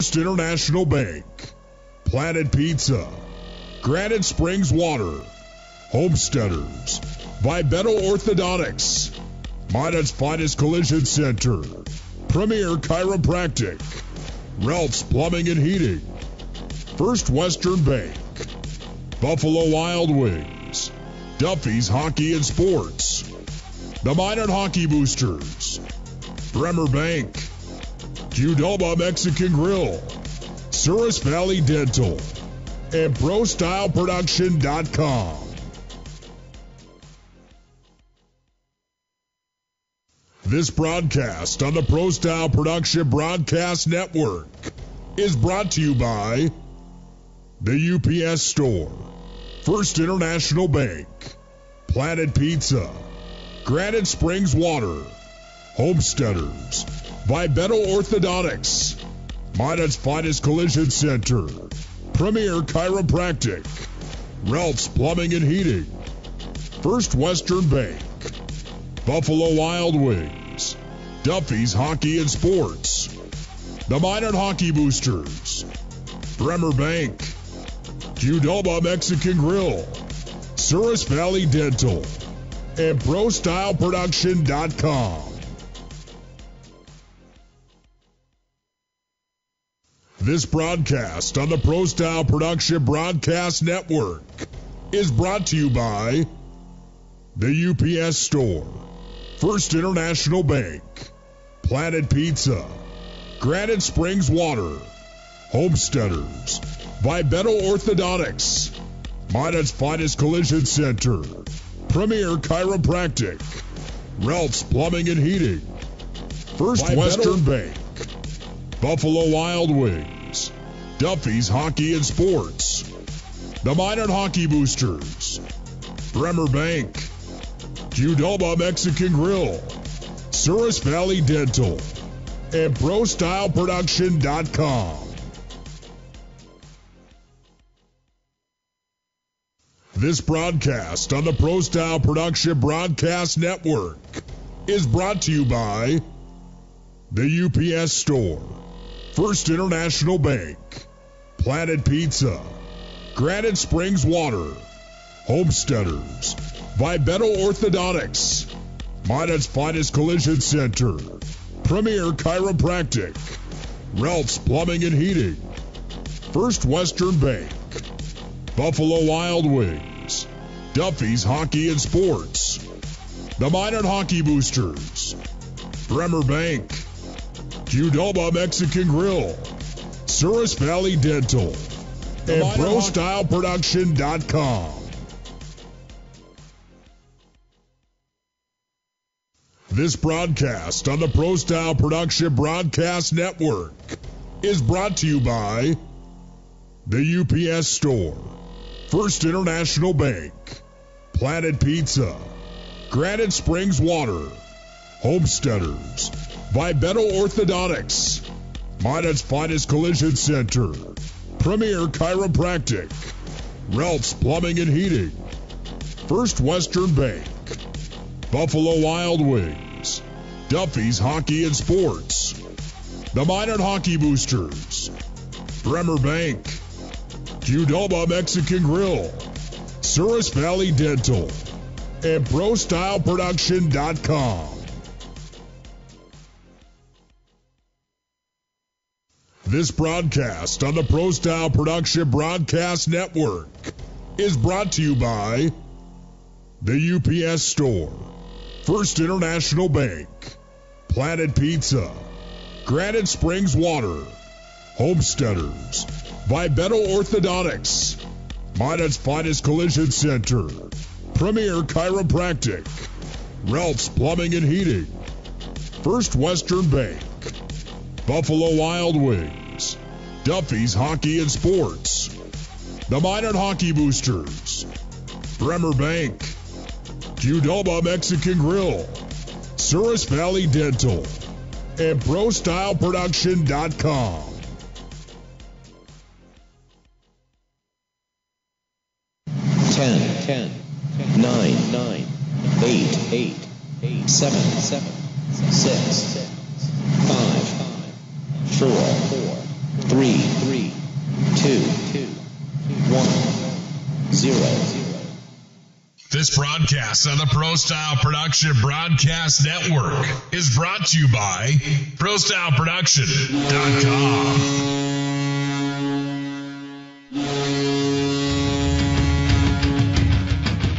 First International Bank, Planet Pizza, Granite Springs Water, Homesteaders, Vibeto Orthodontics, Minot's Finest Collision Center, Premier Chiropractic, Relt's Plumbing and Heating, First Western Bank, Buffalo Wild Wings, Duffy's Hockey and Sports, the Minot Hockey Boosters, Bremer Bank, Qdoba Mexican Grill, Souris Valley Dental, and ProStyleProduction.com. This broadcast on the Pro Style Production Broadcast Network is brought to you by the UPS Store, First International Bank, Planet Pizza, Granite Springs Water, Homesteaders, Vibeto Orthodontics, Minot's Finest Collision Center, Premier Chiropractic, Relt's Plumbing and Heating, First Western Bank, Buffalo Wild Wings, Duffy's Hockey and Sports, the Minot Hockey Boosters, Bremer Bank, Qdoba Mexican Grill, Souris Valley Dental, and ProStyleProduction.com. This broadcast on the Pro Style Production Broadcast Network is brought to you by the UPS Store, First International Bank, Planet Pizza, Granite Springs Water, Homesteaders, Vibeto Orthodontics, Minot's Finest Collision Center, Premier Chiropractic, Relt's Plumbing and Heating, First Western Bank, Buffalo Wild Wings, Duffy's Hockey and Sports, the Minot Hockey Boosters, Bremer Bank, Qdoba Mexican Grill, Souris Valley Dental, and ProStyleProduction.com. This broadcast on the Pro Style Production Broadcast Network is brought to you by the UPS Store, First International Bank, Planet Pizza, Granite Springs Water, Homesteaders, Vibeto Orthodontics, Minot's Finest Collision Center, Premier Chiropractic, Relt's Plumbing and Heating, First Western Bank, Buffalo Wild Wings, Duffy's Hockey and Sports, the Minot Hockey Boosters, Bremer Bank, Qdoba Mexican Grill, Souris Valley Dental, and ProStyleProduction.com. This broadcast on the Pro Style Production Broadcast Network is brought to you by the UPS Store, First International Bank, Planet Pizza, Granite Springs Water, Homesteaders, Vibeto Orthodontics, Minot's Finest Collision Center, Premier Chiropractic, Relt's Plumbing and Heating, First Western Bank, Buffalo Wild Wings, Duffy's Hockey and Sports, the Minot Hockey Boosters, Bremer Bank, Qdoba Mexican Grill, Souris Valley Dental, and ProStyleProduction.com. This broadcast on the Pro Style Production Broadcast Network is brought to you by the UPS Store, First International Bank, Planet Pizza, Granite Springs Water, Homesteaders, Vibeto Orthodontics, Minot's Finest Collision Center, Premier Chiropractic, Relt's Plumbing and Heating, First Western Bank, Buffalo Wild Wings, Duffy's Hockey and Sports, the Minot Hockey Boosters, Bremer Bank, Qdoba Mexican Grill, Souris Valley Dental, and ProStyleProduction.com. 10, 9, 8, 7, 6, 5, 4, 3, 3, 2, 1, 0. This broadcast on the Pro Style Production Broadcast Network is brought to you by ProStyleProduction.com.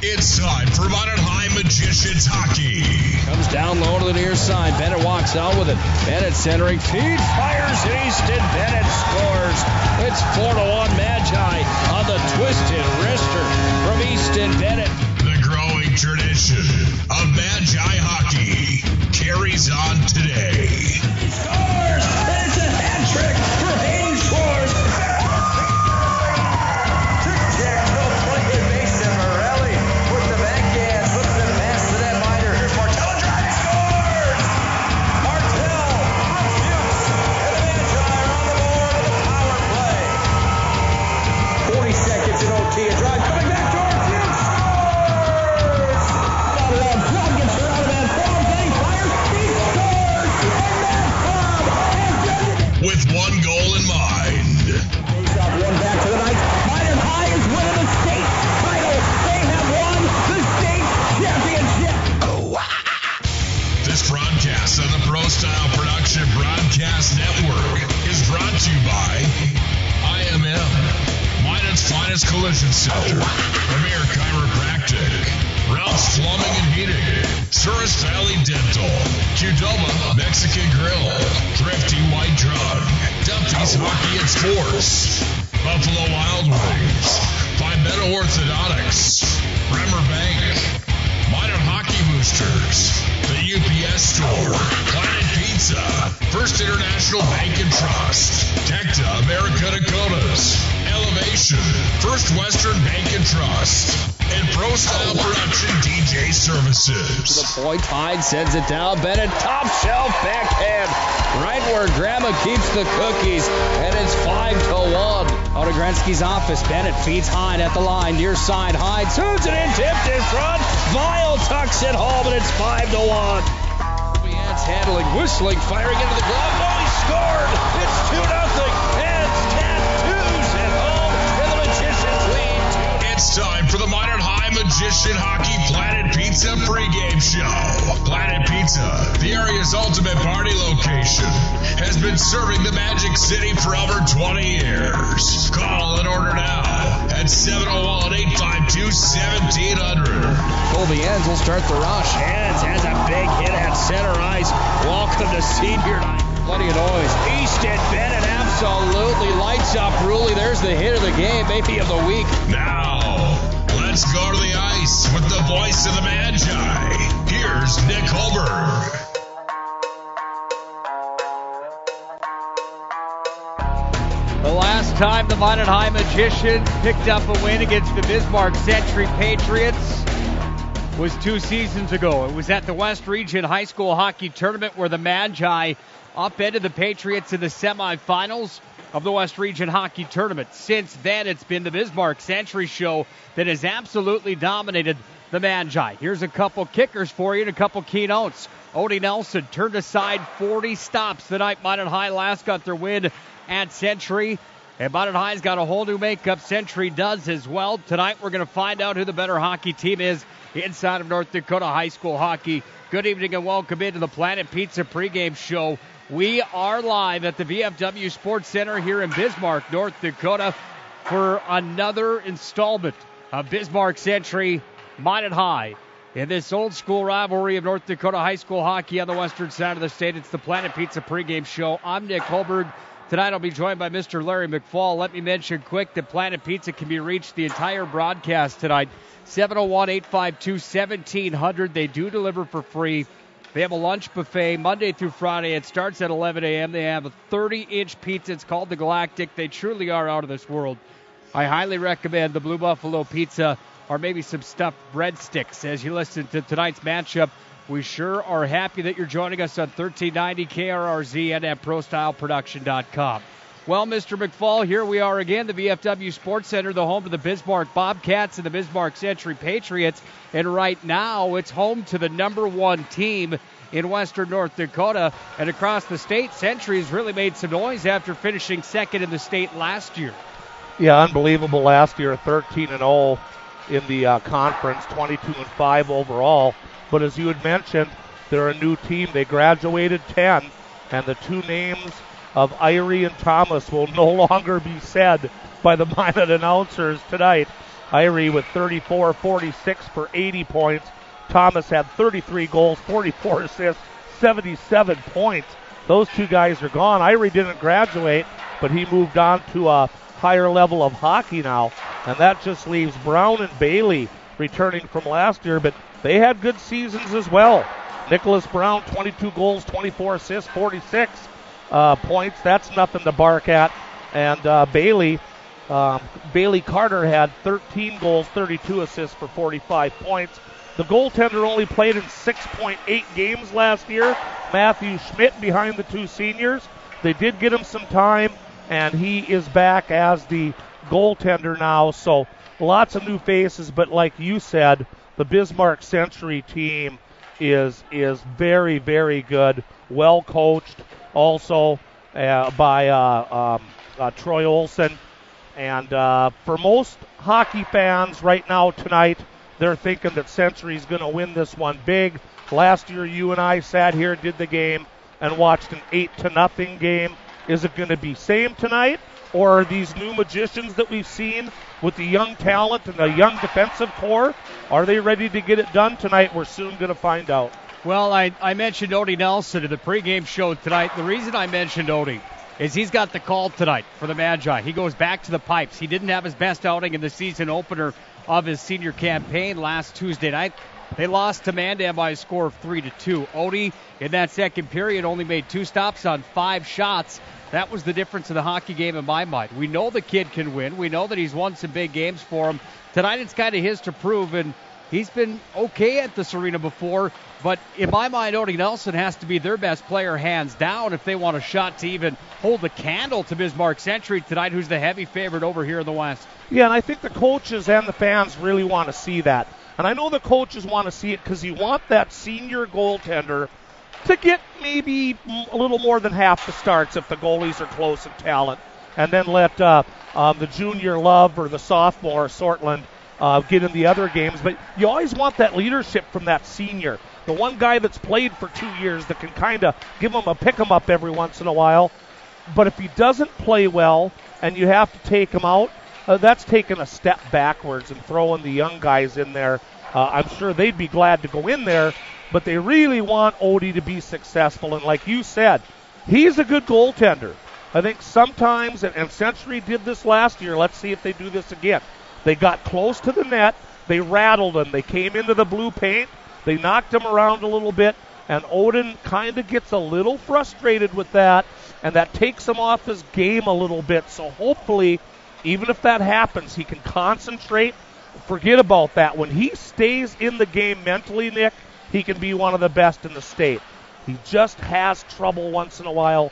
It's time for Minot High Magicians Hockey. Comes down low to the near side. Bennett walks out with it. Bennett centering. Feed fires Easton. Bennett scores. It's 4-1 Magi on the twisted wrister from Easton Bennett. The growing tradition of Magi hockey carries on today. He scores! And it's a hat trick for Hayden Schwartz. Jack playing Mason Morelli with the backhand. Flips it past the net minor. Here's Martell drive. Scores! Martell from Fuchs. And the Magi are on the board with a power play. 40 seconds in OT. A drive coming back toward Fuchs. Scores! Plum gets around that ball. Then he fires. He scores! And that Plum has done it. With one goal in mind. Face off one back to the Knights. Minot High is winning the state title. They have won the state championship. This broadcast on the Pro Style Production Broadcast Network is brought to you by IMM, Minot's finest collision center, Premier Chiropractic, Ralph's Plumbing and Heating, Surest Valley Dental, Qdoba Mexican Grill, Thrifty White Drug, Duffy's Hockey and Sports, Buffalo Wild Wings, Pimento Orthodontics, Bremer Bank, Minot Hockey Boosters, the UPS Store, Planet Pizza, First International Bank and Trust, Tecta America Dakotas, Elevation, First Western Bank and Trust, and Pro Style Production DJ Services. To the point, Hyde sends it down. Bennett, top shelf backhand, right where Grandma keeps the cookies, and it's 5-1. Out of Gretzky's office, Bennett feeds Hyde at the line, near side. Hyde tunes it in, tipped in front. Vile tucks it home, and it's 5-1. Leanne's handling, whistling, firing into the glove. No, he scored. It's 2-0. Heads, tattoos at home, and the Magicians lead. It's time for the Minot High Magician Hockey Planet Pizza pregame show. Planet Pizza, the area's ultimate party location, has been serving the Magic City for over 20 years. Call and order now at 701-852-1700. Colby Ends will start the rush. Ends has a big hit at center ice. Welcome to senior night. Plenty of noise. Easton Bennett absolutely lights up Ruley. There's the hit of the game, maybe of the week. Now, let's go to the ice with the voice of the Magi. Here's Nick Hulberg. The last time the Minot High Magicians picked up a win against the Bismarck Century Patriots was 2 seasons ago. It was at the West Region High School Hockey Tournament where the Magi upended the Patriots in the semifinals of the West Region Hockey Tournament. Since then, it's been the Bismarck Century show that has absolutely dominated the Magi. Here's a couple kickers for you and a couple key notes. Odie Nelson turned aside 40 stops the night Minot High last got their win at Century. And Minot High's got a whole new makeup. Century does as well. Tonight we're going to find out who the better hockey team is inside of North Dakota high school hockey. Good evening and welcome into the Planet Pizza pregame show. We are live at the VFW Sports Center here in Bismarck, North Dakota for another installment of Bismarck Century Minot High. In this old school rivalry of North Dakota high school hockey on the western side of the state, it's the Planet Pizza pregame show. I'm Nick Hulberg. Tonight I'll be joined by Mr. Larry McFall. Let me mention quick that Planet Pizza can be reached the entire broadcast tonight. 701-852-1700. They do deliver for free. They have a lunch buffet Monday through Friday. It starts at 11 a.m. They have a 30-inch pizza. It's called the Galactic. They truly are out of this world. I highly recommend the Blue Buffalo Pizza or maybe some stuffed breadsticks as you listen to tonight's matchup. We sure are happy that you're joining us on 1390 KRRZ and at ProStyleProduction.com. Well, Mr. McFall, here we are again, the VFW Sports Center, the home to the Bismarck Bobcats and the Bismarck Century Patriots. And right now, it's home to the number one team in western North Dakota. And across the state, Century's really made some noise after finishing second in the state last year. Yeah, unbelievable last year, 13-0 in the conference, 22-5 overall. But as you had mentioned, they're a new team. They graduated 10, and the two names of Irie and Thomas will no longer be said by the Minot announcers tonight. Irie with 34-46 for 80 points. Thomas had 33 goals, 44 assists, 77 points. Those two guys are gone. Irie didn't graduate, but he moved on to a higher level of hockey now, and that just leaves Brown and Bailey returning from last year, but they had good seasons as well. Nicholas Brown, 22 goals, 24 assists, 46 points. That's nothing to bark at. And Bailey Carter had 13 goals, 32 assists for 45 points. The goaltender only played in 6.8 games last year. Matthew Schmidt behind the two seniors. They did get him some time, and he is back as the goaltender now. So lots of new faces, but like you said, the Bismarck Century team is very, very good, well coached also by Troy Olson. And for most hockey fans right now tonight, they're thinking that Century's going to win this one big. Last year you and I sat here, did the game, and watched an 8-0 game. Is it going to be same tonight? Or are these new magicians that we've seen with the young talent and the young defensive core, are they ready to get it done tonight? We're soon going to find out. Well, I mentioned Odie Nelson in the pregame show tonight. The reason I mentioned Odie is he's got the call tonight for the Magi. He goes back to the pipes. He didn't have his best outing in the season opener of his senior campaign last Tuesday night. They lost to Mandan by a score of 3-2. Odie, in that second period, only made 2 stops on 5 shots. That was the difference in the hockey game in my mind. We know the kid can win. We know that he's won some big games for him. Tonight it's kind of his to prove, and he's been okay at this arena before. But in my mind, Odie Nelson has to be their best player hands down if they want a shot to even hold the candle to Bismarck Century tonight, who's the heavy favorite over here in the West. Yeah, and I think the coaches and the fans really want to see that. And I know the coaches want to see it because you want that senior goaltender to get maybe a little more than half the starts if the goalies are close in talent. And then let the junior Love or the sophomore Sortland get in the other games. But you always want that leadership from that senior. The one guy that's played for 2 years that can kind of give him a pick-em-up every once in a while. But if he doesn't play well and you have to take him out, that's taking a step backwards and throwing the young guys in there. I'm sure they'd be glad to go in there, but they really want Odie to be successful. And like you said, he's a good goaltender. I think sometimes, and Century did this last year, let's see if they do this again. They got close to the net, they rattled him, they came into the blue paint, they knocked him around a little bit, and Odin kind of gets a little frustrated with that, and that takes him off his game a little bit. So hopefully, even if that happens, he can concentrate. Forget about that. When he stays in the game mentally, Nick, he can be one of the best in the state. He just has trouble once in a while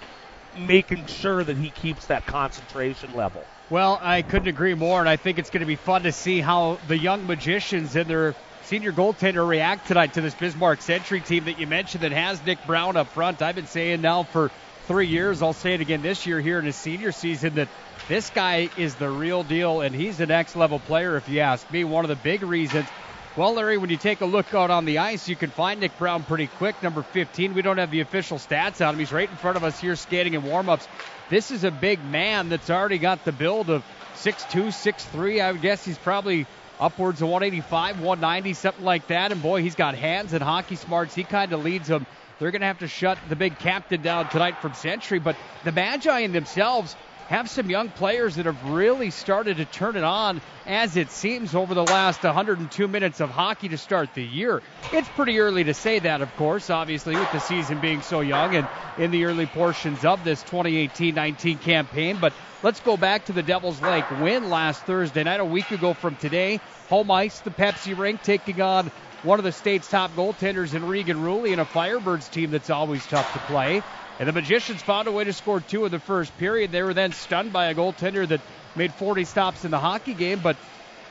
making sure that he keeps that concentration level. Well, I couldn't agree more, and I think it's going to be fun to see how the young magicians and their senior goaltender react tonight to this Bismarck Century team that you mentioned that has Nick Brown up front. I've been saying now for 3 years, I'll say it again this year here in his senior season, that this guy is the real deal, and he's a next-level player, if you ask me. One of the big reasons. Well, Larry, when you take a look out on the ice, you can find Nick Brown pretty quick, number 15. We don't have the official stats on him. He's right in front of us here skating in warm-ups. This is a big man that's already got the build of 6'2", 6'3". I would guess he's probably upwards of 185, 190, something like that. And, boy, he's got hands and hockey smarts. He kind of leads them. They're going to have to shut the big captain down tonight from Century. But the Magi in themselves have some young players that have really started to turn it on, as it seems, over the last 102 minutes of hockey to start the year. It's pretty early to say that, of course, obviously, with the season being so young and in the early portions of this 2018-19 campaign. But let's go back to the Devil's Lake win last Thursday night, a week ago from today. Home ice, the Pepsi rink, taking on one of the state's top goaltenders in Regan Ruley, and a Firebirds team that's always tough to play. And the Magicians found a way to score 2 in the first period. They were then stunned by a goaltender that made 40 stops in the hockey game. But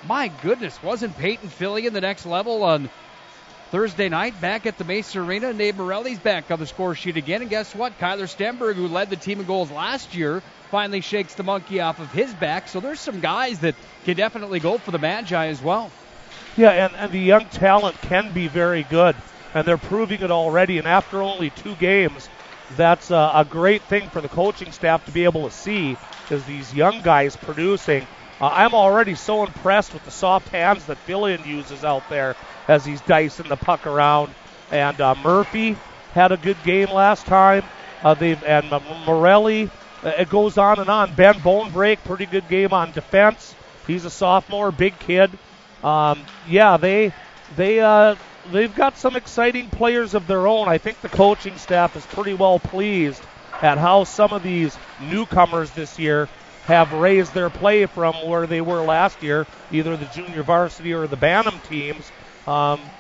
my goodness, wasn't Peyton Fillion the next level on Thursday night, back at the Mesa Arena, Nate Morelli's back on the score sheet again. And guess what? Kyler Stenberg, who led the team in goals last year, finally shakes the monkey off of his back. So there's some guys that can definitely go for the Magi as well. Yeah, and the young talent can be very good, and they're proving it already. And after only 2 games, that's a great thing for the coaching staff to be able to see, is these young guys producing. I'm already so impressed with the soft hands that Fillion uses out there as he's dicing the puck around. And Murphy had a good game last time. And Morelli, it goes on and on. Ben Bonebreak, pretty good game on defense. He's a sophomore, big kid. They've got some exciting players of their own. I think the coaching staff is pretty well pleased at how some of these newcomers this year have raised their play from where they were last year, either the junior varsity or the Bantam teams.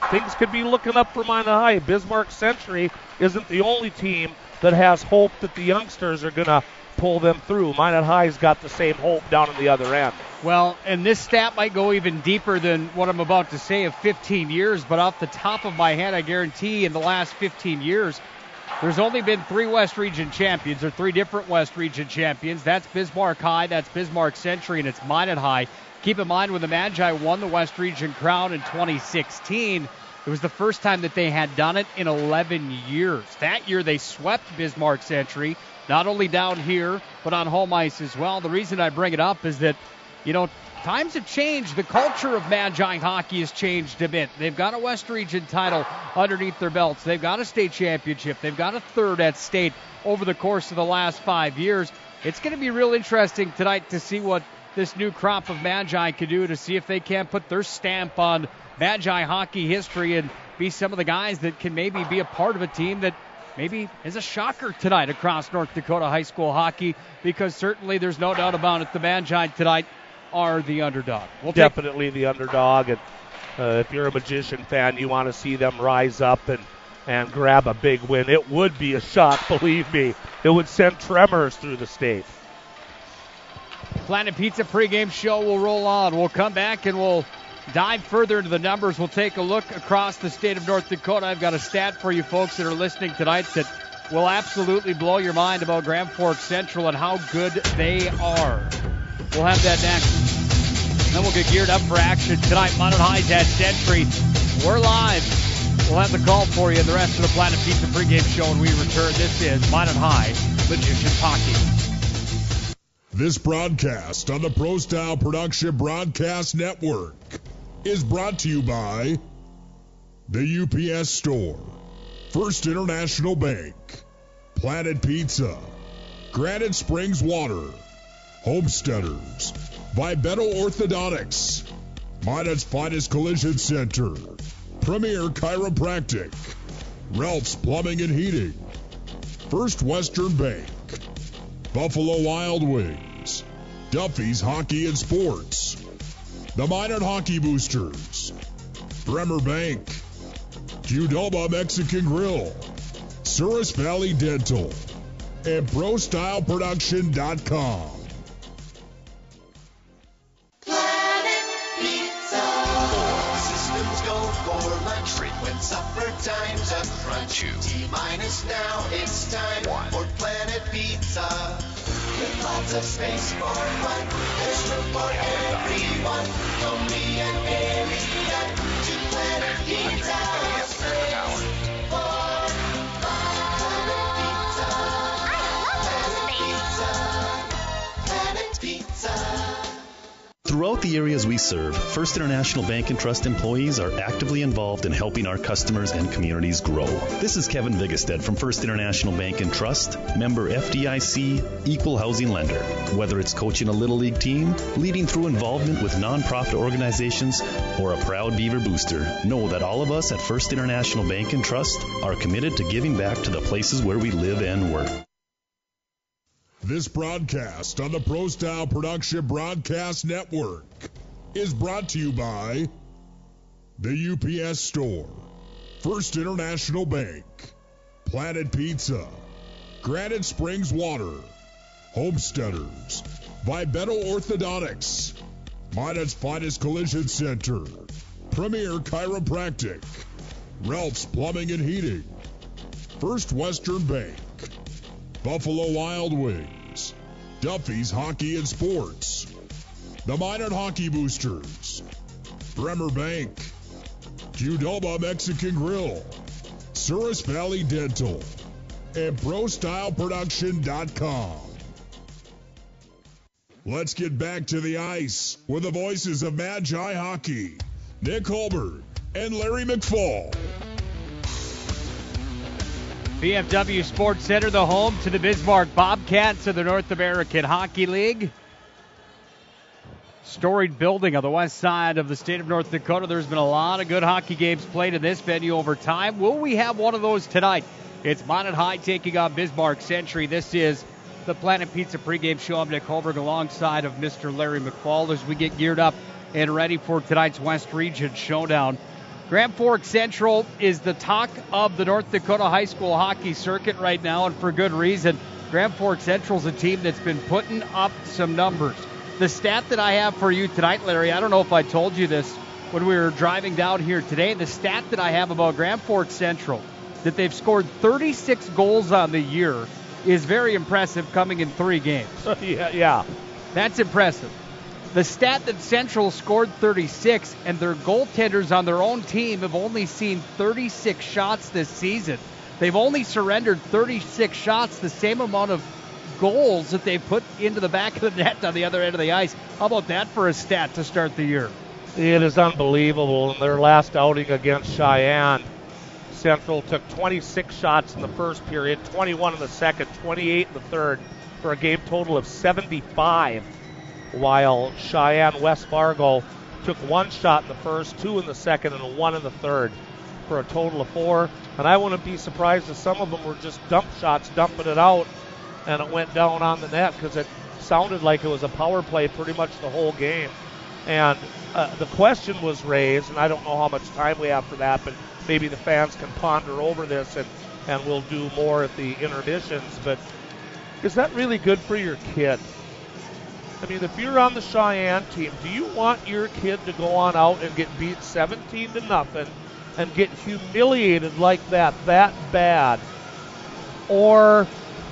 Things could be looking up for Minot High. Bismarck Century isn't the only team that has hope that the youngsters are going to pull them through. Minot High's got the same hope down on the other end. Well, and this stat might go even deeper than what I'm about to say of 15 years, but off the top of my head, I guarantee in the last 15 years, there's only been 3 West Region champions, or 3 different West Region champions. That's Bismarck High, that's Bismarck Century, and it's Minot High. Keep in mind, when the Magi won the West Region crown in 2016, it was the first time that they had done it in 11 years. That year, they swept Bismarck Century, not only down here, but on home ice as well. The reason I bring it up is that, times have changed. The culture of Magi hockey has changed a bit. They've got a West Region title underneath their belts. They've got a state championship. They've got a third at state over the course of the last 5 years. It's going to be real interesting tonight to see what this new crop of Magi can do, to see if they can put their stamp on Magi hockey history and be some of the guys that can maybe be a part of a team that maybe is a shocker tonight across North Dakota high school hockey, because certainly there's no doubt about it, the Magi tonight are the underdog. Definitely the underdog, and if you're a Magician fan, you want to see them rise up and grab a big win. It would be a shock, believe me. It would send tremors through the state. Planet Pizza pregame show will roll on. We'll come back and we'll dive further into the numbers. We'll take a look across the state of North Dakota. I've got a stat for you folks that are listening tonight that will absolutely blow your mind about Grand Forks Central and how good they are. We'll have that next. Then we'll get geared up for action tonight. Minot High's at Century. We're live. We'll have the call for you in the rest of the Planet Pizza pregame show when we return. This is Minot High Magicians Hockey. This broadcast on the Pro Style Production Broadcast Network is brought to you by the UPS Store, First International Bank, Planet Pizza, Granite Springs Water, Homesteaders, Vibeto Orthodontics, Minot's Finest Collision Center, Premier Chiropractic, Ralph's Plumbing and Heating, First Western Bank, Buffalo Wild Wings, Duffy's Hockey and Sports, the Minot Hockey Boosters, Bremer Bank, Qdoba Mexican Grill, Souris Valley Dental, and ProStyleProduction.com. Planet Pizza. Systems go for lunch. Frequent supper times a crunch. T-minus now, it's time for Planet Pizza. With lots of space for fun, there's room for everyone. From me and Arian to Planet Pizza. Space for Planet Pizza. Planet Pizza. Throughout the areas we serve, First International Bank and Trust employees are actively involved in helping our customers and communities grow. This is Kevin Vigestad from First International Bank and Trust, member FDIC, equal housing lender. Whether it's coaching a Little League team, leading through involvement with nonprofit organizations, or a proud Beaver booster, know that all of us at First International Bank and Trust are committed to giving back to the places where we live and work. This broadcast on the Pro Style Production Broadcast Network is brought to you by the UPS Store, First International Bank, Planet Pizza, Granite Springs Water, Homesteaders, Vibeto Orthodontics, Minot's Finest Collision Center, Premier Chiropractic, Ralph's Plumbing and Heating, First Western Bank, Buffalo Wild Wings, Duffy's Hockey and Sports, the Minot Hockey Boosters, Bremer Bank, Qdoba Mexican Grill, Souris Valley Dental, and ProStyleProduction.com. Let's get back to the ice with the voices of Magi Hockey, Nick Hulberg and Larry McFall. VFW Sports Center, the home to the Bismarck Bobcats of the North American Hockey League. Storied building on the west side of the state of North Dakota. There's been a lot of good hockey games played in this venue over time. Will we have one of those tonight? It's Minot High taking on Bismarck Century. This is the Planet Pizza pregame show. I'm Nick Hulberg alongside of Mr. Larry McFall as we get geared up and ready for tonight's West Region Showdown. Grand Forks Central is the talk of the North Dakota high school hockey circuit right now, and for good reason. Grand Forks Central is a team that's been putting up some numbers. The stat that I have for you tonight, Larry, I don't know if I told you this when we were driving down here today. The stat that I have about Grand Forks Central, that they've scored 36 goals on the year, is very impressive coming in 3 games. Yeah. That's impressive. The stat that Central scored 36 and their goaltenders on their own team have only seen 36 shots this season. They've only surrendered 36 shots, the same amount of goals that they put into the back of the net on the other end of the ice. How about that for a stat to start the year? It is unbelievable. In their last outing against Cheyenne, Central took 26 shots in the first period, 21 in the second, 28 in the third, for a game total of 75, while Cheyenne West Fargo took 1 shot in the first, 2 in the second, and 1 in the third, for a total of 4. And I wouldn't be surprised if some of them were just dump shots, dumping it out, and it went down on the net, because it sounded like it was a power play pretty much the whole game. And the question was raised, and I don't know how much time we have for that, but maybe the fans can ponder over this, and we'll do more at the intermissions. But is that really good for your kid? I mean, if you're on the Cheyenne team, do you want your kid to go on out and get beat 17-0 and get humiliated like that bad? Or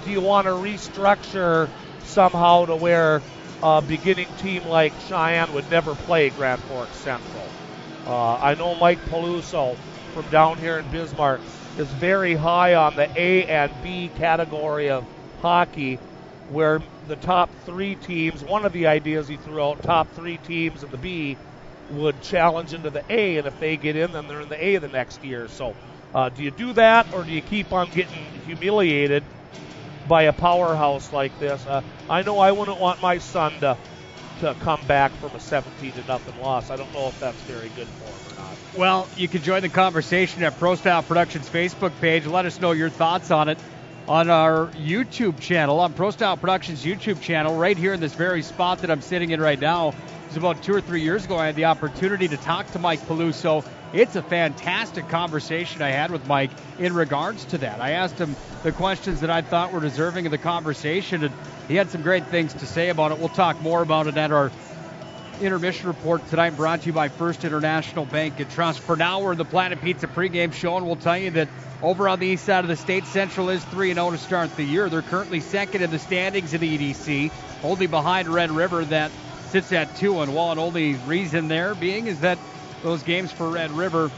do you want to restructure somehow to where a beginning team like Cheyenne would never play Grand Forks Central? I know Mike Peluso from down here in Bismarck is very high on the A and B category of hockey, where the top 3 teams, one of the ideas he threw out, top 3 teams of the B would challenge into the A, and if they get in, then they're in the A the next year. So do you do that, or do you keep on getting humiliated by a powerhouse like this? I know I wouldn't want my son to come back from a 17-0 loss. I don't know if that's very good for him or not. Well, you can join the conversation at Pro Style Productions Facebook page. Let us know your thoughts on it on our YouTube channel, on Pro Style Productions YouTube channel, right here in this very spot that I'm sitting in right now. It was about 2 or 3 years ago I had the opportunity to talk to Mike Peluso. It's a fantastic conversation I had with Mike in regards to that. I asked him the questions that I thought were deserving of the conversation, and he had some great things to say about it. We'll talk more about it at our intermission report tonight, brought to you by First International Bank and Trust. For now, we're in the Planet Pizza pregame show, and we'll tell you that over on the east side of the state, Central is 3-0 to start the year. They're currently second in the standings in the EDC, only behind Red River that sits at 2-1. And only reason there being is that those games for Red River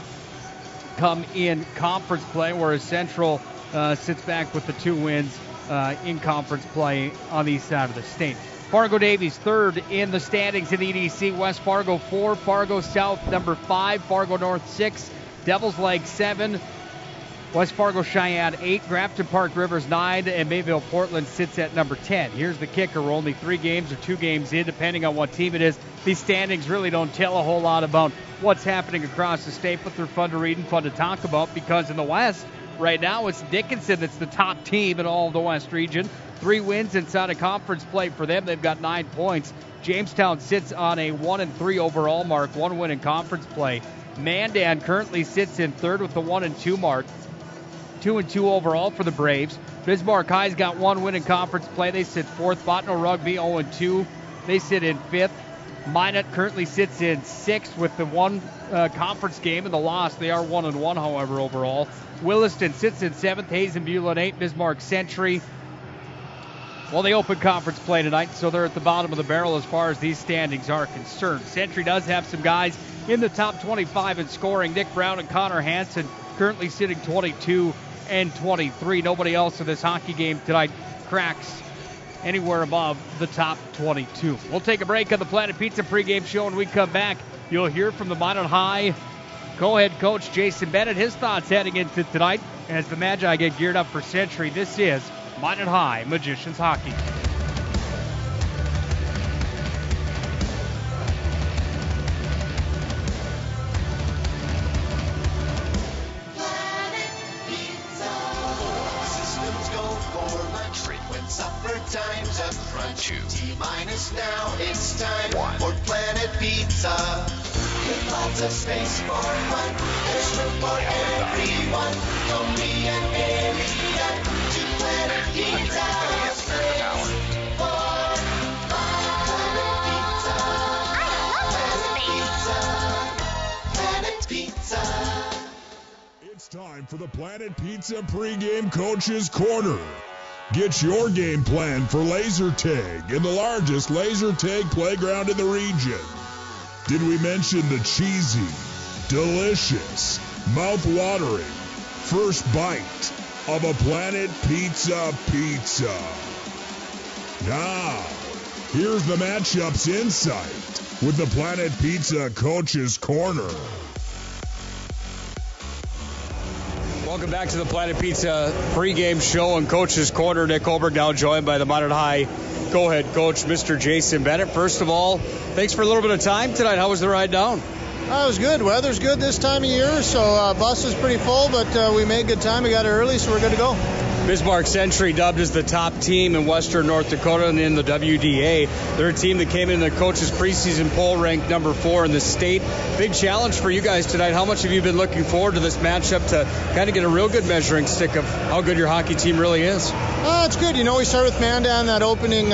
come in conference play, whereas Central sits back with the 2 wins in conference play on the east side of the state. Fargo Davies third in the standings in the EDC. West Fargo 4, Fargo South number 5, Fargo North 6, Devil's Lake 7, West Fargo Cheyenne 8, Grafton Park Rivers 9, and Mayville Portland sits at number 10. Here's the kicker. We're only 3 games or 2 games in, depending on what team it is. These standings really don't tell a whole lot about what's happening across the state, but they're fun to read and fun to talk about, because in the West, right now, it's Dickinson that's the top team in all of the West region. 3 wins inside of conference play for them. They've got 9 points. Jamestown sits on a 1-3 overall mark, 1 win in conference play. Mandan currently sits in third with the 1-2 mark, 2-2 overall for the Braves. Bismarck High's got 1 win in conference play. They sit fourth. Botno Rugby 0-2. They sit in fifth. Minot currently sits in 6th with the one conference game and the loss. They are 1-1, however, overall. Williston sits in 7th, Hazen-Bulin 8th, Bismarck Century. Well, they open conference play tonight, so they're at the bottom of the barrel as far as these standings are concerned. Century does have some guys in the top 25 in scoring. Nick Brown and Connor Hansen currently sitting 22 and 23. Nobody else in this hockey game tonight cracks anywhere above the top 22. We'll take a break on the Planet Pizza pregame show. When we come back, you'll hear from the Minot High co-head coach Jason Bennett, his thoughts heading into tonight as the Magi get geared up for Century. This is Minot High Magicians Hockey. Time's up, crunch you. T-minus now, it's time for Planet Pizza. With lots of space for fun, there's room for everyone. From me and Elliot to Planet Pizza. Space for fun. Planet Pizza. Planet Pizza. It's time for the Planet Pizza pregame Coach's Corner. Get your game plan for laser tag in the largest laser tag playground in the region. Did we mention the cheesy, delicious, mouth-watering first bite of a Planet Pizza pizza? Now, here's the matchup's insight with the Planet Pizza Coach's Corner. Welcome back to the Planet Pizza pregame show and Coach's Corner. Nick Hulberg now joined by the Minot High co-head coach, Mr. Jason Bennett. First of all, thanks for a little bit of time tonight. How was the ride down? It was good. Weather's good this time of year, so bus is pretty full, but we made good time. We got here early, so we're good to go. Bismarck Century dubbed as the top team in Western North Dakota and in the WDA. They're a team that came in the coach's preseason poll ranked number 4 in the state. Big challenge for you guys tonight. How much have you been looking forward to this matchup to kind of get a real good measuring stick of how good your hockey team really is? It's good. You know, we started with Mandan that opening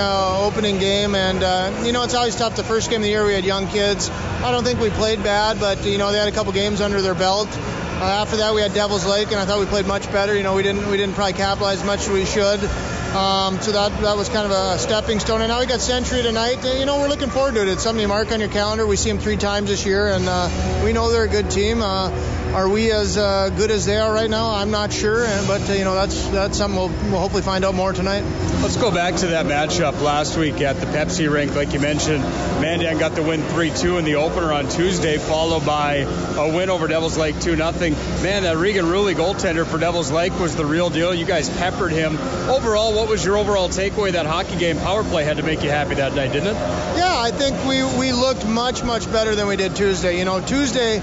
game, and you know, it's always tough. The first game of the year we had young kids. I don't think we played bad, but you know, they had a couple games under their belt. After that, we had Devil's Lake, and I thought we played much better. You know, we didn't probably capitalize as much as we should. So that was kind of a stepping stone. And now we got Century tonight. You know, we're looking forward to it. It's something you mark on your calendar. We see them 3 times this year, and we know they're a good team. Are we as good as they are right now? I'm not sure, but you know, that's something we'll hopefully find out more tonight. Let's go back to that matchup last week at the Pepsi rink. Like you mentioned, Mandan got the win 3-2 in the opener on Tuesday, followed by a win over Devil's Lake 2-0. Man, that Regan Ruley goaltender for Devil's Lake was the real deal. You guys peppered him. Overall, what was your overall takeaway? That hockey game power play had to make you happy that night, didn't it? Yeah, I think we looked much better than we did Tuesday. You know, Tuesday,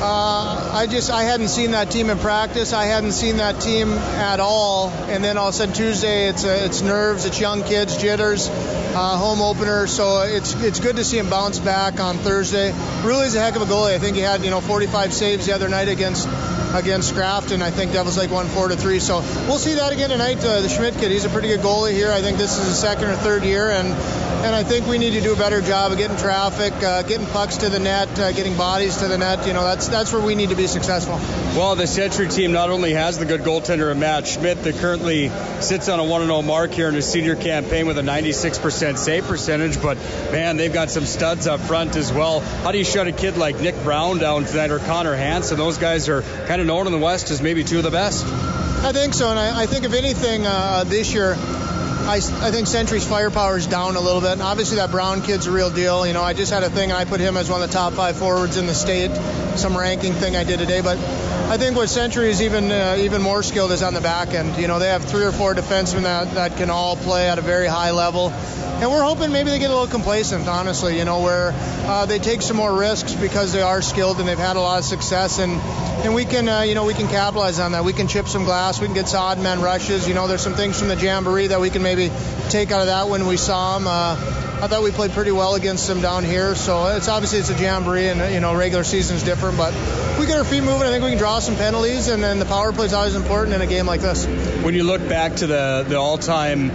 I hadn't seen that team in practice. I hadn't seen that team at all. And then all of a sudden Tuesday, it's nerves, it's young kids, jitters, home opener. So it's good to see him bounce back on Thursday. Really is a heck of a goalie. I think he had 45 saves the other night against Grafton. I think Devils Lake won 4-3. So we'll see that again tonight. The Schmidt kid, he's a pretty good goalie here. I think this is his 2nd or 3rd year, and I think we need to do a better job of getting traffic, getting pucks to the net, getting bodies to the net. You know, that's where we need to be successful. Well, the Century team not only has the good goaltender in Matt Schmidt that currently sits on a 1-0 mark here in his senior campaign with a 96% save percentage, but man, they've got some studs up front as well. How do you shut a kid like Nick Brown down tonight or Connor Hansen? Those guys are kind of known in the West as maybe 2 of the best. I think so, and I think if anything this year, I think Century's firepower is down a little bit. And obviously that Brown kid's a real deal. You know, I just had a thing, and I put him as one of the top 5 forwards in the state, some ranking thing I did today. But I think what Century is even more skilled is on the back end. You know, they have 3 or 4 defensemen that can all play at a very high level. And we're hoping maybe they get a little complacent, honestly, you know, where they take some more risks because they are skilled and they've had a lot of success. And we can, we can capitalize on that. We can chip some glass. We can get some odd man rushes. You know, there's some things from the Jamboree that we can maybe take out of that when we saw them. I thought we played pretty well against them down here. So it's obviously it's a jamboree, and regular season's different, but we get our feet moving. I think we can draw some penalties, and then the power play is always important in a game like this. When you look back to the all-time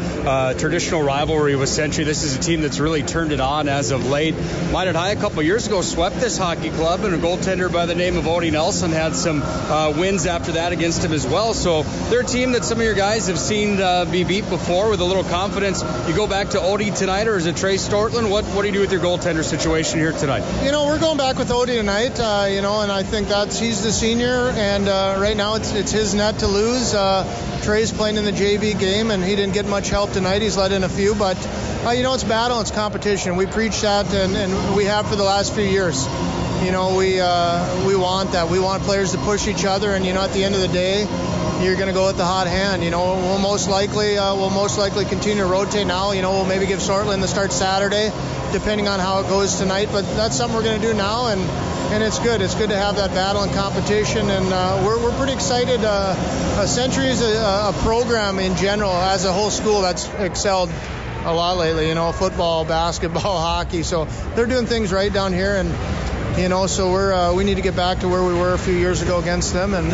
traditional rivalry with Century, this is a team that's really turned it on as of late. Minot High a couple years ago swept this hockey club, and a goaltender by the name of Odie Nelson had some wins after that against him as well. So they're a team that some of your guys have seen be beat before with a little confidence. You go back to Odie tonight, or is it Trey Stortland? What do you do with your goaltender situation here tonight? We're going back with Odie tonight, and I think he's the senior, and right now it's his net to lose. Trey's playing in the JV game, and he didn't get much help tonight. He's let in a few, but it's battle, it's competition. We preach that, and we have for the last few years. We want that. We want players to push each other, and at the end of the day, you're going to go with the hot hand. We'll most likely continue to rotate now. We'll maybe give Sortland the start Saturday, depending on how it goes tonight. But that's something we're going to do now, and it's good. It's good to have that battle and competition, and we're pretty excited. Century is a program in general, as a whole school, that's excelled a lot lately. Football, basketball, hockey. So they're doing things right down here, and so we need to get back to where we were a few years ago against them, and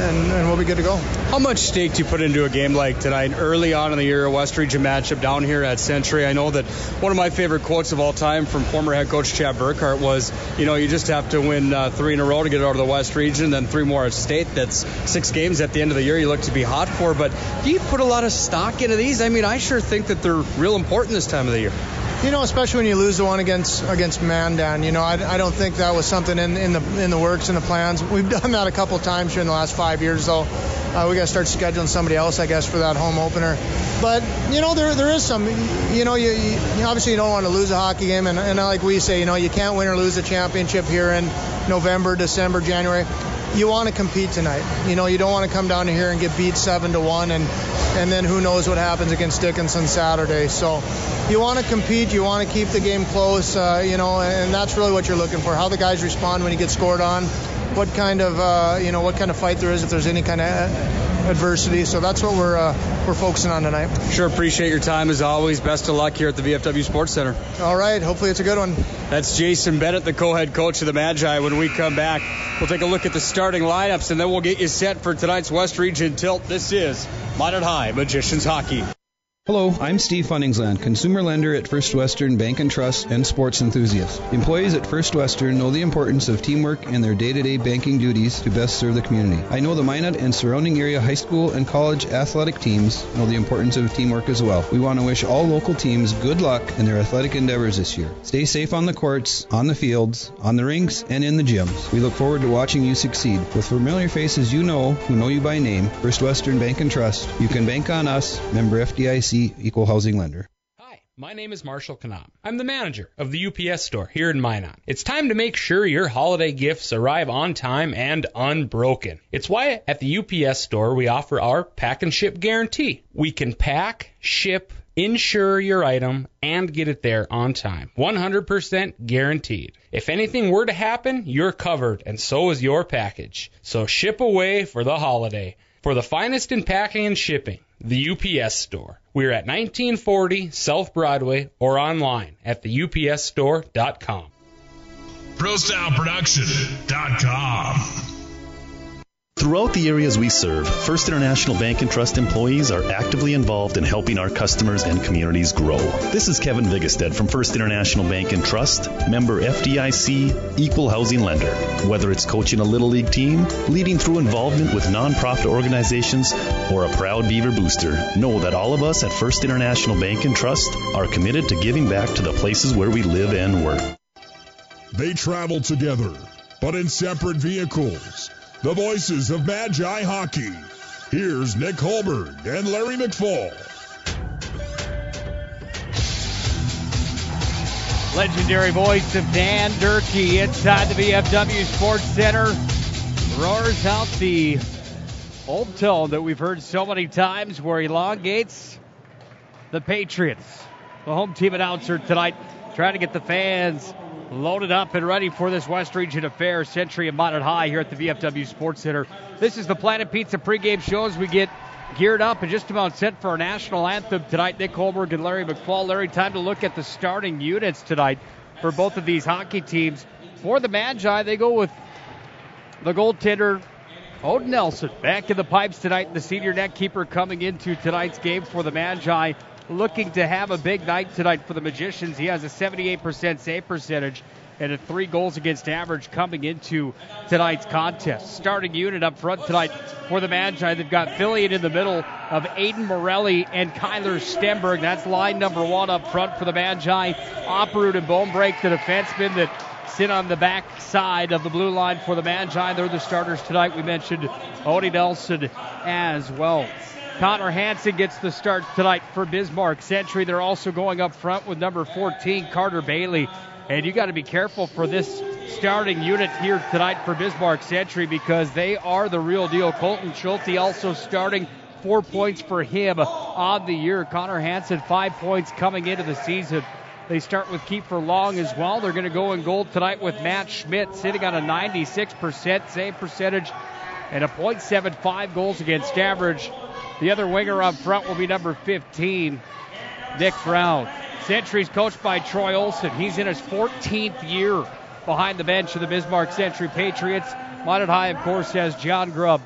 we'll be good to go. How much stake do you put into a game like tonight, early on in the year, a West Region matchup down here at Century? I know that one of my favorite quotes of all time from former head coach Chad Burkhart was, you just have to win 3 in a row to get out of the West Region, then 3 more at state. That's 6 games at the end of the year you look to be hot for. But do you put a lot of stock into these? I mean, I sure think that they're real important this time of the year. Especially when you lose the one against Mandan. I don't think that was something in the works, in the plans. We've done that a couple times here in the last 5 years, though. We got to start scheduling somebody else, I guess, for that home opener. But there is some. You obviously you don't want to lose a hockey game, and like we say, you can't win or lose a championship here in November, December, January. You want to compete tonight. You don't want to come down here and get beat 7-1, and then who knows what happens against Dickinson Saturday. So you want to compete. You want to keep the game close. And that's really what you're looking for. How the guys respond when you get scored on. What kind of fight there is if there's any kind of adversity. So that's what we're focusing on tonight. Sure, appreciate your time as always. Best of luck here at the VFW Sports Center. All right, hopefully it's a good one. That's Jason Bennett, the co-head coach of the Magi. When we come back, we'll take a look at the starting lineups, and then we'll get you set for tonight's West Region tilt. This is Minot High Magicians Hockey. Hello, I'm Steve Funningsland, consumer lender at First Western Bank and Trust and sports enthusiast. Employees at First Western know the importance of teamwork in their day-to-day banking duties to best serve the community. I know the Minot and surrounding area high school and college athletic teams know the importance of teamwork as well. We want to wish all local teams good luck in their athletic endeavors this year. Stay safe on the courts, on the fields, on the rinks, and in the gyms. We look forward to watching you succeed. With familiar faces you know who know you by name, First Western Bank and Trust, you can bank on us, member FDIC, equal housing lender. Hi, my name is Marshall Kanam. I'm the manager of the UPS store here in Minot. It's time to make sure your holiday gifts arrive on time and unbroken. It's why at the UPS store we offer our pack and ship guarantee. We can pack, ship, insure your item, and get it there on time. 100% guaranteed. If anything were to happen, you're covered, and so is your package. So ship away for the holiday. For the finest in packing and shipping, the UPS store. We're at 1940 South Broadway or online at theupsstore.com. ProStyleProduction.com. Throughout the areas we serve, First International Bank and Trust employees are actively involved in helping our customers and communities grow. This is Kevin Vigestad from First International Bank and Trust, member FDIC, equal housing lender. Whether it's coaching a Little League team, leading through involvement with nonprofit organizations, or a proud Beaver booster, know that all of us at First International Bank and Trust are committed to giving back to the places where we live and work. They travel together, but in separate vehicles. The voices of Magi Hockey. Here's Nick Hulberg and Larry McFall. Legendary voice of Dan Durkee inside the VFW Sports Center. Roars out the old tone that we've heard so many times where he elongates the Patriots. The home team announcer tonight trying to get the fans loaded up and ready for this West Region affair. Century and Minot High here at the VFW Sports Center. This is the Planet Pizza pregame show as we get geared up and just about set for our national anthem tonight. Nick Hulberg and Larry McFall. Larry, time to look at the starting units tonight for both of these hockey teams. For the Magi, they go with the goaltender, Odin Nelson, back in the pipes tonight. The senior net keeper coming into tonight's game for the Magi, looking to have a big night tonight for the Magicians. He has a 78% save percentage and a 3 goals against average coming into tonight's contest. Starting unit up front tonight for the Magi. They've got Fillion in the middle of Aiden Morelli and Kyler Stenberg. That's line number 1 up front for the Magi. Opperud and Bonebreak, the defensemen that sit on the back side of the blue line for the Magi. They're the starters tonight. We mentioned Odie Nelson as well. Connor Hansen gets the start tonight for Bismarck Century. They're also going up front with number 14, Carter Bailey. And you got to be careful for this starting unit here tonight for Bismarck Century because they are the real deal. Colton Schulte also starting, 4 points for him on the year. Connor Hansen, 5 points coming into the season. They start with Kiefer Long as well. They're going to go in goal tonight with Matt Schmidt sitting on a 96% save percentage and a .75 goals against average. The other winger up front will be number 15, Nick Brown. Century's coached by Troy Olson. He's in his 14th year behind the bench of the Bismarck Century Patriots. Minot High, of course, has John Grubb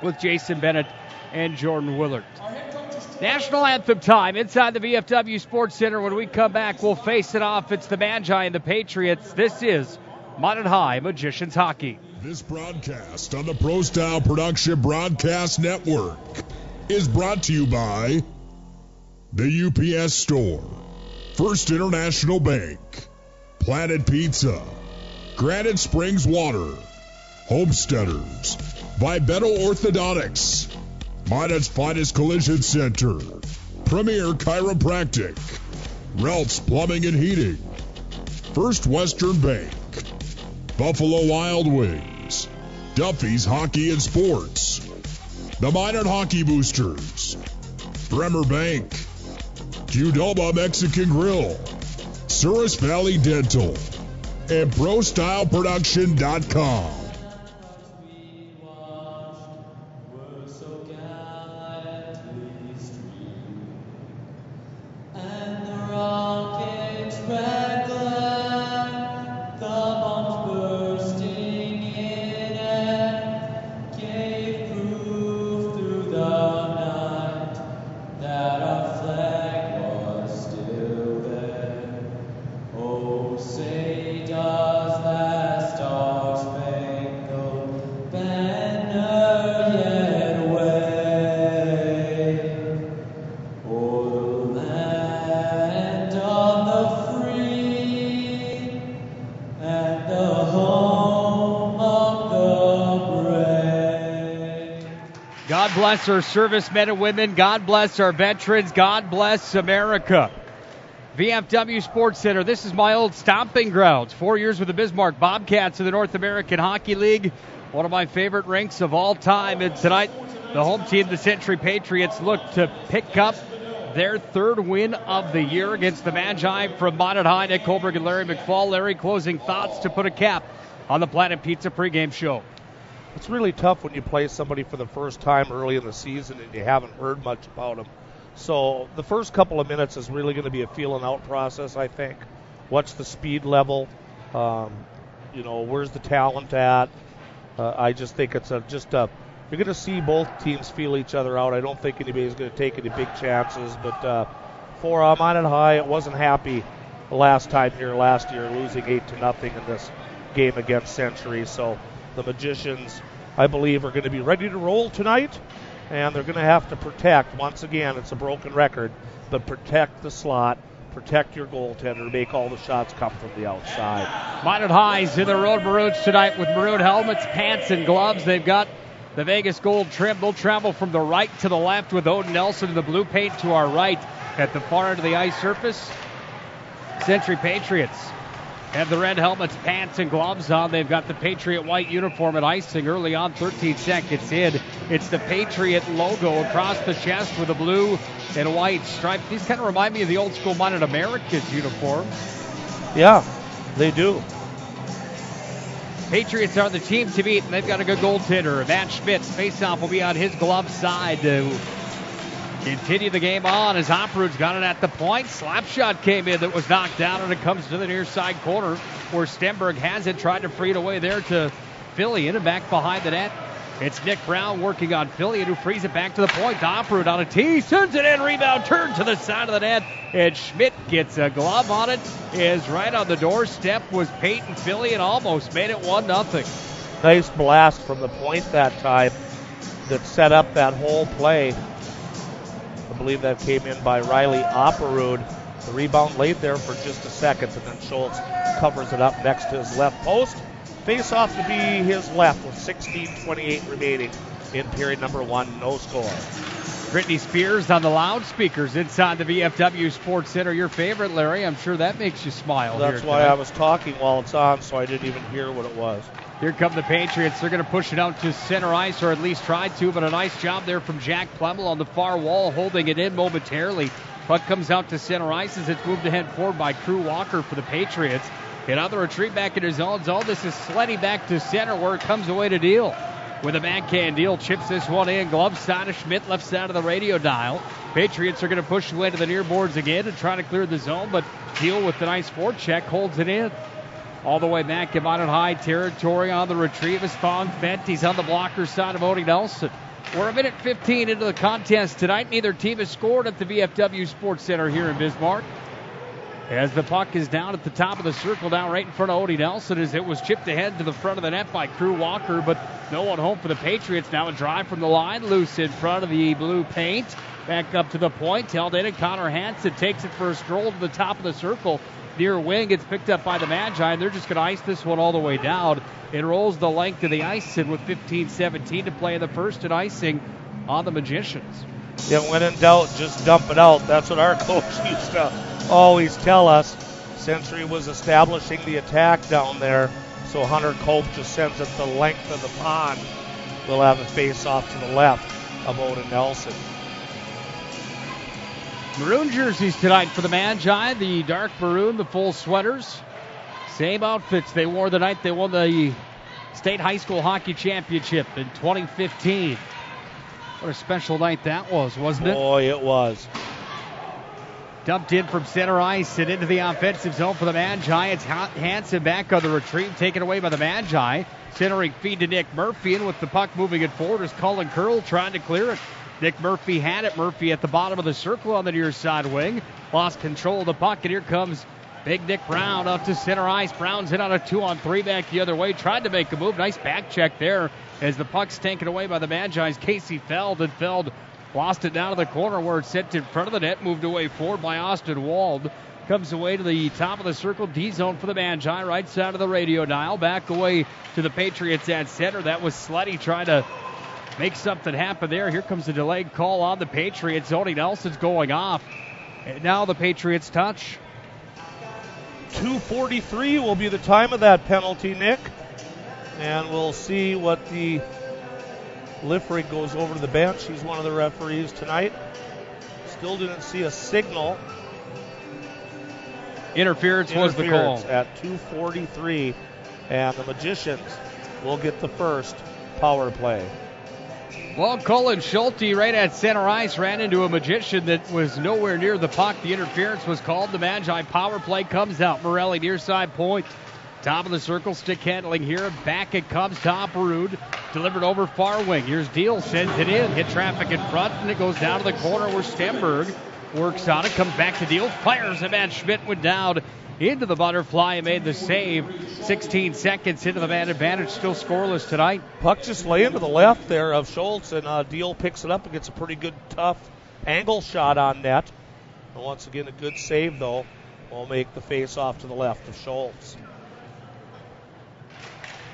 with Jason Bennett and Jordan Willard. National anthem time inside the VFW Sports Center. When we come back, we'll face it off. It's the Magi and the Patriots. This is Minot High Magicians Hockey. This broadcast on the Pro Style Production Broadcast Network is brought to you by the UPS Store, First International Bank, Planet Pizza, Granite Springs Water, Homesteaders, Vibeto Orthodontics, Minot's Finest Collision Center, Premier Chiropractic, Ralph's Plumbing and Heating, First Western Bank, Buffalo Wild Wings, Duffy's Hockey and Sports, the Minot Hockey Boosters, Bremer Bank, Qdoba Mexican Grill, Souris Valley Dental, and ProStyleProduction.com. God bless our servicemen and women. God bless our veterans. God bless America. VFW Sports Center. This is my old stomping grounds. 4 years with the Bismarck Bobcats of the North American Hockey League. One of my favorite rinks of all time. And tonight, the home team, the Century Patriots, look to pick up their 3rd win of the year against the Magi from Minot High. Nick Hulberg and Larry McFall. Larry, closing thoughts to put a cap on the Planet Pizza pregame show. It's really tough when you play somebody for the first time early in the season and you haven't heard much about them. So the first couple of minutes is really going to be a feeling out process, I think. What's the speed level? Where's the talent at? I just think it's you're going to see both teams feel each other out. I don't think anybody's going to take any big chances. But for Minot High, it wasn't happy last year, losing 8-0 in this game against Century. So the Magicians, I believe, are going to be ready to roll tonight, and they're going to have to protect. Once again, it's a broken record, but protect the slot, protect your goaltender, make all the shots come from the outside. Minot High's in the road maroons tonight with maroon helmets, pants, and gloves. They've got the Vegas gold trim. They'll travel from the right to the left with Odin Nelson in the blue paint to our right at the far end of the ice surface. Century Patriots have the red helmets, pants, and gloves on. They've got the Patriot white uniform and icing early on, 13 seconds in. It's the Patriot logo across the chest with a blue and white stripe. These kind of remind me of the old school Minot Americans uniforms. Yeah, they do. Patriots are the team to beat, and they've got a good goaltender. Matt Schmidt, faceoff will be on his glove side to continue the game on as Hopperud's got it at the point. Slap shot came in that was knocked down, and it comes to the near side corner where Stenberg has it, tried to free it away there to Fillion and back behind the net. It's Nick Brown working on Fillion, who frees it back to the point. Hopperud on a tee, sends it in, rebound, turn to the side of the net, and Schmidt gets a glove on it. Is right on the doorstep was Peyton Fillion, almost made it 1-0. Nice blast from the point that time that set up that whole play. I believe that came in by Riley Hopperud. The rebound laid there for just a second, and then Schultz covers it up next to his left post. Face off to be his left with 16:28 remaining in period number 1. No score. Britney Spears on the loudspeakers inside the VFW Sports Center. Your favorite, Larry. I'm sure that makes you smile. That's why I was talking while it's on, so I didn't even hear what it was. Here come the Patriots. They're going to push it out to center ice, or at least try to, but a nice job there from Jack Plemmel on the far wall, holding it in momentarily. Puck comes out to center ice as it's moved ahead forward by Crew Walker for the Patriots. And on the retreat back in his own zone, this is Sleddy back to center where it comes away to Deal. With a backhand, Deal chips this one in. Glove side of Schmidt, left side of the radio dial. Patriots are going to push away to the near boards again and try to clear the zone, but Deal with the nice forecheck holds it in. All the way back in Minot high territory on the retrieve is Thong Fent. He's on the blocker side of Odie Nelson. We're a minute 15 into the contest tonight. Neither team has scored at the VFW Sports Center here in Bismarck. As the puck is down at the top of the circle, down right in front of Odie Nelson, as it was chipped ahead to the front of the net by Crew Walker, but no one home for the Patriots. Now a drive from the line, loose in front of the blue paint. Back up to the point, held in, and Connor Hansen takes it for a stroll to the top of the circle. Near wing, it's picked up by the Magi, and they're just going to ice this one all the way down. It rolls the length of the ice, and with 15-17 to play in the first, and icing on the Magicians. Yeah, when in doubt, just dump it out. That's what our coach used to always tell us. Century was establishing the attack down there, so Hunter Cope just sends it the length of the pond. We'll have a face-off to the left of Odin Nelson. Maroon jerseys tonight for the Magi. The dark maroon, the full sweaters. Same outfits they wore the night they won the State High School Hockey Championship in 2015. What a special night that was, wasn't it? Boy, it was. Dumped in from center ice and into the offensive zone for the Magi. It's Hansen back on the retrieve, taken away by the Magi. Centering feed to Nick Murphy, and with the puck moving it forward is Cullen Curl trying to clear it. Nick Murphy had it. Murphy at the bottom of the circle on the near side wing. Lost control of the puck, and here comes Big Nick Brown out to center ice. Brown's in on a 2-on-3 back the other way. Tried to make a move. Nice back check there as the puck's taken away by the Magi's Casey Feld. And Feld lost it down to the corner where it's sent in front of the net. Moved away forward by Austin Wald. Comes away to the top of the circle. D-zone for the Magi. Right side of the radio dial. Back away to the Patriots at center. That was Sleddy trying to make something happen there. Here comes the delayed call on the Patriots. Odie Nelson's going off. And now the Patriots touch. 2:43 will be the time of that penalty, Nick. And we'll see what the Liffrig goes over to the bench. He's one of the referees tonight. Still didn't see a signal. Interference was the call. At 2:43. And the Magicians will get the first power play. Well, Colin Schulte right at center ice ran into a Magician that was nowhere near the puck. The interference was called. The Magi power play comes out. Morelli near side point. Top of the circle, stick handling here. Back it comes to Hopperud. Delivered over far wing. Here's Deal, sends it in. Hit traffic in front, and it goes down to the corner where Stenberg works on it. Comes back to Deal. Fires it, and Schmidt went down into the butterfly and made the save. 16 seconds into the man advantage. Still scoreless tonight. Puck just laying to the left there of Schultz, and Deal picks it up and gets a pretty good, tough angle shot on net. And once again, a good save, though. Will make the face off to the left of Schultz.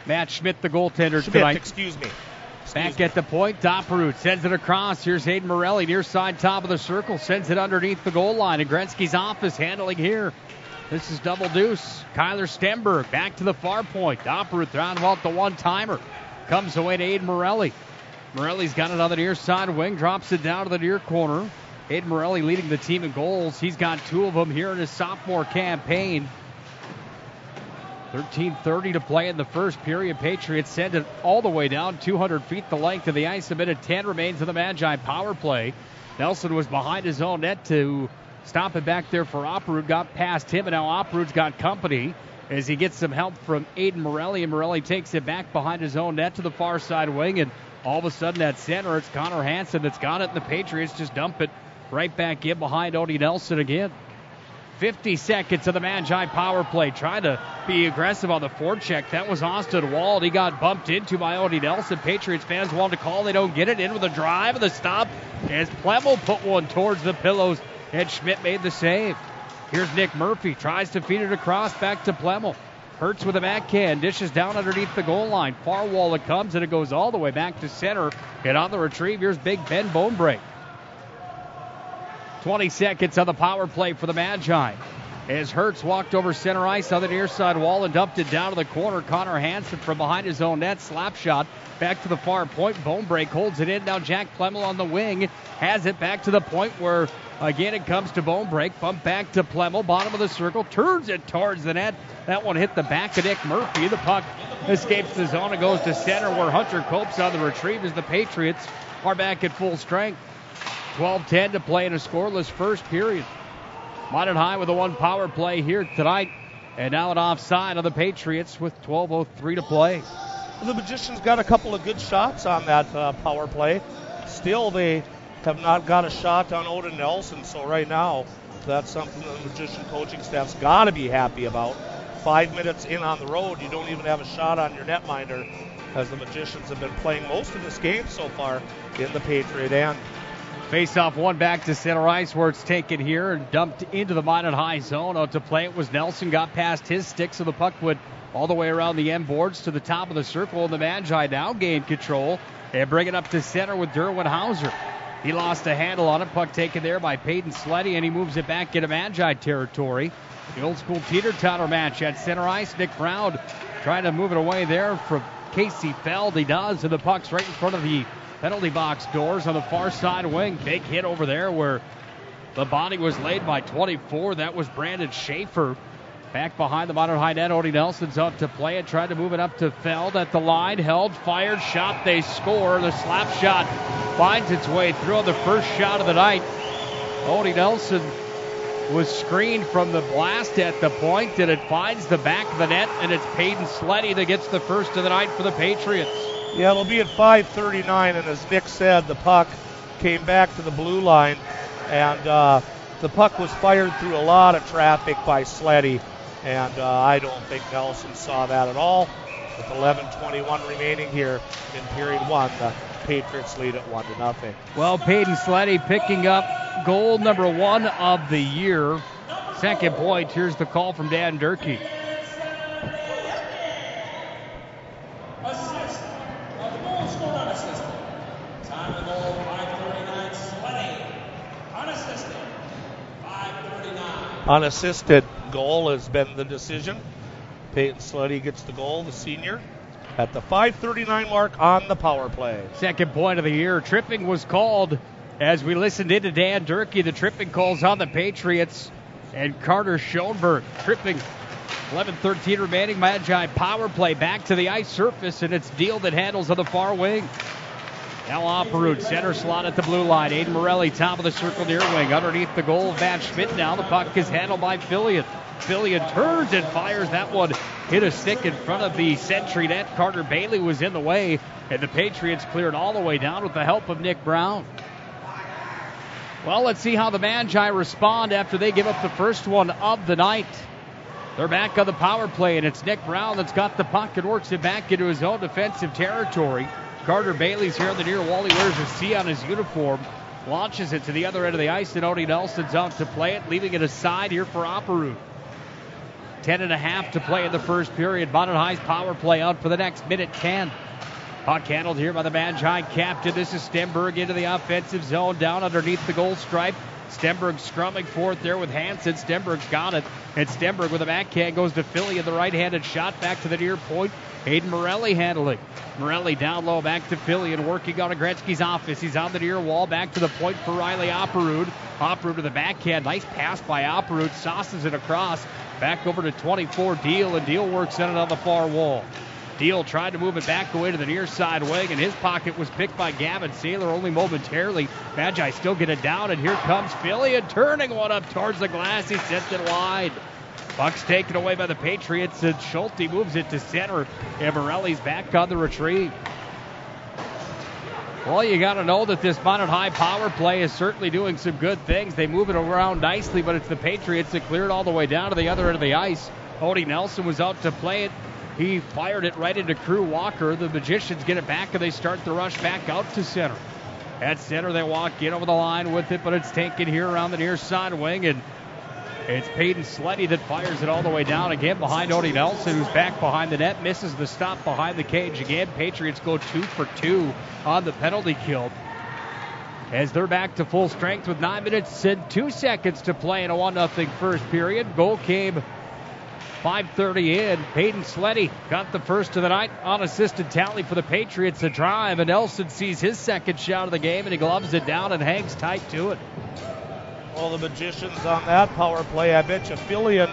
Matt Schmidt, the goaltender tonight. Excuse me. Back at the point, Hopperud sends it across. Here's Hayden Morelli, near side top of the circle. Sends it underneath the goal line. And Gretzky's office handling here. This is double deuce. Kyler Stenberg back to the far point. Hopperud throwing about the one-timer. Comes away to Hayden Morelli. Morelli's got it on the near side wing. Drops it down to the near corner. Hayden Morelli leading the team in goals. He's got 2 of them here in his sophomore campaign. 13:30 to play in the first period. Patriots send it all the way down 200 feet the length of the ice. A minute 10 remains in the Magi power play. Nelson was behind his own net to stop it back there for Opperud. Got past him, and now Opperud's got company as he gets some help from Aiden Morelli. And Morelli takes it back behind his own net to the far side wing. And all of a sudden at center, it's Connor Hansen that's got it. And the Patriots just dump it right back in behind Odie Nelson again. 50 seconds of the Magi power play. Trying to be aggressive on the forecheck. That was Austin Wald. He got bumped into by Odie Nelson. Patriots fans want to call. They don't get it. In with a drive and the stop as Plemmel put one towards the pillows. And Schmidt made the save. Here's Nick Murphy. Tries to feed it across back to Plemmel. Hurts with a backhand. Dishes down underneath the goal line. Far wall it comes and it goes all the way back to center. And on the retrieve, here's Big Ben Bonebreak. 20 seconds on the power play for the Magi. As Hertz walked over center ice on the near side wall and dumped it down to the corner. Connor Hansen from behind his own net. Slap shot back to the far point. Bonebreak holds it in. Now Jack Plemmel on the wing. Has it back to the point where, again, it comes to Bonebreak. Bump back to Plemmel. Bottom of the circle. Turns it towards the net. That one hit the back of Nick Murphy. The puck escapes the zone and goes to center where Hunter Copes on the retrieve as the Patriots are back at full strength. 12-10 to play in a scoreless first period. Minot High with a one power play here tonight. And now an offside on the Patriots with 12:03 to play. The Magicians got a couple of good shots on that power play. Still, they have not got a shot on Odin Nelson. So right now, that's something the Magician coaching staff's got to be happy about. 5 minutes in on the road, you don't even have a shot on your netminder, as the Magicians have been playing most of this game so far in the Patriot end. Face-off one back to center ice where it's taken here and dumped into the Minot High zone. Out to play it was Nelson. Got past his stick, so the puck went all the way around the end boards to the top of the circle. And the Magi now gain control and bring it up to center with Derwin Hauser. He lost a handle on it. Puck taken there by Peyton Sleddy, and he moves it back into Magi territory. The old-school teeter-totter match at center ice. Nick Brown trying to move it away there from Casey Feld. He does, and the puck's right in front of the penalty box doors on the far side wing. Big hit over there where the body was laid by 24. That was Brandon Schaefer. Back behind the Minot High net, Odie Nelson's up to play it. Tried to move it up to Feld at the line. Held, fired, shot, they score. The slap shot finds its way through on the first shot of the night. Odie Nelson was screened from the blast at the point, and it finds the back of the net, and it's Peyton Sleddy that gets the first of the night for the Patriots. Yeah, it'll be at 5:39, and as Nick said, the puck came back to the blue line, and the puck was fired through a lot of traffic by Sleddy, and I don't think Nelson saw that at all. With 11:21 remaining here in period one, the Patriots lead at 1-0. Well, Peyton Sleddy picking up goal number 1 of the year. Second point, here's the call from Dan Durkee. Unassisted goal has been the decision. Peyton Sleddy gets the goal, the senior, at the 5:39 mark on the power play. Second point of the year. Tripping was called as we listened into Dan Durkee. The tripping calls on the Patriots and Carter Schoenberg. Tripping. 11:13 remaining. Magi power play back to the ice surface, and it's Deal that handles on the far wing. Now Opperud, center slot at the blue line. Aiden Morelli, top of the circle near wing. Underneath the goal, Matt Schmidt now. The puck is handled by Fillion. Fillion turns and fires. That one hit a stick in front of the Century net. Carter Bailey was in the way, and the Patriots cleared all the way down with the help of Nick Brown. Well, let's see how the Magi respond after they give up the first one of the night. They're back on the power play, and it's Nick Brown that's got the puck and works it back into his own defensive territory. Carter Bailey's here on the near wall. He wears a C on his uniform. Launches it to the other end of the ice, and Odie Nelson's out to play it, leaving it aside here for Opperud. 10.5 to play in the first period. Minot High's power play out for the next minute 10. Puck handled here by the Magi captain. This is Stenberg into the offensive zone, down underneath the goal stripe. Stenberg scrumming forth there with Hansen. Stenberg's got it. And Stenberg with a backhand goes to Philly in the right-handed shot back to the near point. Aiden Morelli handling. Morelli down low back to Philly and working on Gretzky's office. He's on the near wall back to the point for Riley Opperud. Opperud with a backhand. Nice pass by Opperud. Sauces it across. Back over to 24, Deal, and Deal works in it on the far wall. Deal tried to move it back away to the near side wing, and his pocket was picked by Gavin Saylor only momentarily. Magi still get it down, and here comes Fillion turning one up towards the glass. He sent it wide. Puck's taken away by the Patriots, and Schulte moves it to center, and Morelli's back on the retrieve. Well, you got to know that this Minot High power play is certainly doing some good things. They move it around nicely, but it's the Patriots that clear it all the way down to the other end of the ice. Odie Nelson was out to play it. He fired it right into Crew Walker. The Magicians get it back, and they start the rush back out to center. At center, they walk in over the line with it, but it's taken here around the near side wing, and it's Peyton Sleddy that fires it all the way down again behind Odie Nelson, who's back behind the net, misses the stop behind the cage again. Patriots go 2 for 2 on the penalty kill, as they're back to full strength with 9 minutes and 2 seconds to play in a 1-0 first period. Goal came 5:30 in. Peyton Sleddy got the first of the night. Unassisted tally for the Patriots, a drive, and Nelson sees his second shot of the game, and he gloves it down and hangs tight to it. Well, the Magicians on that power play, I bet you Fillion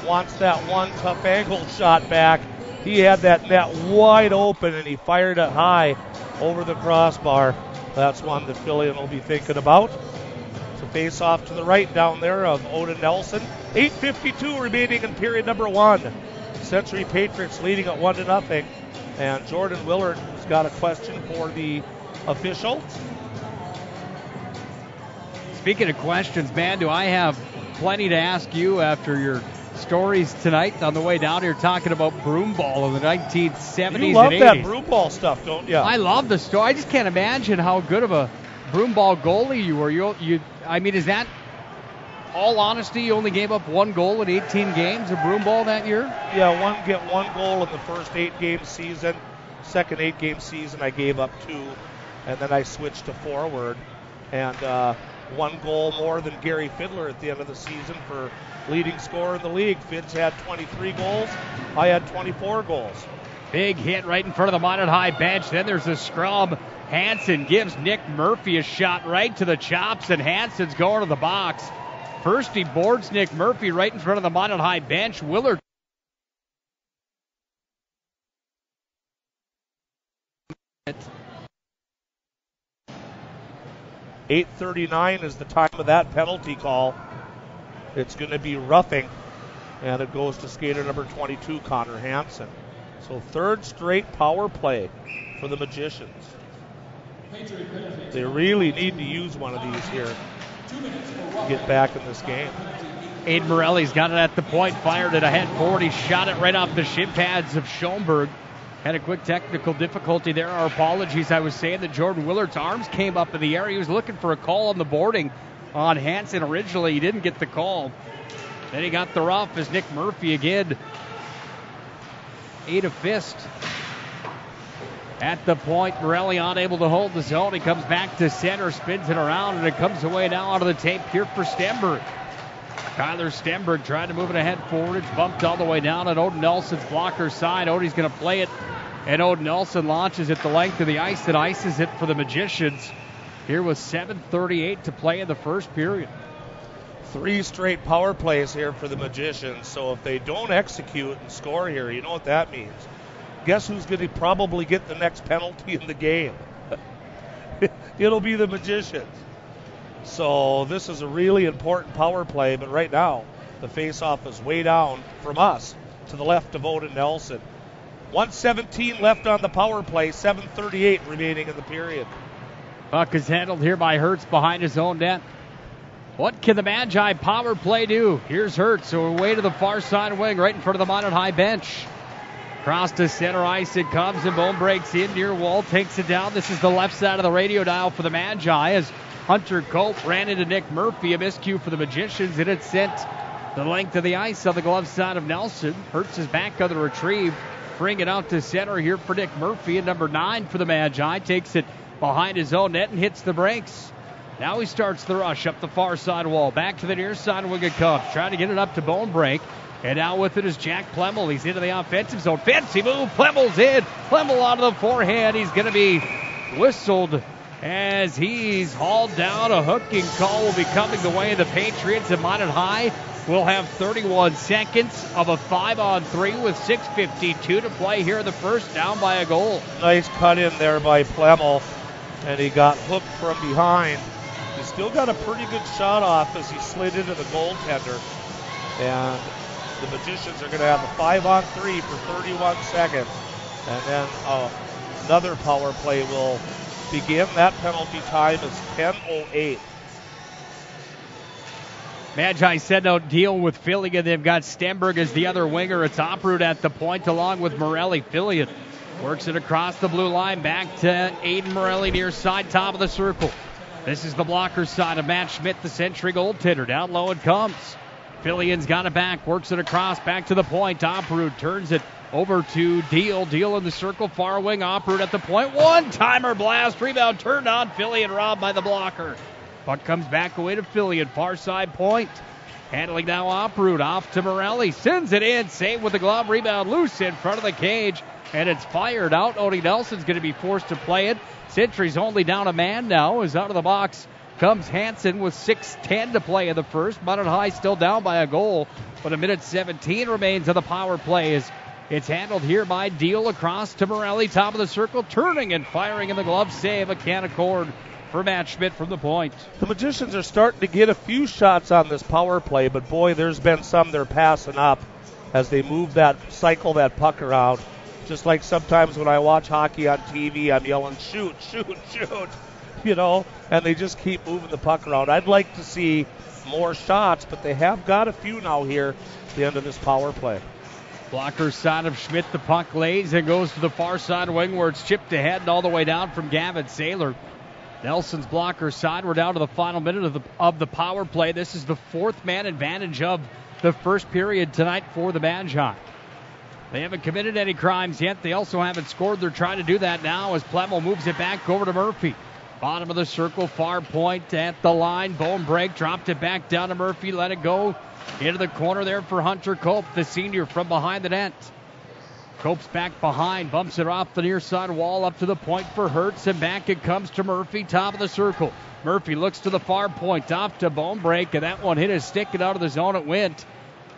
wants that one tough angle shot back. He had that net wide open, and he fired it high over the crossbar. That's one that Fillion will be thinking about. So face off to the right down there of Odin Nelson. 8:52 remaining in period number 1. Century Patriots leading at 1-0. And Jordan Willard has got a question for the official. Speaking of questions, man, do I have plenty to ask you after your stories tonight on the way down here talking about broom ball in the 1970s and 80s. You love that broom ball stuff, don't you? I love the story. I just can't imagine how good of a broom ball goalie you were. I mean, is that, all honesty, you only gave up 1 goal in 18 games of broom ball that year? Yeah, one goal in the first 8-game season. Second 8-game season, I gave up 2, and then I switched to forward. And 1 goal more than Gary Fiddler at the end of the season for leading scorer in the league. Fidge had 23 goals. I had 24 goals. Big hit right in front of the Minot High bench. Then there's a scrum. Hansen gives Nick Murphy a shot right to the chops, and Hansen's going to the box. First, he boards Nick Murphy right in front of the Minot High bench. Willard. .8:39 is the time of that penalty call. It's going to be roughing, and it goes to skater number 22, Connor Hansen. So 3rd straight power play for the Magicians. They really need to use one of these here to get back in this game. Aiden Morelli's got it at the point, fired it ahead forward. He shot it right off the shin pads of Schoenberg. Had a quick technical difficulty there. Our apologies. I was saying that Jordan Willard's arms came up in the air. He was looking for a call on the boarding on Hansen originally. He didn't get the call. Then he got the rough as Nick Murphy again ate a fist. At the point, Morelli unable to hold the zone. He comes back to center, spins it around, and it comes away now out of the tape here for Stenberg. Kyler Stenberg trying to move it ahead forward. It's bumped all the way down at Odin Nelson's blocker side. Odie's going to play it, and Odin Nelson launches it the length of the ice and ices it for the Magicians. Here with 7:38 to play in the first period. 3 straight power plays here for the Magicians. So if they don't execute and score here, you know what that means. Guess who's going to probably get the next penalty in the game? It'll be the Magicians. So this is a really important power play, but right now the face-off is way down from us to the left of Odin Nelson. 1:17 left on the power play, 7:38 remaining in the period. Puck is handled here by Hertz behind his own net. What can the Magi power play do? Here's Hertz, so away to the far side wing, right in front of the Minot High bench. Across to center ice it comes, and Bone breaks in near wall, takes it down. This is the left side of the radio dial for the Magi as Hunter Cope ran into Nick Murphy, a miscue for the Magicians, and it sent the length of the ice on the glove side of Nelson. Hertz is back on the retrieve, bring it out to center here for Nick Murphy, and number 9 for the Magi takes it behind his own net and hits the brakes. Now he starts the rush up the far side wall. Back to the near side wing it comes. Trying to get it up to Bone Break. And now with it is Jack Plemmel. He's into the offensive zone. Fancy move. Plemmel's in. Plemmel out of the forehand. He's going to be whistled as he's hauled down. A hooking call will be coming the way of the Patriots. And Minot High will have 31 seconds of a 5-on-3 with 6:52 to play here in the first, down by a goal. Nice cut in there by Plemmel, and he got hooked from behind. He still got a pretty good shot off as he slid into the goaltender. And the Magicians are going to have a 5-on-3 for 31 seconds. And then another power play will begin. That penalty time is 10:08. Magi send out Deal with Fillion. They've got Stenberg as the other winger. It's Oprud at the point along with Morelli. Fillion works it across the blue line back to Aiden Morelli near side top of the circle. This is the blocker side of Matt Schmidt, the Century goaltender. Down low it comes. Fillion's got it back, works it across, back to the point. Oprud turns it over to Deal. Deal in the circle, far wing. Oprud at the point. One-timer blast. Rebound turned on. Fillion robbed by the blocker. Puck comes back away to Fillion, far side point. Handling now Oprud, off to Morelli. Sends it in, save with the glove. Rebound loose in front of the cage, and it's fired out. Odie Nelson's going to be forced to play it. Century's only down a man now, as out of the box comes Hansen with 6:10 to play in the first. Minot High still down by a goal, but a minute 17 remains of the power play as it's handled here by Deal across to Morelli, top of the circle, turning and firing in the glove save. A can of cord for Matt Schmidt from the point. The Magicians are starting to get a few shots on this power play, but boy, there's been some they're passing up as they cycle that puck around. Just like sometimes when I watch hockey on TV, I'm yelling, shoot, shoot, shoot, and they just keep moving the puck around. I'd like to see more shots, but they have got a few now here at the end of this power play. Blocker side of Schmidt, the puck lays and goes to the far side wing where it's chipped ahead and all the way down from Gavin Saylor. Nelson's blocker side. We're down to the final minute of the power play. This is the fourth man advantage of the first period tonight for the Magi. They haven't committed any crimes yet. They also haven't scored. They're trying to do that now as Plemmel moves it back over to Murphy. Bottom of the circle, far point at the line. Bone break, dropped it back down to Murphy. Let it go into the corner there for Hunter Cope, the senior from behind the net. Cope's back behind, bumps it off the near side wall up to the point for Hertz, and back it comes to Murphy, top of the circle. Murphy looks to the far point, off to Bone break, and that one hit his stick and out of the zone it went.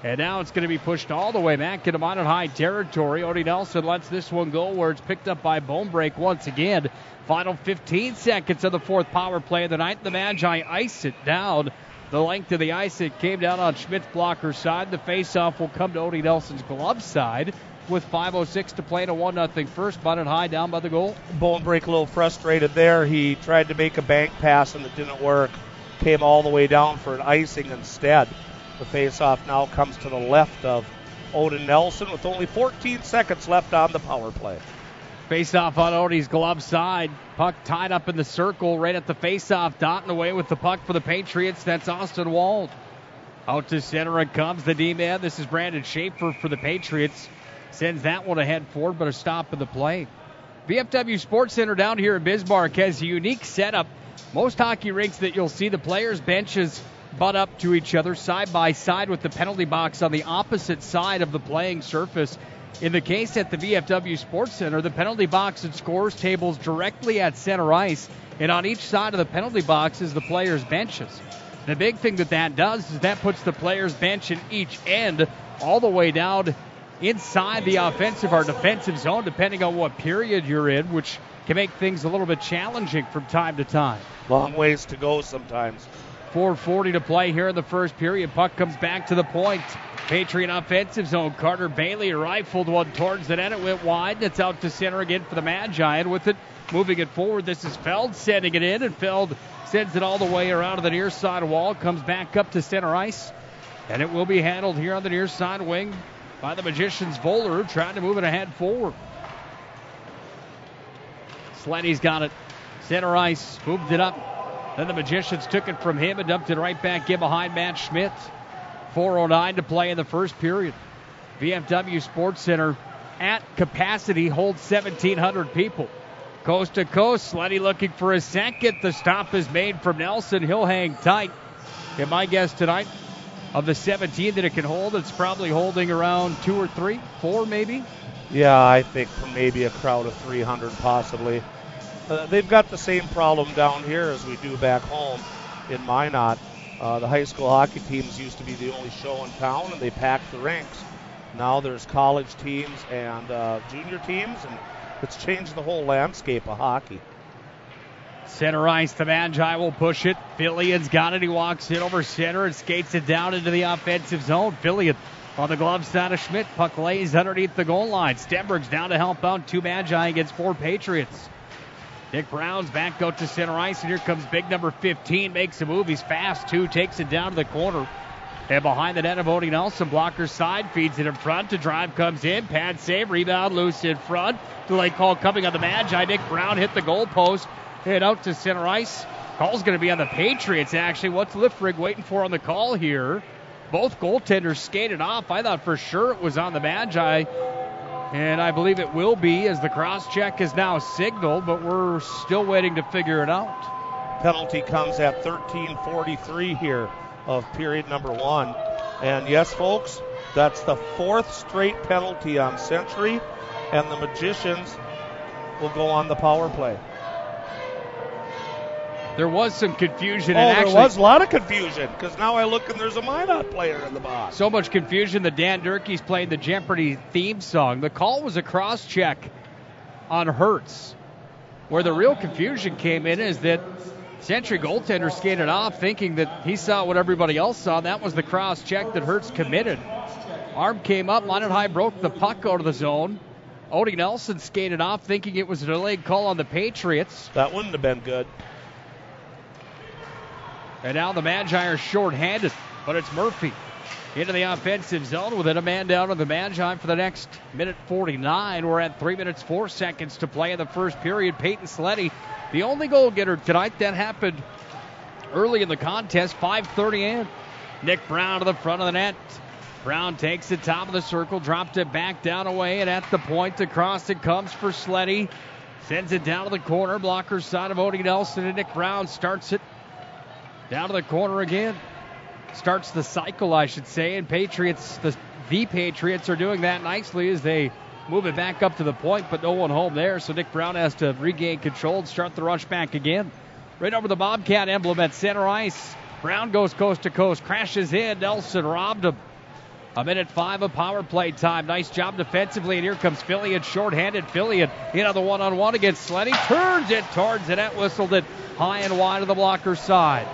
And now it's going to be pushed all the way back into Minot High territory. Odie Nelson lets this one go where it's picked up by Bone break once again. Final 15 seconds of the fourth power play of the night. The Magi ice it down the length of the ice. It came down on Schmidt's blocker side. The faceoff will come to Odie Nelson's glove side with 5:06 to play in a 1-0 first. Minot High down by the goal. Bone break a little frustrated there. He tried to make a bank pass and it didn't work. Came all the way down for an icing instead. The faceoff now comes to the left of Odin Nelson with only 14 seconds left on the power play. Faceoff on Odie's glove side. Puck tied up in the circle right at the faceoff. Dotting away with the puck for the Patriots. That's Austin Wald. Out to center it comes the D-man. This is Brandon Schaefer for the Patriots. Sends that one ahead forward, but a stop in the play. VFW Sports Center down here in Bismarck has a unique setup. Most hockey rinks that you'll see the players' benches butt up to each other side by side with the penalty box on the opposite side of the playing surface. In the case at the VFW Sports Center, the penalty box and scores tables directly at center ice, and on each side of the penalty box is the players' benches. The big thing that does is that puts the players' bench in each end all the way down inside the offensive or defensive zone, depending on what period you're in, which can make things a little bit challenging from time to time. Long ways to go sometimes. 4:40 to play here in the first period. Puck comes back to the point. Patriot offensive zone. Carter Bailey rifled one towards the net. It went wide. It's out to center again for the Magi. And with it, moving it forward, this is Feld sending it in. And Feld sends it all the way around to the near side wall. Comes back up to center ice. And it will be handled here on the near side wing by the Magicians' Voller, trying to move it ahead forward. Sletty's got it. Center ice. Moved it up. Then the Magicians took it from him and dumped it right back in behind Matt Schmidt. 4:09 to play in the first period. VFW Sports Center at capacity holds 1,700 people. Coast to coast, Sletty looking for a second. The stop is made from Nelson. He'll hang tight. And my guess tonight, of the 17 that it can hold, it's probably holding around 2 or 3, 4 maybe. Yeah, I think maybe a crowd of 300 possibly. They've got the same problem down here as we do back home in Minot. The high school hockey teams used to be the only show in town, and they packed the rinks. Now there's college teams and junior teams, and it's changed the whole landscape of hockey. Center ice, the Magi will push it. Fillion's got it. He walks in over center and skates it down into the offensive zone. Fillion on the glove side of Schmidt. Puck lays underneath the goal line. Stenberg's down to help out 2 Magi against 4 Patriots. Nick Brown's back out to center ice, and here comes big number 15. Makes a move. He's fast, too. Takes it down to the corner. And behind the net of Odie Nelson, blocker side, feeds it in front. The drive comes in. Pad save, rebound loose in front. Delay call coming on the Magi. Nick Brown hit the goalpost. Head out to center ice. Call's going to be on the Patriots, actually. What's Liftrig waiting for on the call here? Both goaltenders skated off. I thought for sure it was on the Magi. And I believe it will be, as the cross-check is now signaled, but we're still waiting to figure it out. Penalty comes at 13:43 here of period number 1. And yes, folks, that's the 4th straight penalty on Century, and the Magicians will go on the power play. There was some confusion. There was a lot of confusion, because now I look and there's a Minot player in the box. So much confusion that Dan Durkee's playing the Jeopardy theme song. The call was a cross-check on Hertz. Where the real confusion came in is that Century goaltender skated off thinking that he saw what everybody else saw. That was the cross-check that Hertz committed. Arm came up. Minot High broke the puck out of the zone. Odie Nelson skated off thinking it was a delayed call on the Patriots. That wouldn't have been good. And now the Magi are short-handed, but it's Murphy into the offensive zone with it. A man down on the Magi for the next minute 49. We're at 3 minutes 4 seconds to play in the first period. Peyton Sleddy, the only goal getter tonight. That happened early in the contest, 5:30 in. Nick Brown to the front of the net. Brown takes the top of the circle, dropped it back down away, and at the point across it comes for Sleddy. Sends it down to the corner, blocker side of Odie Nelson, and Nick Brown starts it down to the corner again. Starts the cycle, I should say, and Patriots, the Patriots are doing that nicely as they move it back up to the point, but no one home there, so Nick Brown has to regain control and start the rush back again. Right over the Bobcat emblem at center ice. Brown goes coast to coast, crashes in. Nelson robbed him. 1:05 of power play time. Nice job defensively, and here comes Fillion, short-handed. Fillion in on the one-on-one against Sleddy. Turns it towards the net, whistled it high and wide of the blocker side.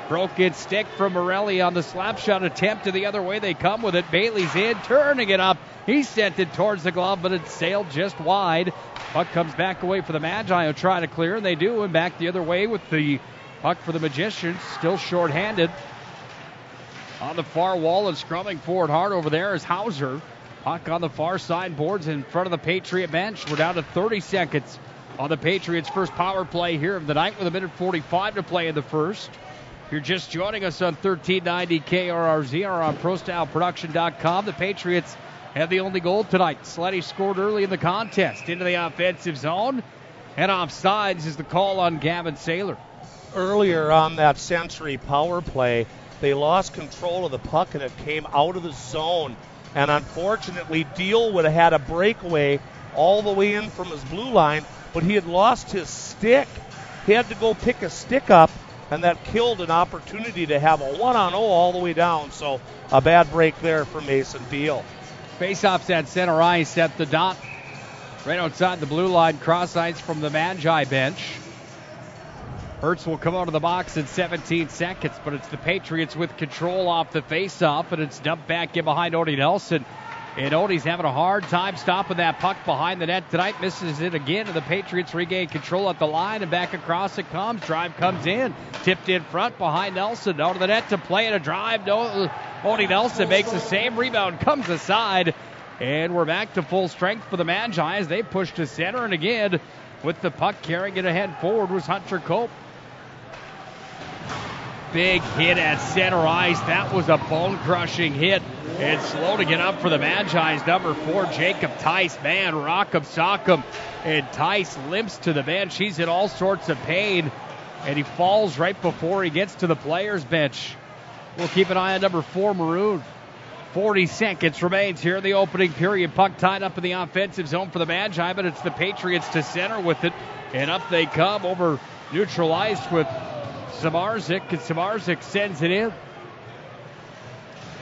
Broken stick from Morelli on the slap shot attempt. To the other way they come with it. Bailey's in, turning it up. He sent it towards the glove, but it sailed just wide. Puck comes back away for the Magi, who try to clear, and they do. And back the other way with the puck for the Magicians, still short-handed. On the far wall and scrumming forward hard over there is Hauser. Puck on the far side, boards in front of the Patriot bench. We're down to 30 seconds on the Patriots' first power play here of the night with 1:45 to play in the first. If you're just joining us on 1390 KRRZ or on ProStyleProduction.com, the Patriots have the only goal tonight. Sleddy scored early in the contest into the offensive zone. And offsides is the call on Gavin Saylor. Earlier on that Century power play, they lost control of the puck and it came out of the zone. And unfortunately, Deal would have had a breakaway all the way in from his blue line, but he had lost his stick. He had to go pick a stick up, and that killed an opportunity to have a 1-on-0 all the way down. So a bad break there for Mason Deal. Faceoffs at center ice at the dot. Right outside the blue line, cross ice from the Magi bench. Hertz will come out of the box in 17 seconds, but it's the Patriots with control off the faceoff, and it's dumped back in behind Odie Nelson. And Odie's having a hard time stopping that puck behind the net tonight. Misses it again, and the Patriots regain control at the line, and back across it comes. Drive comes in. Tipped in front behind Nelson. Out of the net to play in a drive. No, Odie Nelson makes the same. Rebound comes aside. And we're back to full strength for the Magi as they push to center. And again, with the puck carrying it ahead forward was Hunter Cope. Big hit at center ice. That was a bone-crushing hit. And slow to get up for the Magi's number 4, Jacob Tice. Man, rock 'em, sock 'em. And Tice limps to the bench. He's in all sorts of pain. And he falls right before he gets to the players' bench. We'll keep an eye on number 4, Maroon. 40 seconds remains here in the opening period. Puck tied up in the offensive zone for the Magi, but it's the Patriots to center with it. And up they come over neutral ice with Samarzik, and Samarzik sends it in.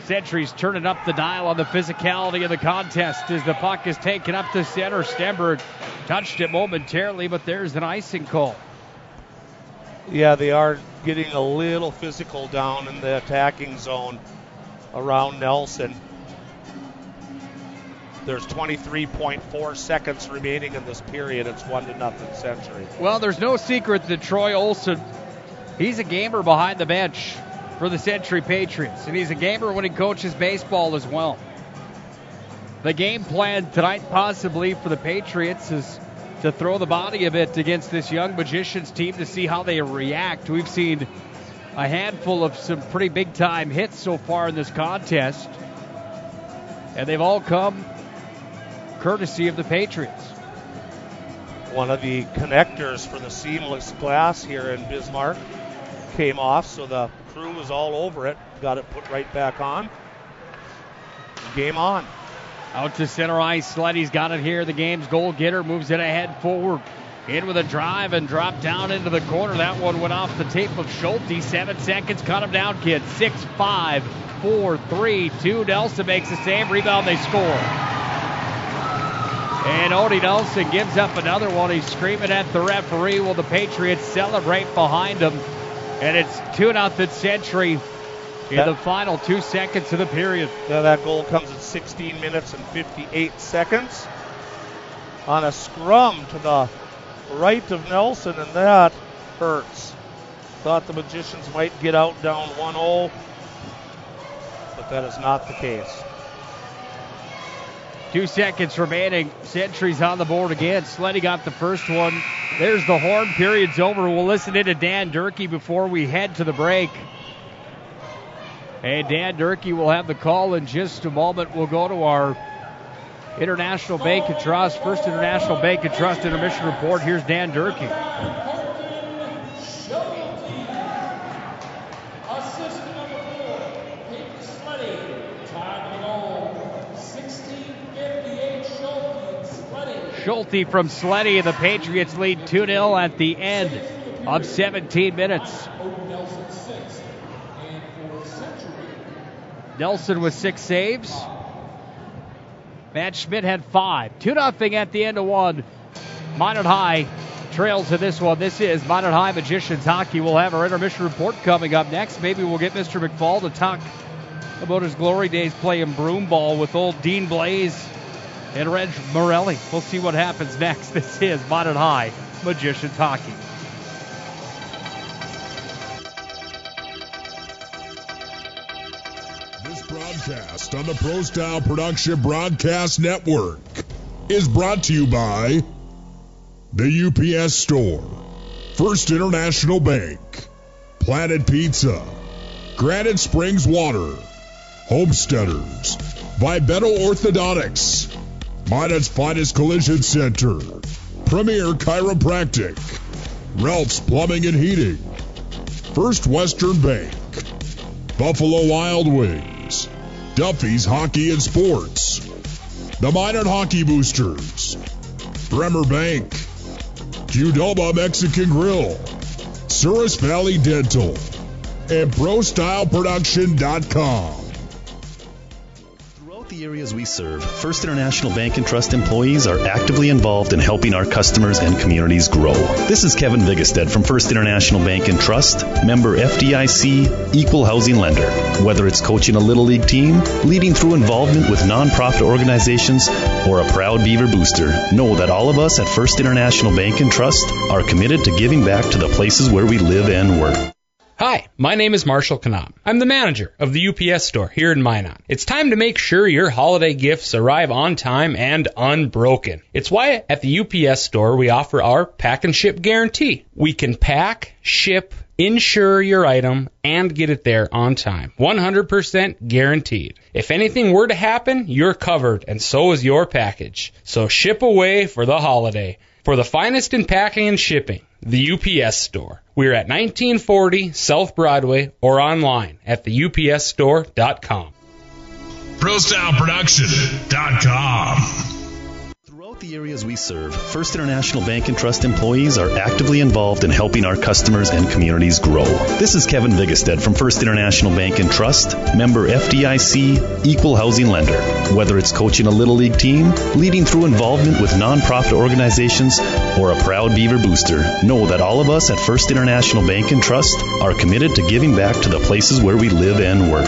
Century's turning up the dial on the physicality of the contest as the puck is taken up to center. Stenberg touched it momentarily, but there's an icing call. Yeah, they are getting a little physical down in the attacking zone around Nelson. There's 23.4 seconds remaining in this period. It's 1-0 Century. Well, there's no secret that Troy Olsen, he's a gamer behind the bench for the Century Patriots, and he's a gamer when he coaches baseball as well. The game plan tonight possibly for the Patriots is to throw the body a bit against this young Magicians team to see how they react. We've seen a handful of some pretty big-time hits so far in this contest, and they've all come courtesy of the Patriots. One of the connectors for the seamless glass here in Bismarck came off, so the crew was all over it. Got it put right back on. Game on. Out to center ice. Sleddy's got it here. The game's goal getter moves it ahead forward. In with a drive and drop down into the corner. That one went off the tape of Schulte. 7 seconds. Cut him down, kid. 6-5, 4-3-2. Nelson makes a save. Rebound. They score. And Odie Nelson gives up another one. He's screaming at the referee. Will the Patriots celebrate behind him? And it's 2-0 Century in the final 2 seconds of the period. Yeah, that goal comes at 16 minutes and 58 seconds on a scrum to the right of Nelson, and that hurts. Thought the Magicians might get out down 1-0, but that is not the case. 2 seconds remaining. Century's on the board again. Sleddy got the first one. There's the horn. Period's over. We'll listen in to Dan Durkee before we head to the break. And Dan Durkee will have the call in just a moment. We'll go to our International Bank and Trust, First International Bank and Trust intermission report. Here's Dan Durkee. Schulte from Sleddy, and the Patriots lead 2-0 at the end of 17 minutes. Nelson with 6 saves. Matt Schmidt had 5. 2-0 at the end of one. Minot High trails in this one. This is Minot High Magicians Hockey. We'll have our intermission report coming up next. Maybe we'll get Mr. McFall to talk about his glory days playing broom ball with old Dean Blaze and Reg Morelli. We'll see what happens next. This is Minot High Magicians Hockey. This broadcast on the Pro Style Production Broadcast Network is brought to you by the UPS Store, First International Bank, Planet Pizza, Granite Springs Water, Homesteaders, Vibeto Orthodontics, Minot's Finest Collision Center, Premier Chiropractic, Ralph's Plumbing and Heating, First Western Bank, Buffalo Wild Wings, Duffy's Hockey and Sports, the Minot Hockey Boosters, Bremer Bank, Qdoba Mexican Grill, Souris Valley Dental, and ProStyleProduction.com. Throughout the areas we serve, First International Bank and Trust employees are actively involved in helping our customers and communities grow. This is Kevin Vigestad from First International Bank and Trust, member FDIC, equal housing lender. Whether it's coaching a Little League team, leading through involvement with nonprofit organizations, or a proud Beaver booster, know that all of us at First International Bank and Trust are committed to giving back to the places where we live and work. Hi, my name is Marshall Knop. I'm the manager of the UPS store here in Minot. It's time to make sure your holiday gifts arrive on time and unbroken. It's why at the UPS store we offer our pack and ship guarantee. We can pack, ship, insure your item, and get it there on time. 100% guaranteed. If anything were to happen, you're covered, and so is your package. So ship away for the holiday. For the finest in packing and shipping, the UPS store. We're at 1940 South Broadway or online at theupsstore.com. ProStyleProduction.com. Throughout the areas we serve, First International Bank and Trust employees are actively involved in helping our customers and communities grow. This is Kevin Vigestead from First International Bank and Trust, member FDIC, equal housing lender. Whether it's coaching a Little League team, leading through involvement with nonprofit organizations, or a proud Beaver booster, know that all of us at First International Bank and Trust are committed to giving back to the places where we live and work.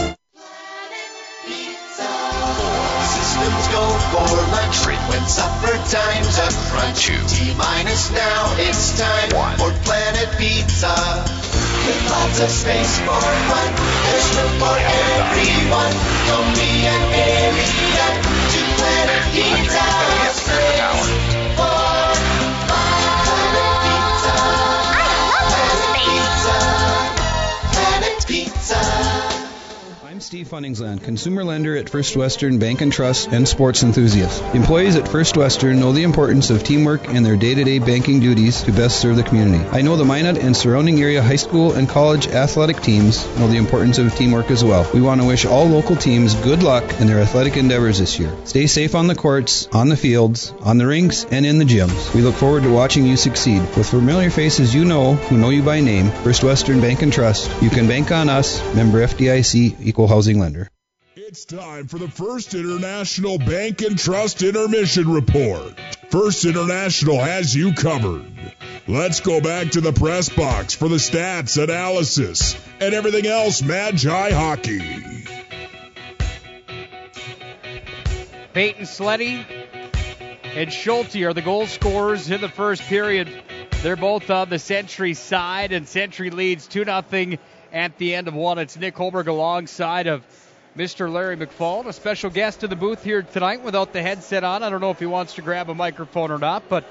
Systems go for lunch. Frequent supper time's a crunch. T-minus now, it's time for Planet Pizza. With lots of space for fun, there's room for everyone. From me and Arian to Planet Pizza. Planet Pizza. Planet Pizza. I'm Steve Funningsland, consumer lender at First Western Bank and Trust and sports enthusiast. Employees at First Western know the importance of teamwork in their day-to-day banking duties to best serve the community. I know the Minot and surrounding area high school and college athletic teams know the importance of teamwork as well. We want to wish all local teams good luck in their athletic endeavors this year. Stay safe on the courts, on the fields, on the rinks, and in the gyms. We look forward to watching you succeed. With familiar faces you know, who know you by name, First Western Bank and Trust, you can bank on us, member FDIC, equal housing lender. It's time for the First International Bank and Trust Intermission Report. First International has you covered. Let's go back to the press box for the stats, analysis, and everything else Magi hockey. Peyton Sleddy and Schulte are the goal scorers in the first period. They're both on the Century side, and Century leads 2-0 at the end of one. It's Nick Hulberg alongside of Mr. Larry McFall, a special guest in the booth here tonight without the headset on. I don't know if he wants to grab a microphone or not, but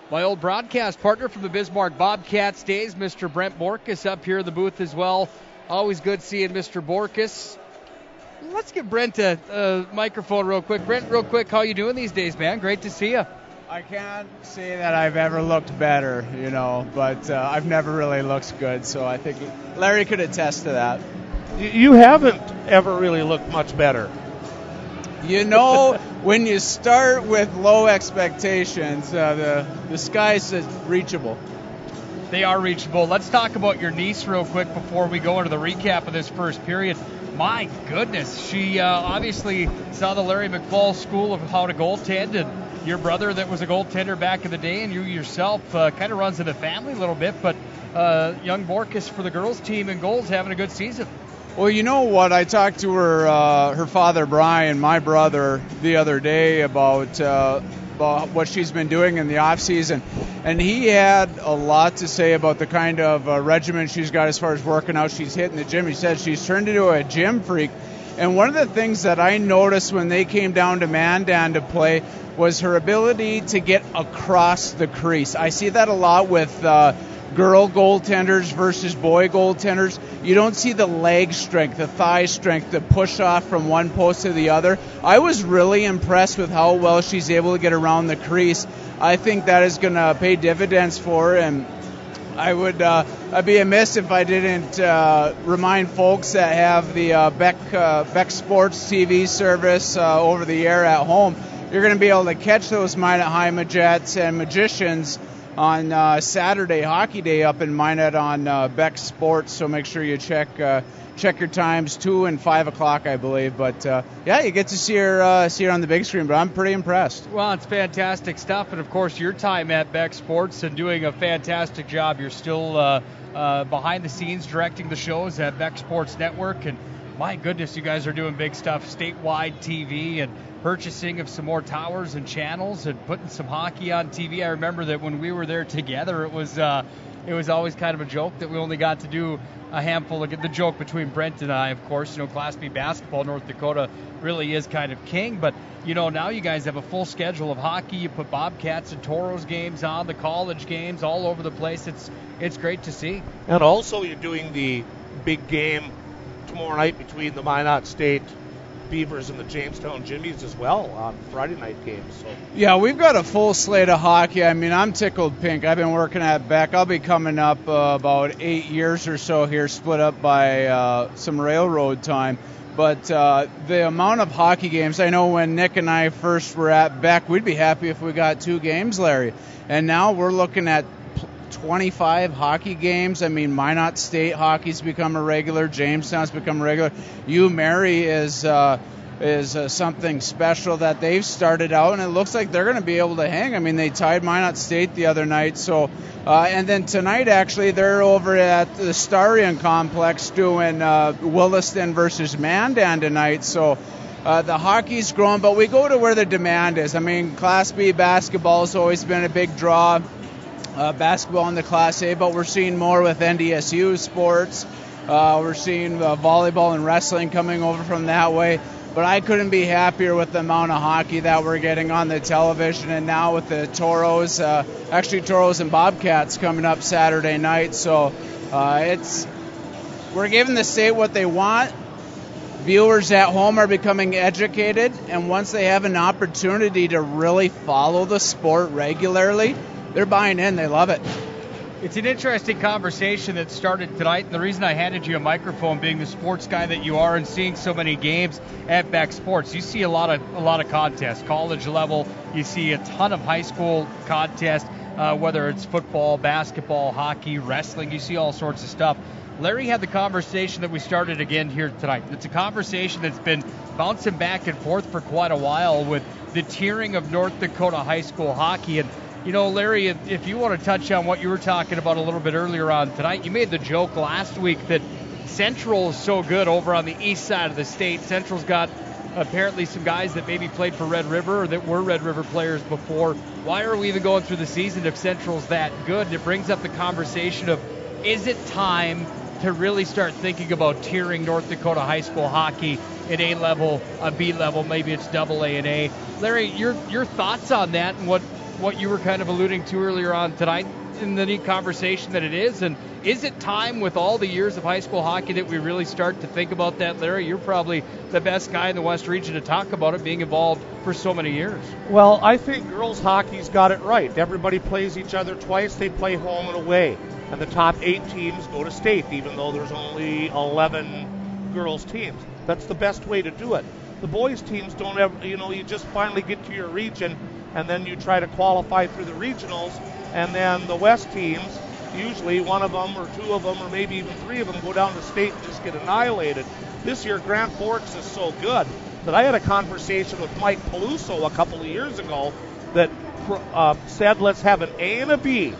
my old broadcast partner from the Bismarck Bobcats days, Mr. Brent Borkus, up here in the booth as well. Always good seeing Mr. Borkus. Let's give Brent a microphone real quick. Brent, real quick, how you doing these days, man? Great to see you. I can't say that I've ever looked better, but I've never really looked good, so I think Larry could attest to that. You haven't ever really looked much better. When you start with low expectations, the skies is reachable. They are reachable. Let's talk about your niece real quick before we go into the recap of this first period. My goodness, she obviously saw the Larry McFall School of how to goaltend, and your brother that was a goaltender back in the day, and you yourself kind of runs in the family a little bit, but young Borkus for the girls team in goals having a good season. Well, you know what? I talked to her father, Brian, my brother, the other day about what she's been doing in the off season, and he had a lot to say about the kind of regimen she's got as far as working out. She's hitting the gym. He said she's turned into a gym freak. And one of the things that I noticed when they came down to Mandan to play was her ability to get across the crease. I see that a lot with girl goaltenders versus boy goaltenders. You don't see the leg strength, the thigh strength to push off from one post to the other. I was really impressed with how well she's able to get around the crease. I think that is going to pay dividends for her, and I'd be amiss if I didn't remind folks that have the Beck Sports TV service over the air at home. You're going to be able to catch those Minot High Majets and Magicians on Saturday, Hockey Day, up in Minot on Beck Sports. So make sure you check your times, 2 and 5 o'clock, I believe. But you get to see her on the big screen. But I'm pretty impressed. Well, it's fantastic stuff, and of course your time at Beck Sports and doing a fantastic job. You're still behind the scenes directing the shows at Beck Sports Network, and my goodness, you guys are doing big stuff, statewide TV and purchasing of some more towers and channels and putting some hockey on TV. I remember that when we were there together, it was always kind of a joke that we only got to do a handful of the joke between Brent and I, of course. Class B basketball, North Dakota really is kind of king. But, now you guys have a full schedule of hockey. You put Bobcats and Toros games on, the college games all over the place. It's great to see. And also you're doing the big game tomorrow night between the Minot State Beavers and the Jamestown Jimmies as well on Friday night games. So yeah, we've got a full slate of hockey. I mean, I'm tickled pink. I've been working at Beck. I'll be coming up about 8 years or so here, split up by some railroad time. But the amount of hockey games, I know when Nick and I first were at Beck, we'd be happy if we got 2 games, Larry. And now we're looking at 25 hockey games. I mean, Minot State hockey's become a regular. Jamestown's become a regular. Mary is something special that they've started out, and it looks like they're going to be able to hang. I mean, they tied Minot State the other night. So, and then tonight, actually, they're over at the Starion Complex doing Williston versus Mandan tonight. So the hockey's growing, but we go to where the demand is. I mean, Class B basketball has always been a big draw. Basketball in the Class A, but we're seeing more with NDSU sports. We're seeing volleyball and wrestling coming over from that way. But I couldn't be happier with the amount of hockey that we're getting on the television, and now with the Toros, Toros and Bobcats coming up Saturday night. So we're giving the state what they want. Viewers at home are becoming educated, and once they have an opportunity to really follow the sport regularly, they're buying in. They love it. It's an interesting conversation that started tonight, and the reason I handed you a microphone, being the sports guy that you are and seeing so many games at Beck Sports, you see a lot of contests, college level. You see a ton of high school contests, whether it's football, basketball, hockey, wrestling. You see all sorts of stuff. Larry had the conversation that we started again here tonight. It's a conversation that's been bouncing back and forth for quite a while with the tiering of North Dakota high school hockey. And you know, Larry, if you want to touch on what you were talking about a little bit earlier on tonight, you made the joke last week that Central is so good over on the east side of the state. Central's got apparently some guys that maybe played for Red River or that were Red River players before. Why are we even going through the season if Central's that good? And it brings up the conversation of, is it time to really start thinking about tiering North Dakota high school hockey at A level, a B level, maybe it's double A and A? Larry, your thoughts on that and what you were kind of alluding to earlier on tonight in the neat conversation that it is, and is it time with all the years of high school hockey that we really start to think about that, Larry? You're probably the best guy in the West region to talk about it, being involved for so many years. Well, I think girls hockey's got it right. Everybody plays each other twice. They play home and away, and the top 8 teams go to state, even though there's only 11 girls teams. That's the best way to do it. The boys teams don't ever, you just finally get to your region, and then you try to qualify through the regionals, and then the West teams, usually one of them or 2 of them or maybe even 3 of them go down to state and just get annihilated. This year, Grand Forks is so good that I had a conversation with Mike Peluso a couple of years ago that said let's have an A and a B,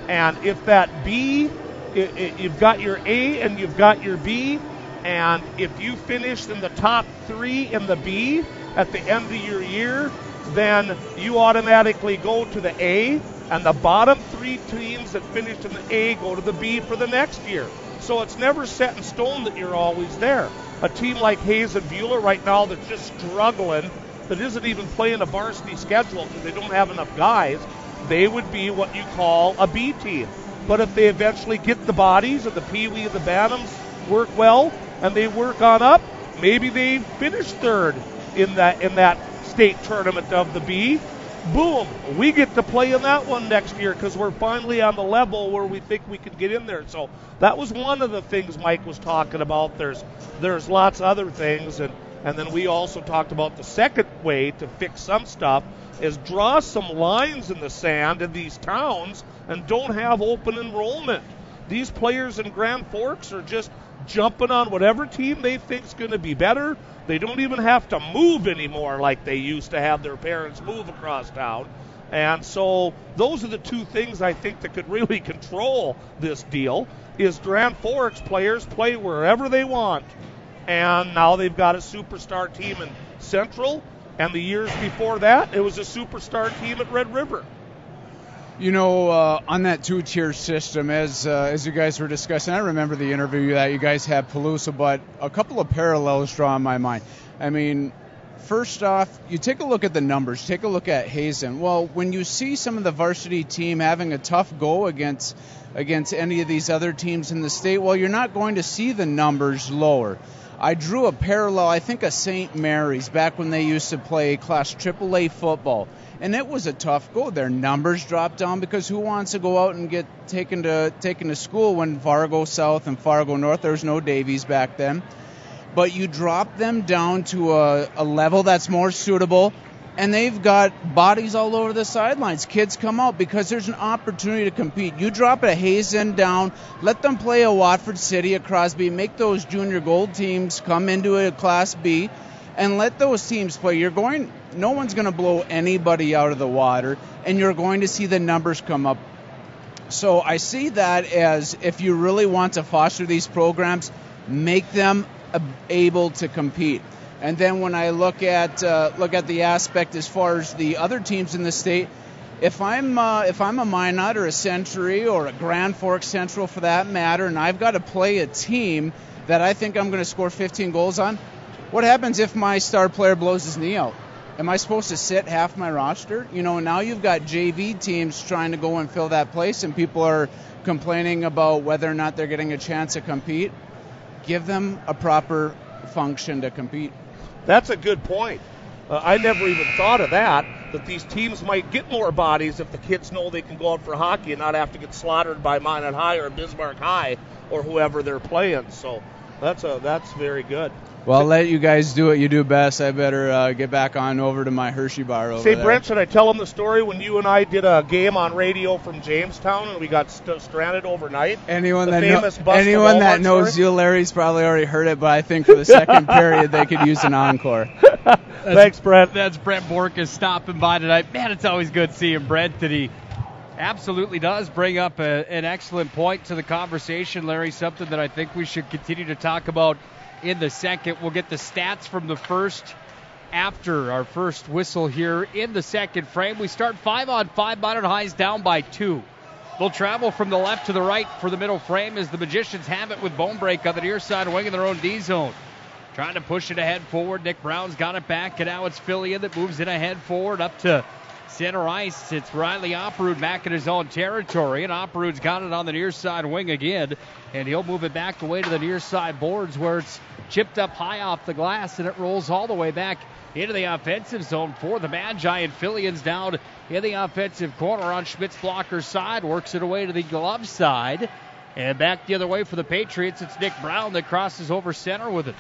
and if that B, you've got your A and you've got your B, and if you finished in the top 3 in the B at the end of your year, then you automatically go to the A, and the bottom 3 teams that finished in the A go to the B for the next year. So it's never set in stone that you're always there. A team like Hayes and Beulah right now that's just struggling, that isn't even playing a varsity schedule because they don't have enough guys, they would be what you call a B team. But if they eventually get the bodies and the Pee-wee and the Bantams work well and they work on up, maybe they finish 3rd in that state tournament of the B. Boom, we get to play in that one next year because we're finally on the level where we think we could get in there. So that was one of the things Mike was talking about. There's lots of other things, and then we also talked about the second way to fix some stuff is draw some lines in the sand in these towns and don't have open enrollment. These players in Grand Forks are just jumping on whatever team they think is going to be better. They don't even have to move anymore like they used to have their parents move across town. And so those are the 2 things I think that could really control this deal is Grand Forks players play wherever they want. And now they've got a superstar team in Central, and the years before that, it was a superstar team at Red River. On that 2-tier system, as you guys were discussing, I remember the interview that you guys had Pelusa, but a couple of parallels draw in my mind. I mean, first off, you take a look at the numbers. Take a look at Hazen. Well, when you see some of the varsity team having a tough go against any of these other teams in the state, well, you're not going to see the numbers lower. I drew a parallel, I think, of St. Mary's back when they used to play Class AAA football. And it was a tough go. Their numbers dropped down because who wants to go out and get taken to school when Fargo South and Fargo North, there was no Davies back then. but you drop them down to a level that's more suitable, and they've got bodies all over the sidelines. Kids come out because there's an opportunity to compete. You drop a Hazen down, let them play a Watford City, a Crosby, make those junior gold teams come into a Class B, and let those teams play. No one's going to blow anybody out of the water, and you're going to see the numbers come up. So I see that as, if you really want to foster these programs, make them able to compete. And then when I look at the aspect as far as the other teams in the state, if I'm a Minot or a Century or a Grand Forks Central for that matter, and I've got to play a team that I think I'm going to score 15 goals on, what happens if my star player blows his knee out? Am I supposed to sit half my roster? Now you've got JV teams trying to go and fill that place, and people are complaining about whether or not they're getting a chance to compete. Give them a proper function to compete. That's a good point. I never even thought of that these teams might get more bodies if the kids know they can go out for hockey and not have to get slaughtered by Minot High or Bismarck High or whoever they're playing. So that's very good. Well, I'll let you guys do what you do best. I better get back on over to my Hershey bar over there. Say, Brent, should I tell them the story when you and I did a game on radio from Jamestown and we got stranded overnight? Anyone that knows you, Larry's probably already heard it, but I think for the second period they could use an encore. Thanks, Brent. That's Brent Borkus stopping by tonight. Man, it's always good seeing Brent, that he absolutely does bring up an excellent point to the conversation, Larry, something that I think we should continue to talk about in the second. We'll get the stats from the first after our first whistle here in the second frame. We start 5-on-5. Minot High's down by 2. They'll travel from the left to the right for the middle frame as the Magicians have it with bone break on the near side wing in their own D zone. Trying to push it ahead forward. Nick Brown's got it back, and now it's Fillion that moves it ahead forward up to center ice. It's Riley Opperud back in his own territory, and Opperud's got it on the near side wing again, and he'll move it back away to the near side boards where it's chipped up high off the glass, and it rolls all the way back into the offensive zone for the Magi, and Fillion's down in the offensive corner on Schmidt's blocker side, works it away to the glove side, and back the other way for the Patriots. It's Nick Brown that crosses over center with it.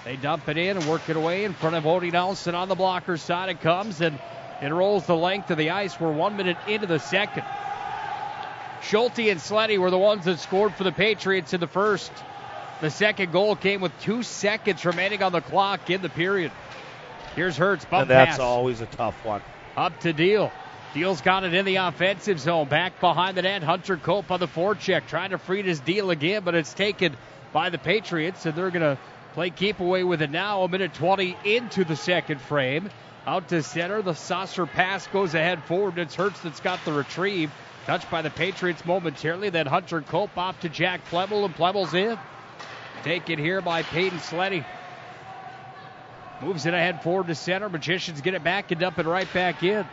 They dump it in and work it away in front of Odie Nelson on the blocker side. It comes, and it rolls the length of the ice. We're 1 minute into the second. Schulte and Sleddy were the ones that scored for the Patriots in the first. The second goal came with 2 seconds remaining on the clock in the period. Here's Hertz, bump pass. And that's always a tough one. Up to Deal. Deal's got it in the offensive zone. Back behind the net. Hunter Cope on the forecheck, trying to free his Deal again, but it's taken by the Patriots, and they're going to play keep away with it now. 1:20 into the second frame. Out to center. The saucer pass goes ahead forward. It's Hertz that's got the retrieve. Touched by the Patriots momentarily. Then Hunter Cope off to Jack Plebble, and Plebble's in. Taken here by Peyton Sleddy. Moves it ahead forward to center. Magicians get it back and dump it right back in.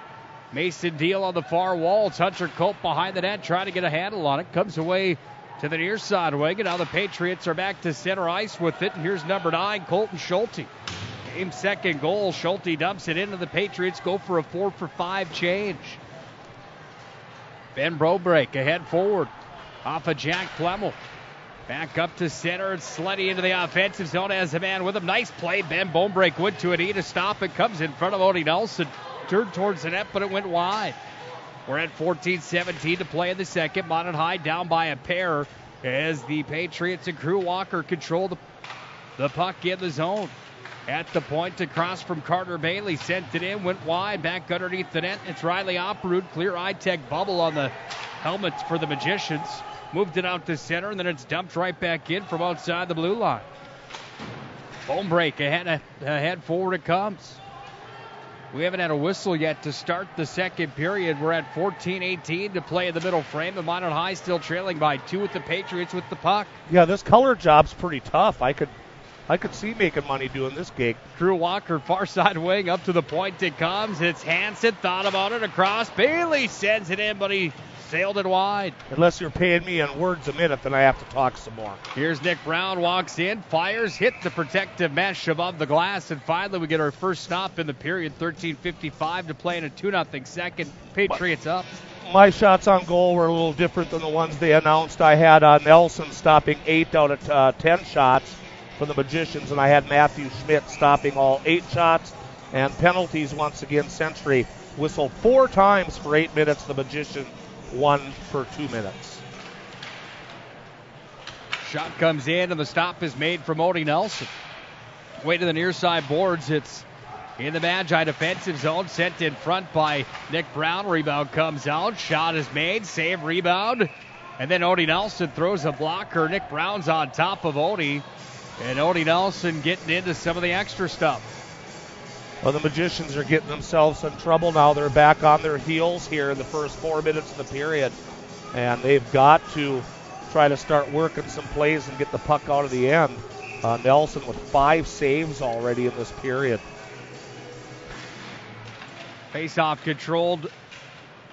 Mason Deal on the far wall. It's Hunter Cope behind the net trying to get a handle on it. Comes away to the near side wing, and now the Patriots are back to center ice with it. And here's number 9, Colton Schulte. Game second goal. Schulte dumps it into the Patriots. Go for a 4-for-5 change. Ben Brobreak ahead forward. Off of Jack Plemmel. Back up to center. It's Sleddy into the offensive zone. Has a man with him. Nice play. Ben Bonebreak went to it. He to stop it. Comes in front of Odie Nelson. Turned towards the net, but it went wide. We're at 14-17 to play in the second. Minot High down by a pair as the Patriots and Crew Walker control the puck in the zone. At the point to cross from Carter Bailey. Sent it in, went wide, back underneath the net. It's Riley Opperud. Clear eye-tech bubble on the helmets for the Magicians. Moved it out to center, and then it's dumped right back in from outside the blue line. Bone break ahead forward it comes. We haven't had a whistle yet to start the second period. We're at 14-18 to play in the middle frame. The Minot High still trailing by 2 with the Patriots with the puck. Yeah, this color job's pretty tough. I could see making money doing this gig. Drew Walker, far side wing, up to the point it comes. It's Hansen, thought about it, across. Bailey sends it in, but he sailed it wide. Unless you're paying me in words a minute, then I have to talk some more. Here's Nick Brown, walks in, fires, hit the protective mesh above the glass, and finally we get our first stop in the period. 13:55 to play in a 2-0 second. Patriots up. My shots on goal were a little different than the ones they announced. I had Nelson stopping 8 out of 10 shots. for the Magicians, and I had Matthew Schmidt stopping all 8 shots. And penalties once again, Century whistled 4 times for 8 minutes. The Magician 1 for 2 minutes. Shot comes in, and the stop is made from Odie Nelson. Way to the near side boards. It's in the Magi defensive zone, sent in front by Nick Brown. Rebound comes out. Shot is made. Save, rebound. And then Odie Nelson throws a blocker. Nick Brown's on top of Odie. And Odie Nelson getting into some of the extra stuff. Well, the Magicians are getting themselves in trouble now. They're back on their heels here in the first 4 minutes of the period. And they've got to try to start working some plays and get the puck out of the end. Nelson with 5 saves already in this period. Face-off controlled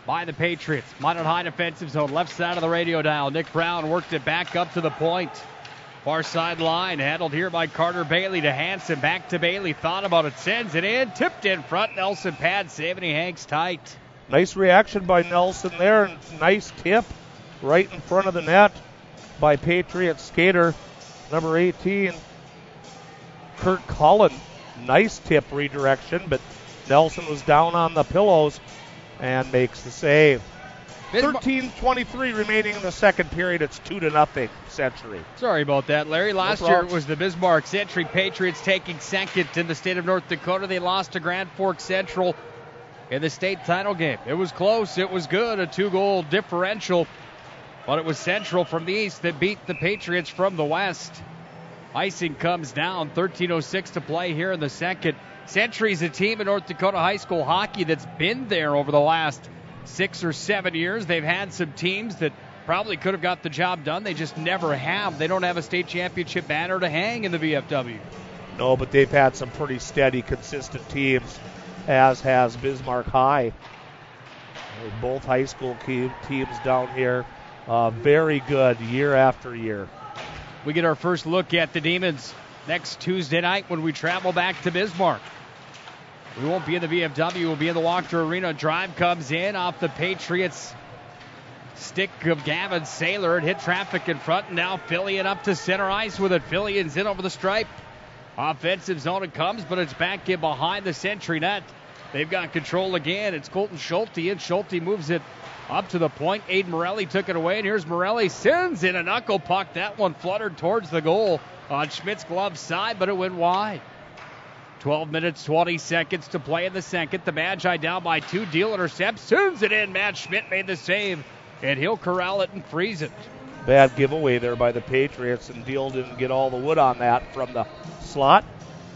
by the Patriots. Minot high defensive zone, left side of the radio dial. Nick Brown worked it back up to the point. Far sideline, handled here by Carter Bailey to Hansen. Back to Bailey, thought about it, sends it in, tipped in front. Nelson pad save, and he hangs tight. Nice reaction by Nelson there, and nice tip right in front of the net by Patriots skater number 18, Kurt Cullen. Nice tip redirection, but Nelson was down on the pillows and makes the save. 13:23 remaining in the second period. It's 2-0 Century. Sorry about that, Larry. Last year it was the Bismarck Century Patriots taking second in the state of North Dakota. They lost to Grand Forks Central in the state title game. It was close. It was good. A 2-goal differential. But it was Central from the east that beat the Patriots from the west. Icing comes down. 13:06 to play here in the second. Century's a team in North Dakota high school hockey that's been there over the last 6 or 7 years. They've had some teams that probably could have got the job done. They just never have. They don't have a state championship banner to hang in the VFW. No, but they've had some pretty steady, consistent teams, as has Bismarck High. Both high school teams down here, very good year after year. We get our first look at the Demons next Tuesday night when we travel back to Bismarck. We won't be in the VFW. We'll be in the Walker Arena. Drive comes in off the Patriots' stick of Gavin Saylor. It hit traffic in front, and now Fillion up to center ice with it. Fillion's in over the stripe. Offensive zone it comes, but it's back in behind the Century net. They've got control again. It's Colton Schulte, and Schulte moves it up to the point. Aiden Morelli took it away, and here's Morelli. Sends in a knuckle puck. That one fluttered towards the goal on Schmidt's glove side, but it went wide. 12 minutes, 20 seconds to play in the second. The Magi down by 2. Deal intercepts. Sends it in. Matt Schmidt made the save, and he'll corral it and freeze it. Bad giveaway there by the Patriots, and Deal didn't get all the wood on that from the slot.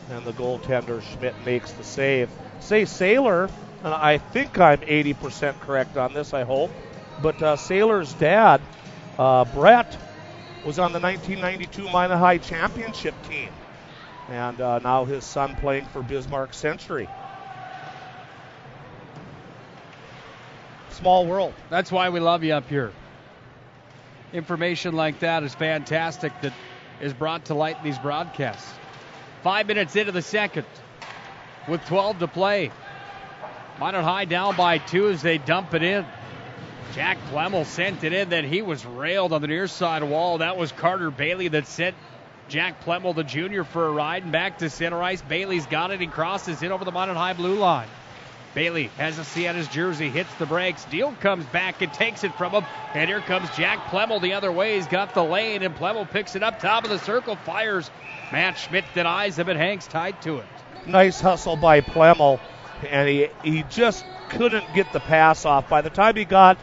And the goaltender, Schmidt, makes the save. Say Saylor, and I think I'm 80% correct on this, I hope, but Saylor's dad, Brett, was on the 1992 Minot High Championship team. And now his son playing for Bismarck Century. Small world. That's why we love you up here. Information like that is fantastic that is brought to light in these broadcasts. 5 minutes into the second with 12 to play. Minot High down by 2 as they dump it in. Jack Plemmel sent it in, then he was railed on the near side wall. That was Carter Bailey that sent Jack Plemmel, the junior, for a ride, and back to center ice. Bailey's got it. He crosses in over the Minot High blue line. Bailey has a C on his jersey, hits the brakes. Deal comes back and takes it from him. And here comes Jack Plemmel the other way. He's got the lane, and Plemmel picks it up top of the circle, fires. Matt Schmidt denies him and hangs tight to it. Nice hustle by Plemmel, and he just couldn't get the pass off. By the time he got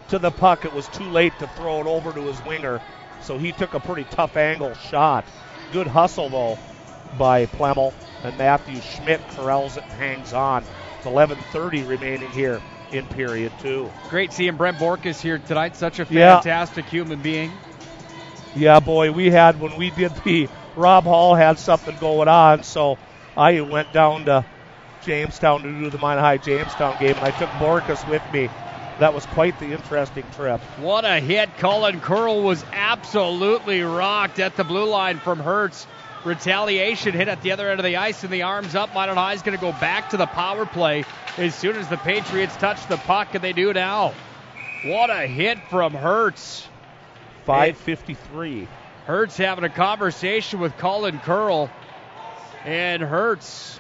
to the puck, it was too late to throw it over to his winger. So he took a pretty tough angle shot. Good hustle, though, by Plemmel. And Matthew Schmidt corrals it and hangs on. It's 11:30 remaining here in period 2. Great seeing Brent Borkus here tonight. Such a fantastic human being. Yeah, boy, when we did the Rob Hall had something going on, so I went down to Jamestown to do the Minot High Jamestown game, and I took Borkus with me. That was quite the interesting trip. What a hit. Colin Curl was absolutely rocked at the blue line from Hertz. Retaliation hit at the other end of the ice, and the arms up. Minot High is going to go back to the power play as soon as the Patriots touch the puck, and they do now. What a hit from Hertz. 5:53. Hurts having a conversation with Colin Curl. And Hurts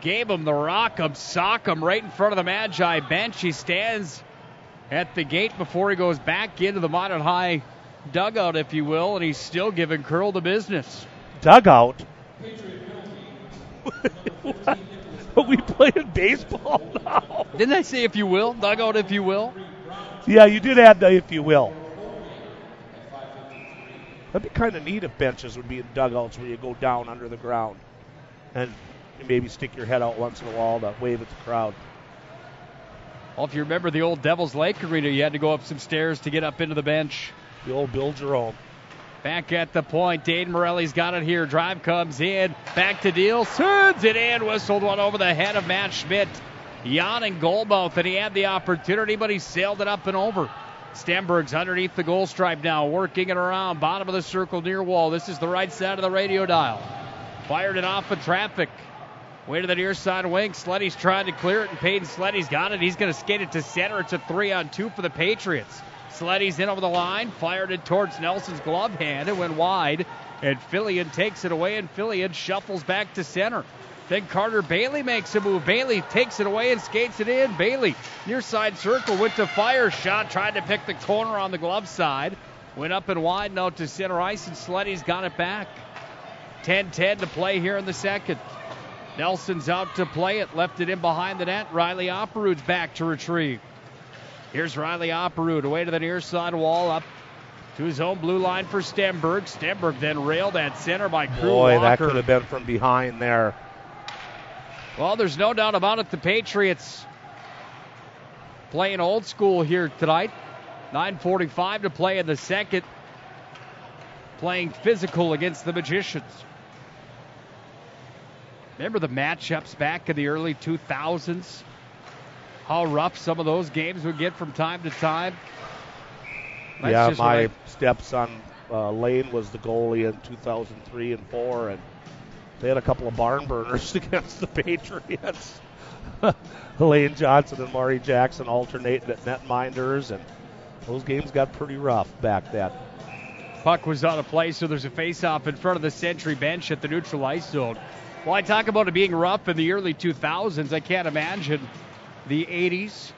gave him the rock'em sock'em right in front of the Magi bench. He stands at the gate before he goes back into the Minot High dugout, if you will, and he's still giving Curl the business. Dugout? Are we playing baseball now? Didn't I say if you will? Dugout, if you will? Yeah, you did add the if you will. That'd be kind of neat if benches would be in dugouts where you go down under the ground and you maybe stick your head out once in a while to wave at the crowd. Well, if you remember the old Devils Lake Arena, you had to go up some stairs to get up into the bench. The old Bill Jerome. Back at the point, Dayton Morelli's got it here. Drive comes in, back to deal, sends it in, whistled one over the head of Matt Schmidt. Yawning goalmouth, and he had the opportunity, but he sailed it up and over. Stenberg's underneath the goal stripe now, working it around, bottom of the circle near wall. This is the right side of the radio dial. Fired it off of traffic. Way to the near side wing. Sleddy's trying to clear it, and Peyton Sleddy's got it. He's going to skate it to center. It's a 3-on-2 for the Patriots. Sleddy's in over the line, fired it towards Nelson's glove hand. It went wide, and Fillion takes it away, and Fillion shuffles back to center. Then Carter Bailey makes a move. Bailey takes it away and skates it in. Bailey, near side circle, went to fire. Shot, tried to pick the corner on the glove side. Went up and wide, now to center ice, and Sleddy's got it back. 10-10 to play here in the second. Nelson's out to play it, left it in behind the net. Riley Opperud's back to retrieve. Here's Riley Opperud away to the near side wall, up to his own blue line for Stenberg. Stenberg then railed at center by Crew Boy, Walker. that could have been from behind there. Well, there's no doubt about it. The Patriots playing old school here tonight. 9:45 to play in the second. Playing physical against the Magicians. Remember the matchups back in the early 2000s? How rough some of those games would get from time to time. Yeah, my stepson Lane was the goalie in 2003 and 4, and they had a couple of barn burners against the Patriots. Lane Johnson and Maury Jackson alternating at netminders, and those games got pretty rough back then. Puck was out of play, so there's a face-off in front of the Century bench at the neutral ice zone. Well, I talk about it being rough in the early 2000s. I can't imagine the 80s.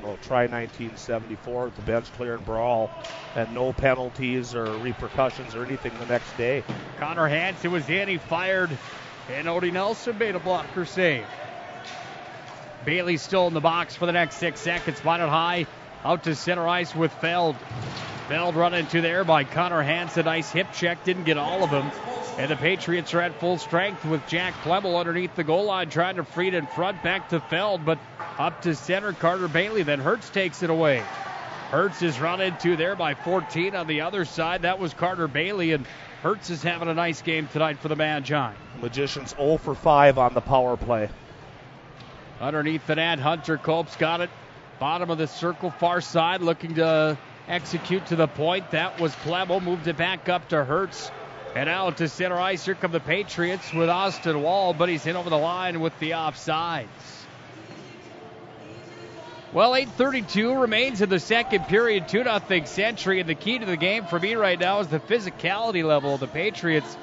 Well, try 1974 with the bench clearing brawl and no penalties or repercussions or anything the next day. Connor Hansen was in, he fired, and Odie Nelson made a blocker save. Bailey's still in the box for the next 6 seconds. Minot High out to center ice with Feld. Feld run into there by Connor Hansen. Nice hip check, didn't get all of them. And the Patriots are at full strength with Jack Plemmel underneath the goal line trying to free it in front, back to Feld, but up to center, Carter Bailey. Then Hertz takes it away. Hertz is run into there by 14 on the other side. That was Carter Bailey, and Hertz is having a nice game tonight for the Magi. Magicians 0 for 5 on the power play. Underneath the net, Hunter Copes got it. Bottom of the circle, far side, looking to execute to the point. That was Plemmel, moved it back up to Hertz. And out to center ice. Here come the Patriots with Austin Wall, but he's in over the line with the offsides. Well, 8:32 remains in the second period. 2-0 Century, and the key to the game for me right now is the physicality level of the Patriots.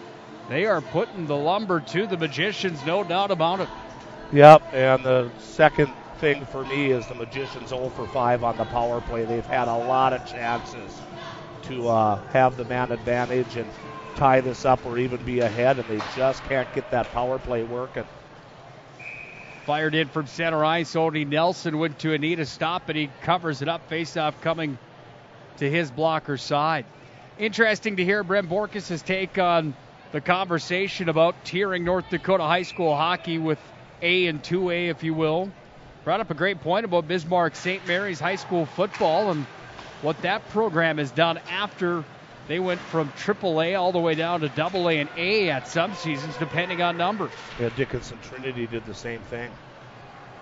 They are putting the lumber to the Magicians, no doubt about it. Yep, and the second thing for me is the Magicians 0 for 5 on the power play. They've had a lot of chances to have the man advantage and tie this up or even be ahead, and they just can't get that power play working. Fired in from center ice. Odie Nelson went to a need a stop, and he covers it up. Face-off coming to his blocker side. Interesting to hear Brent Borkus' take on the conversation about tiering North Dakota high school hockey with A and 2A, if you will. Brought up a great point about Bismarck St. Mary's high school football and what that program has done after they went from AAA all the way down to AA and A at some seasons, depending on numbers. Yeah, Dickinson Trinity did the same thing.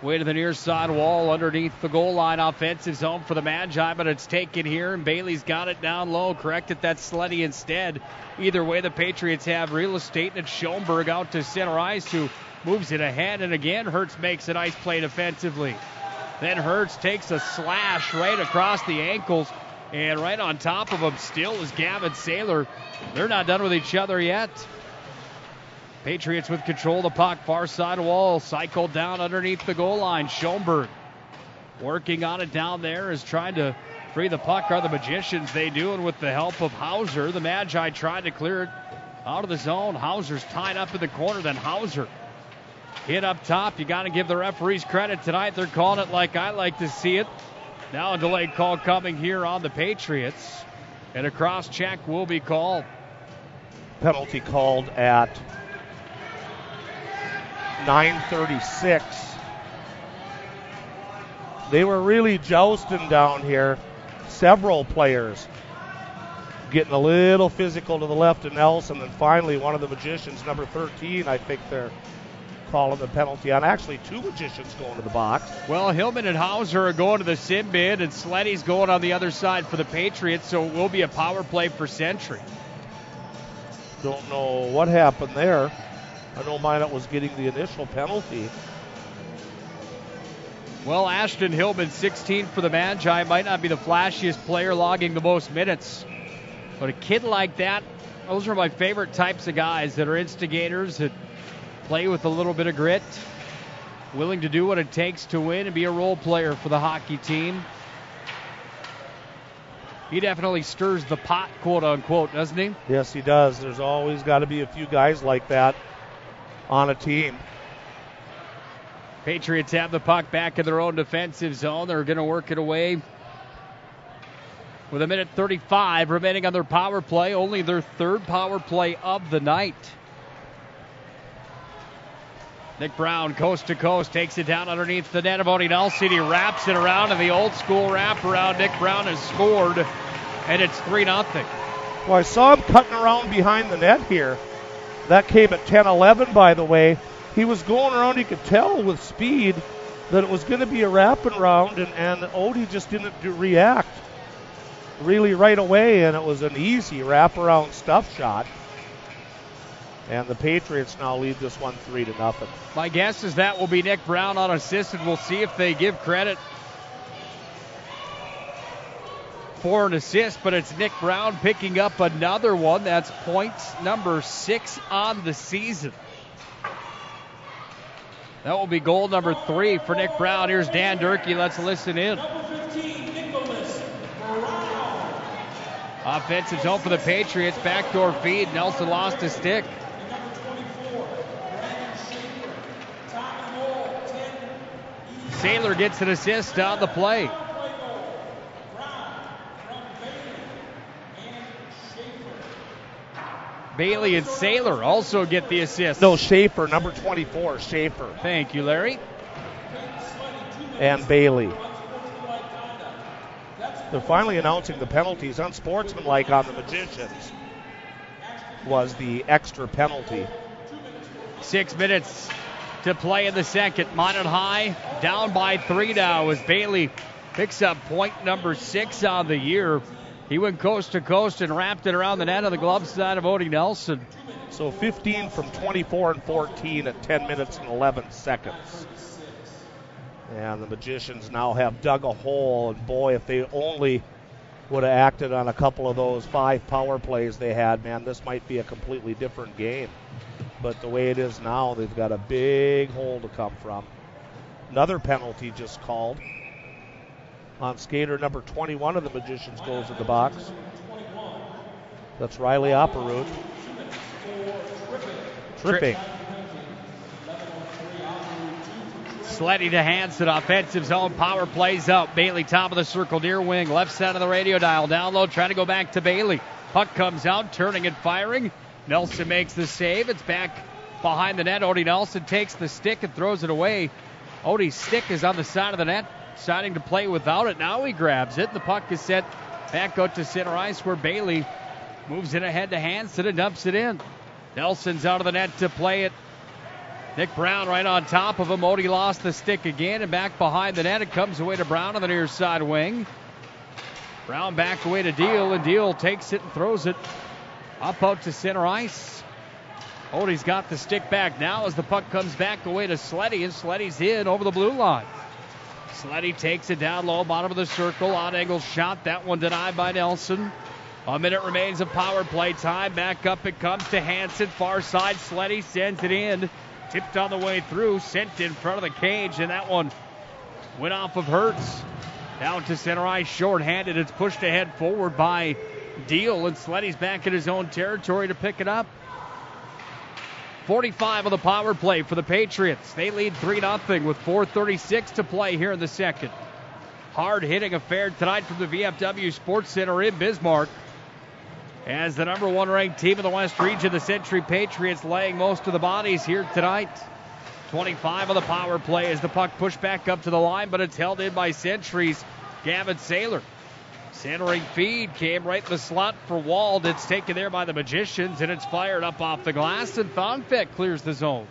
Way to the near side wall underneath the goal line. Offensive zone for the Magi, but it's taken here, and Bailey's got it down low. Corrected that Sleddy instead. Either way, the Patriots have real estate, and it's Schoenberg out to center ice, who moves it ahead, and again, Hertz makes a nice play defensively. Then Hertz takes a slash right across the ankles, And right on top of him still is Gavin Saylor. They're not done with each other yet. Patriots with control of the puck. Far side wall. Cycled down underneath the goal line. Schoenberg working on it down there is trying to free the puck. Are the Magicians. They do, and with the help of Hauser, the Magi tried to clear it out of the zone. Hauser's tied up in the corner. Then Hauser hit up top. You got to give the referees credit tonight. They're calling it like I like to see it. Now a delayed call coming here on the Patriots. And a cross check will be called. Penalty called at 9:36. They were really jousting down here. Several players getting a little physical to the left of Nelson. And finally, one of the Magicians, number 13, I think they're calling the penalty on. Actually, two Magicians going to the box. Well, Hillman and Hauser are going to the sin bin, and Sleddy's going on the other side for the Patriots, so it will be a power play for Century. Don't know what happened there. I know Minot was getting the initial penalty. Well, Ashton Hillman, 16 for the Magi, might not be the flashiest player logging the most minutes, but a kid like that, those are my favorite types of guys that are instigators, that play with a little bit of grit, willing to do what it takes to win and be a role player for the hockey team. He definitely stirs the pot, quote unquote, doesn't he? Yes, he does. There's always got to be a few guys like that on a team. Patriots have the puck back in their own defensive zone. They're going to work it away with 1:35 remaining on their power play. Only their third power play of the night. Nick Brown, coast to coast, takes it down underneath the net of Odie Nelson. He wraps it around, and the old school wraparound. Nick Brown has scored, and it's 3-0. Well, I saw him cutting around behind the net here. That came at 10-11, by the way. He was going around. You could tell with speed that it was going to be a wrapping round, and Odie just didn't react really right away, and it was an easy wraparound stuff shot. And the Patriots now lead this one 3-0. My guess is that will be Nick Brown on assist, and we'll see if they give credit for an assist, but it's Nick Brown picking up another one. That's points number 6 on the season. That will be goal number 3 for Nick Brown. Here's Dan Durkee. Let's listen in. Offensive zone for the Patriots. Backdoor feed. Nelson lost his stick. Saylor gets an assist on the play. Bailey and Saylor also get the assist. No, Schaefer, number 24, Schaefer. Thank you, Larry. And Bailey. They're finally announcing the penalties. Unsportsmanlike on the Magicians was the extra penalty. 6 minutes to play in the second. Minot High down by 3 now as Bailey picks up point number 6 on the year. He went coast to coast and wrapped it around the net on the glove side of Odie Nelson. So 15 from 24 and 14 at 10 minutes and 11 seconds. And the Magicians now have dug a hole. And boy, if they only would have acted on a couple of those 5 power plays they had, man, this might be a completely different game. But the way it is now, they've got a big hole to come from. Another penalty just called on skater number 21 of the Magicians goes in the box. That's Riley Opperud. Tripping. Sleddy to Hansen, offensive zone, power plays up. Bailey top of the circle, near wing, left side of the radio dial, down low, trying to go back to Bailey. Puck comes out, turning and firing. Nelson makes the save. It's back behind the net. Odie Nelson takes the stick and throws it away. Odie's stick is on the side of the net, deciding to play without it. Now he grabs it. The puck is sent back out to center ice where Bailey moves it ahead to Hansen and dumps it in. Nelson's out of the net to play it. Nick Brown right on top of him. Odie lost the stick again and back behind the net. It comes away to Brown on the near side wing. Brown back away to Deal, and Deal takes it and throws it up out to center ice. Odie's got the stick back now as the puck comes back away to Sleddy, and Sleddy's in over the blue line. Sleddy takes it down low, bottom of the circle. Odd angle shot. That one denied by Nelson. A minute remains of power play time. Back up it comes to Hansen. Far side. Sleddy sends it in. Tipped on the way through. Sent in front of the cage. And that one went off of Hertz. Down to center ice. Short-handed. It's pushed ahead forward by Deal. And Sleddy's back in his own territory to pick it up. 45 on the power play for the Patriots. They lead 3-0 with 4:36 to play here in the second. Hard-hitting affair tonight from the VFW Sports Center in Bismarck. As the number 1 ranked team in the West Region, the Century Patriots laying most of the bodies here tonight. 25 on the power play as the puck pushed back up to the line, but it's held in by Century's Gavin Saylor. Centering feed came right in the slot for Wald. It's taken there by the Magicians, and it's fired up off the glass, and Thonfett clears the zone.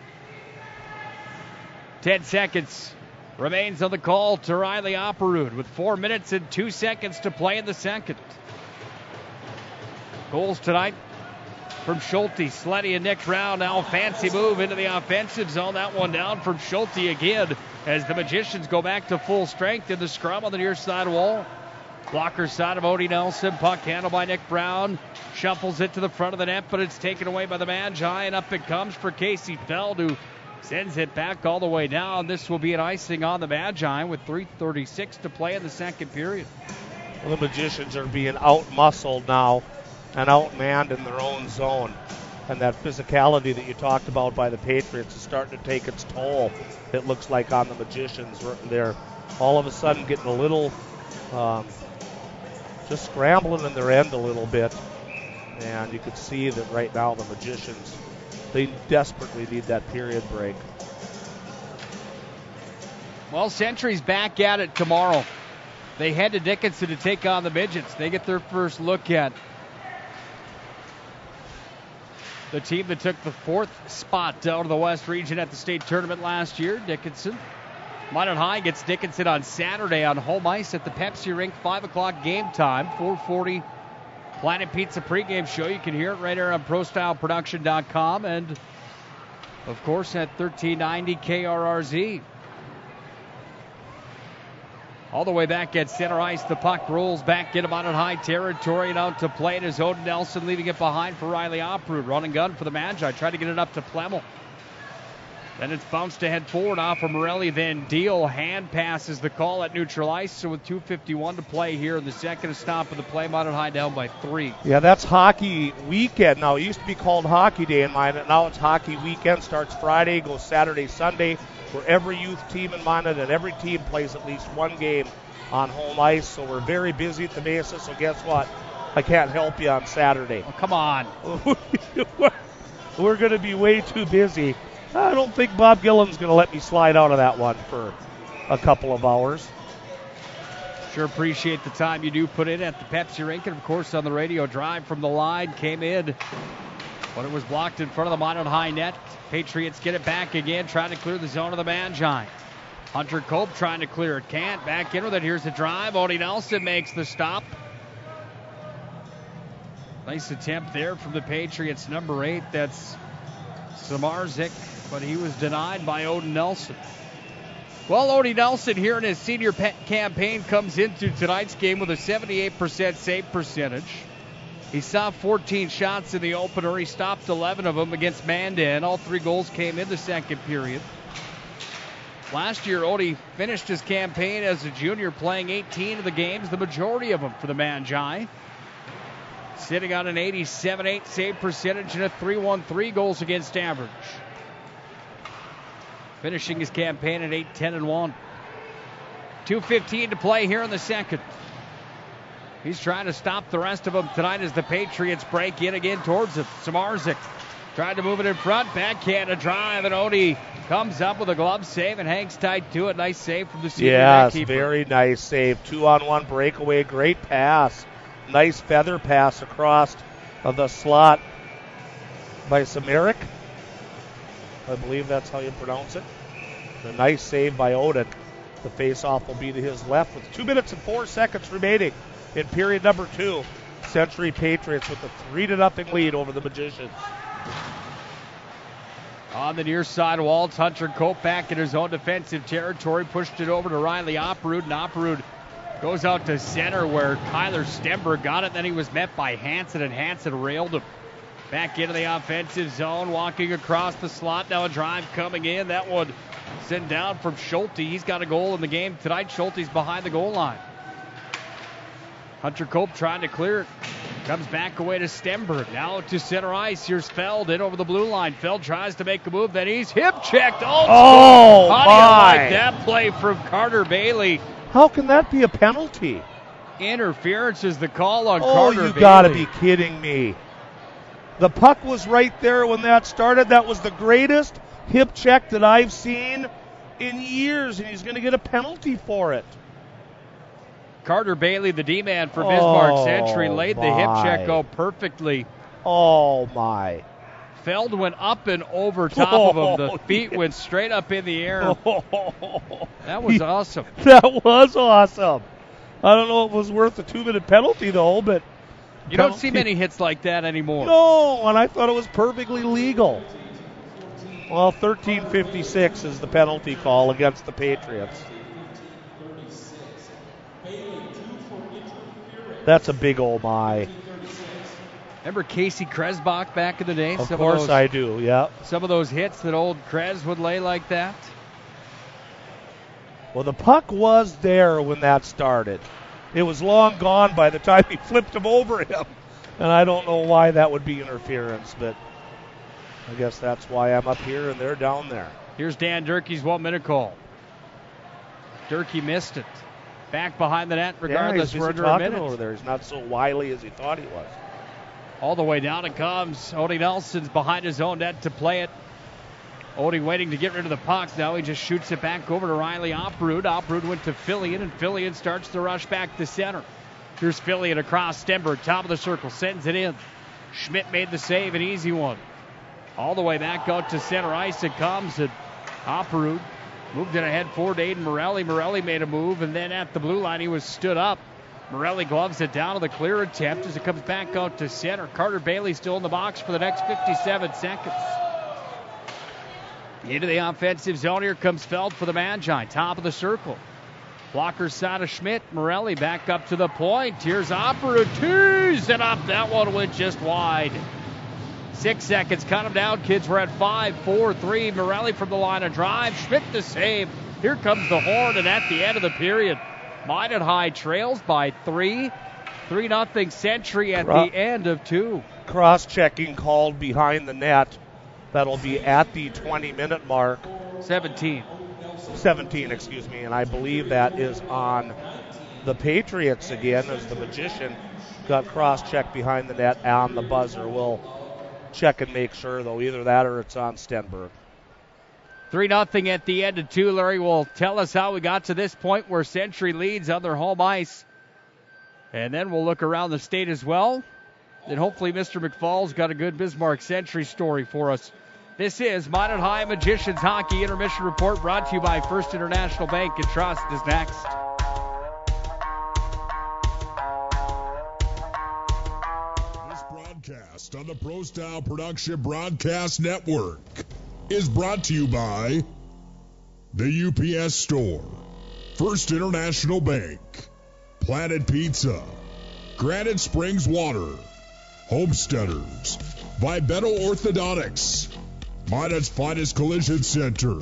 10 seconds remains on the call to Riley Opperud with 4 minutes and 2 seconds to play in the second. Goals tonight from Schulte, Sleddy, and Nick Brown. Now a fancy move into the offensive zone. That one down from Schulte again as the Magicians go back to full strength in the scrum on the near side wall. Blocker side of Odie Nelson. Puck handled by Nick Brown. Shuffles it to the front of the net, but it's taken away by the Magi, and up it comes for Casey Feld, who sends it back all the way down. This will be an icing on the Magi with 3:36 to play in the second period. Well, the Magicians are being out-muscled now and outmanned in their own zone. And that physicality that you talked about by the Patriots is starting to take its toll, it looks like, on the Magicians. They're all of a sudden getting a little... just scrambling in their end a little bit, and you could see that right now the Magicians, they desperately need that period break. Well, Century's back at it tomorrow. They head to Dickinson to take on the Midgets. They get their first look at the team that took the 4th spot out of the West Region at the state tournament last year, Dickinson. Minot High gets Dickinson on Saturday on home ice at the Pepsi Rink, 5 o'clock game time, 4:40 Planet Pizza pregame show. You can hear it right here on ProStyleProduction.com and, of course, at 1390 KRRZ. All the way back at center ice, the puck rolls back into Minot High territory and out to play it is Odin Nelson, leaving it behind for Riley Opperud. Run and gun for the Magi, try to get it up to Plemmel. Then it's bounced ahead forward off of Morelli, then Deal. Hand passes the call at neutral ice. So with 2:51 to play here in the second stop of the play, Minot High down by 3. Yeah, that's hockey weekend now. It used to be called Hockey Day in Minot. Now it's hockey weekend. Starts Friday, goes Saturday, Sunday, where every youth team in Minot and every team plays at least one game on home ice. So we're very busy at the Mesa. So guess what? I can't help you on Saturday. Oh, come on. We're going to be way too busy. I don't think Bob Gillen's going to let me slide out of that one for a couple of hours. Sure appreciate the time you do put in at the Pepsi Rink. And, of course, on the radio, drive from the line came in, but it was blocked in front of the Minot High net. Patriots get it back again, trying to clear the zone of the Magi. Hunter Cope trying to clear it. Can't. Back in with it. Here's the drive. Odie Nelson makes the stop. Nice attempt there from the Patriots. Number 8, that's Samarzik, but he was denied by Odin Nelson. Well, Odie Nelson here in his senior campaign comes into tonight's game with a 78% save percentage. He saw 14 shots in the opener. He stopped 11 of them against Mandan. All 3 goals came in the second period. Last year, Odie finished his campaign as a junior playing 18 of the games, the majority of them for the Magi. Sitting on an 87.8 save percentage and a 3.13 goals against average. Finishing his campaign at 8-10-1. 2:15 to play here in the second. He's trying to stop the rest of them tonight as the Patriots break in again towards him. Samarzik tried to move it in front. Backhand a drive, and Odie comes up with a glove save and hangs tight to it. Nice save from the senior Yes, goalkeeper. Very nice save. 2-on-1 breakaway. Great pass. Nice feather pass across the slot by Samaric. I believe that's how you pronounce it. A nice save by Odin. The face-off will be to his left with 2 minutes and 4 seconds remaining in period number 2. Century Patriots with a 3-0 lead over the Magicians. On the near side wall, Hunter Cope back in his own defensive territory, pushed it over to Riley Opperud, and Opperud goes out to center where Tyler Stenberg got it. Then he was met by Hansen, and Hansen railed him. Back into the offensive zone, walking across the slot. Now a drive coming in. That one sent down from Schulte. He's got a goal in the game tonight. Schulte's behind the goal line. Hunter Cope trying to clear it. Comes back away to Stenberg. Now to center ice. Here's Feld in over the blue line. Feld tries to make a move. Then he's hip checked. Oh, how do you like that play from Carter Bailey? How can that be a penalty? Interference is the call on Carter Bailey. Oh, you got to be kidding me. The puck was right there when that started. That was the greatest hip check that I've seen in years, and he's going to get a penalty for it. Carter Bailey, the D-man for Bismarck Century, laid the hip check go perfectly. Oh, my. Feld went up and over top of him. The feet went straight up in the air. That was awesome. That was awesome. I don't know if it was worth a 2-minute penalty, though, but... You don't see many hits like that anymore. No, and I thought it was perfectly legal. Well, 13:56 is the penalty call against the Patriots. That's a big oh my. Remember Casey Kresbach back in the day? Of course I do, yeah. Some of those hits that old Kres would lay like that? Well, the puck was there when that started. It was long gone by the time he flipped him over him. And I don't know why that would be interference, but I guess that's why I'm up here and they're down there. Here's Dan Durkee's 1-minute call. Durkee missed it. Back behind the net regardless. We're under a minute. Over there. He's not so wily as he thought he was. All the way down it comes. Odie Nelson's behind his own net to play it. Odie waiting to get rid of the puck. Now he just shoots it back over to Riley Opperud. Opperud went to Fillion, and Fillion starts to rush back to center. Here's Fillion across Stenberg, top of the circle, sends it in. Schmidt made the save, an easy one. All the way back out to center ice it comes, and Opperud moved it ahead forward to Aiden Morelli. Morelli made a move, and then at the blue line he was stood up. Morelli gloves it down to the clear attempt as it comes back out to center. Carter Bailey still in the box for the next 57 seconds. Into the offensive zone. Here comes Feld for the Magi. Top of the circle. Blocker side of Schmidt. Morelli back up to the point. Here's Opera. Tees it up. That one went just wide. 6 seconds. Cut him down, kids. We're at 5, 4, 3. Morelli from the line of drive. Schmidt the save. Here comes the horn, and at the end of the period, Minot High trails by 3. 3-0 Century at the end of 2. Cross-checking called behind the net. That'll be at the 20-minute mark. 17, excuse me, and I believe that is on the Patriots again as the Magician got cross-checked behind the net on the buzzer. We'll check and make sure, though, either that or it's on Stenberg. 3-0 at the end of 2. Larry will tell us how we got to this point where Century leads on their home ice. And then we'll look around the state as well. And hopefully Mr. McFall's got a good Bismarck Century story for us. This is Minot High Magicians Hockey Intermission Report, brought to you by First International Bank and Trust is next. This broadcast on the Pro Style Production Broadcast Network is brought to you by the UPS Store, First International Bank, Planet Pizza, Granite Springs Water, Homesteaders, Vibeto Orthodontics, Minot's Finest Collision Center,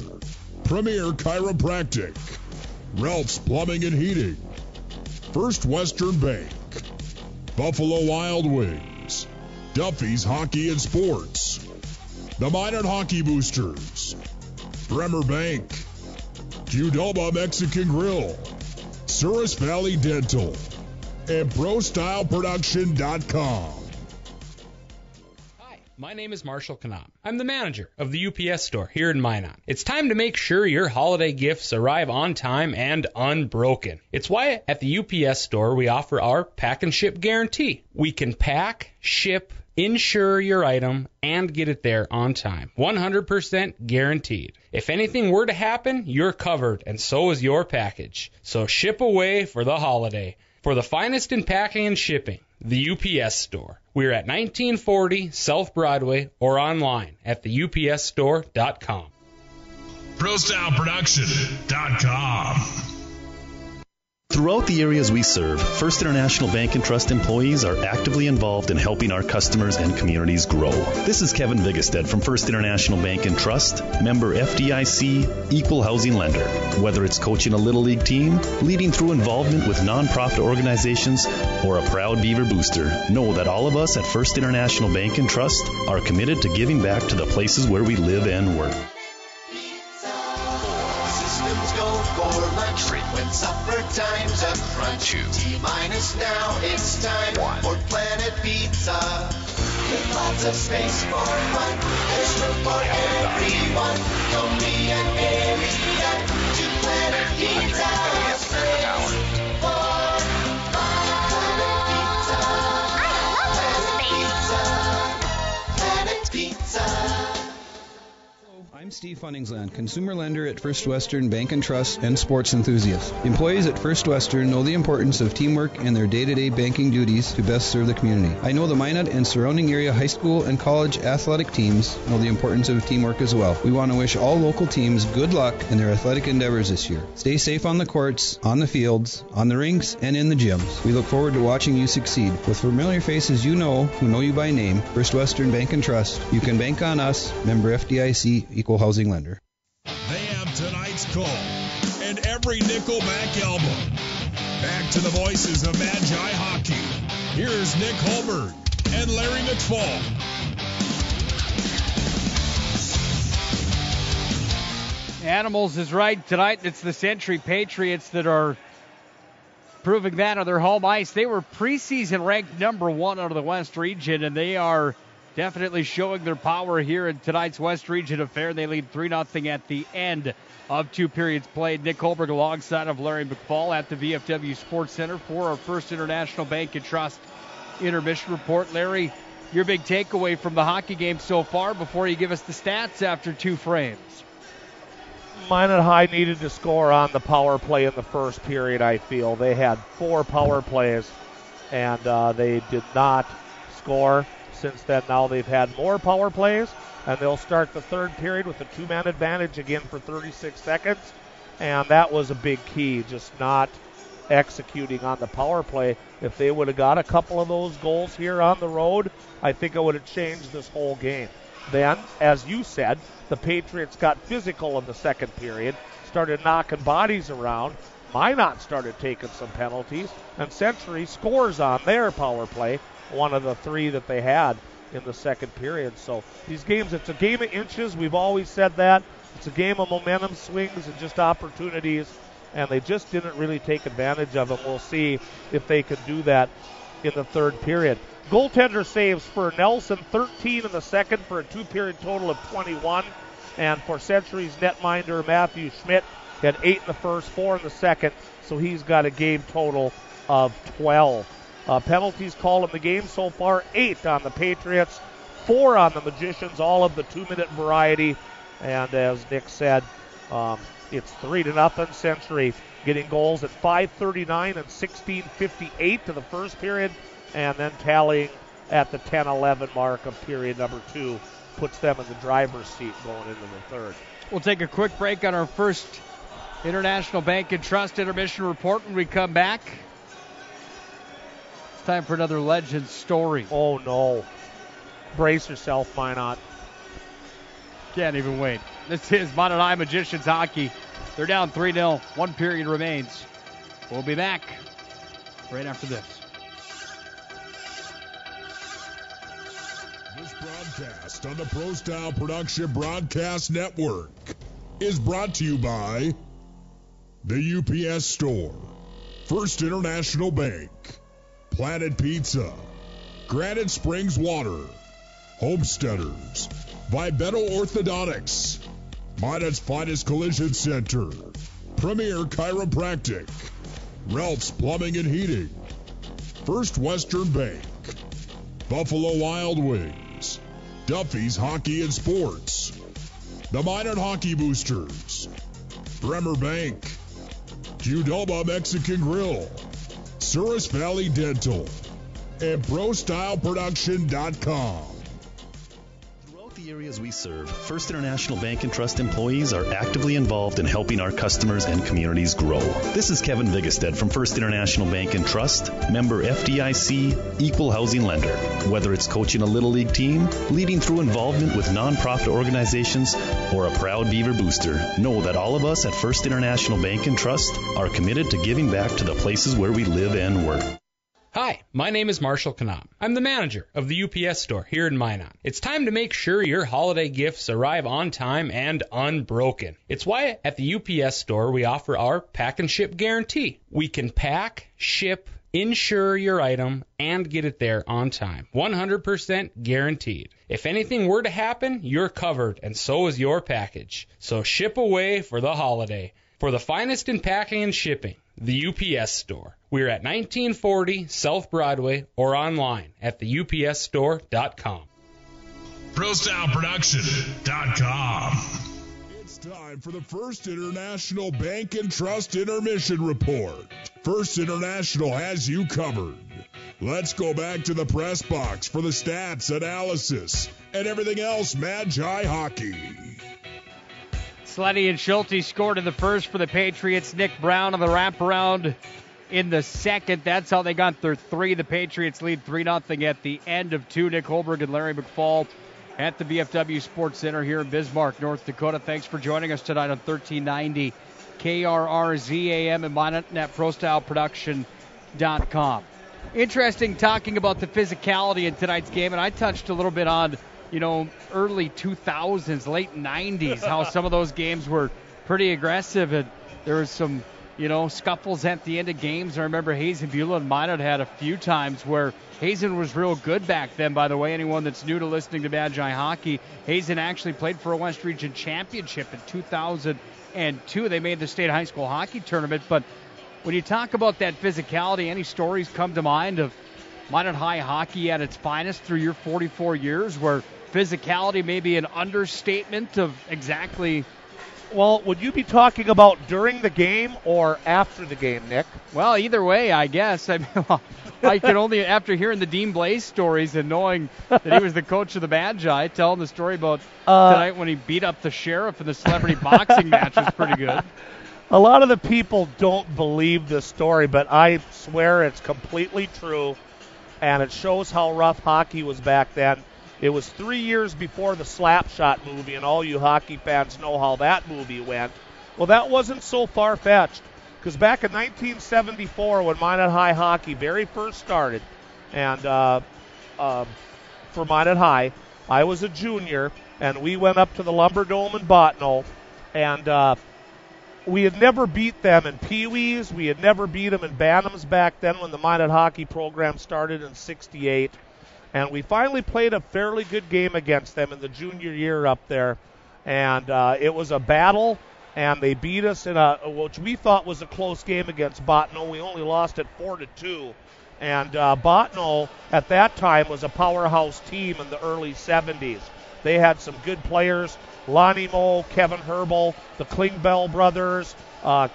Premier Chiropractic, Ralph's Plumbing and Heating, First Western Bank, Buffalo Wild Wings, Duffy's Hockey and Sports, the Minot Hockey Boosters, Bremer Bank, Qdoba Mexican Grill, Souris Valley Dental, and ProStyleProduction.com. My name is Marshall Knop. I'm the manager of the UPS store here in Minot. It's time to make sure your holiday gifts arrive on time and unbroken. It's why at the UPS store we offer our pack and ship guarantee. We can pack, ship, insure your item, and get it there on time. 100% guaranteed. If anything were to happen, you're covered, and so is your package. So ship away for the holiday. For the finest in packing and shipping, The UPS Store. We're at 1940 South Broadway or online at theupsstore.com. ProStyleProduction.com. Throughout the areas we serve, First International Bank and Trust employees are actively involved in helping our customers and communities grow. This is Kevin Vigestead from First International Bank and Trust, member FDIC, equal housing lender. Whether it's coaching a Little League team, leading through involvement with nonprofit organizations, or a proud Beaver booster, know that all of us at First International Bank and Trust are committed to giving back to the places where we live and work. Systems go for lunch. Frequent supper times a crunch. T-minus now, it's time for Planet Pizza. With lots of space for fun, there's room for everyone. From me and Arian to Planet Pizza. Space for Planet Pizza. Planet Pizza. I'm Steve Funningsland, consumer lender at First Western Bank and Trust and sports enthusiast. Employees at First Western know the importance of teamwork and their day-to-day banking duties to best serve the community. I know the Minot and surrounding area high school and college athletic teams know the importance of teamwork as well. We want to wish all local teams good luck in their athletic endeavors this year. Stay safe on the courts, on the fields, on the rinks, and in the gyms. We look forward to watching you succeed. With familiar faces you know, who know you by name, First Western Bank and Trust, you can bank on us, member FDIC, equal housing lender. They have tonight's call and every Nickelback album. Back to the voices of Magi Hockey. Here's Nick Hulberg and Larry McFall. Animals is right. Tonight it's the Century Patriots that are proving that on their home ice. They were preseason ranked number 1 out of the West region, and they are definitely showing their power here in tonight's West Region affair. They lead 3-0 at the end of 2 periods played. Nick Hulberg alongside of Larry McFall at the VFW Sports Center for our First International Bank and Trust intermission report. Larry, your big takeaway from the hockey game so far before you give us the stats after 2 frames. Minot High needed to score on the power play in the first period, I feel. They had 4 power plays, and they did not score. Since then, now they've had more power plays, and they'll start the third period with a 2-man advantage again for 36 seconds, and that was a big key, just not executing on the power play. If they would have got a couple of those goals here on the road, I think it would have changed this whole game. Then, as you said, the Patriots got physical in the second period, started knocking bodies around. Minot started taking some penalties, and Century scores on their power play, one of the 3 that they had in the second period. So these games, it's a game of inches. We've always said that. It's a game of momentum swings and just opportunities, and they just didn't really take advantage of them. We'll see if they can do that in the third period. Goaltender saves for Nelson, 13 in the second for a 2-period total of 21. And for Century's netminder, Matthew Schmidt, had 8 in the first, 4 in the second, so he's got a game total of 12. Penalties called in the game so far, 8 on the Patriots, 4 on the Magicians, all of the 2-minute variety. And as Nick said, it's 3-0 Century, getting goals at 5:39 and 16:58 to the first period, and then tallying at the 10:11 mark of period number 2, puts them in the driver's seat going into the third. We'll take a quick break on our First International Bank and Trust intermission report. When we come back, it's time for another legend story. Oh, no. Brace yourself, Minot. Can't even wait. This is Minot High Magicians hockey. They're down 3-0. 1 period remains. We'll be back right after this. This broadcast on the Pro Style Production Broadcast Network is brought to you by the UPS Store, First International Bank, Planet Pizza, Granite Springs Water, Homesteaders, Vibeto Orthodontics, Minot's Finest Collision Center, Premier Chiropractic, Ralph's Plumbing and Heating, First Western Bank, Buffalo Wild Wings, Duffy's Hockey and Sports, the Minot Hockey Boosters, Bremer Bank, Qdoba Mexican Grill, Souris Valley Dental, and ProStyleProduction.com. Throughout the areas we serve, First International Bank and Trust employees are actively involved in helping our customers and communities grow. This is Kevin Vigestad from First International Bank and Trust, member FDIC, equal housing lender. Whether it's coaching a Little League team, leading through involvement with nonprofit organizations, or a proud Beaver booster, know that all of us at First International Bank and Trust are committed to giving back to the places where we live and work. Hi, my name is Marshall Knop. I'm the manager of the UPS store here in Minot. It's time to make sure your holiday gifts arrive on time and unbroken. It's why at the UPS store we offer our pack and ship guarantee. We can pack, ship, insure your item, and get it there on time. 100% guaranteed. If anything were to happen, you're covered, and so is your package. So ship away for the holiday. For the finest in packing and shipping, the UPS store. We're at 1940 South Broadway or online at theupsstore.com. ProStyleProduction.com. It's time for the First International Bank and Trust Intermission Report. First International has you covered. Let's go back to the press box for the stats, analysis, and everything else Magi hockey. Sletty and Schulte scored in the first for the Patriots. Nick Brown on the wraparound in the second. That's how they got their three. The Patriots lead 3-0 at the end of two. Nick Hulberg and Larry McFall at the VFW Sports Center here in Bismarck, North Dakota. Thanks for joining us tonight on 1390 KRRZAM and MinotNetProStyleProduction.com. Interesting talking about the physicality in tonight's game, and I touched a little bit on early 2000s, late 90s, how some of those games were pretty aggressive, and there was some, scuffles at the end of games. I remember Hazen Beulah and Minot had a few times where Hazen was real good back then, by the way. Anyone that's new to listening to Magi hockey, Hazen actually played for a West Region Championship in 2002. They made the state high school hockey tournament, but when you talk about that physicality, any stories come to mind of Minot High hockey at its finest through your 44 years where physicality may be an understatement of exactly? Well, would you be talking about during the game or after the game, Nick? Well, either way, I guess. I can only, after hearing the Dean Blaze stories and knowing that he was the coach of the Magi, telling the story about tonight when he beat up the sheriff in the celebrity boxing match was pretty good. A lot of the people don't believe this story, but I swear it's completely true, and it shows how rough hockey was back then. It was 3 years before the Slapshot movie, and all you hockey fans know how that movie went. Well, that wasn't so far-fetched, because back in 1974, when Minot High hockey very first started, and for Minot High, I was a junior, and we went up to the Lumberdome in Bottineau, and we had never beat them in Pee-wees. We had never beat them in Bantams back then when the Minot hockey program started in '68. And we finally played a fairly good game against them in the junior year up there. And it was a battle, and they beat us in which we thought was a close game against Bottineau. We only lost it 4-2. And Bottineau at that time was a powerhouse team in the early 70s. They had some good players, Lonnie Moe, Kevin Herbal, the Klingbeil brothers,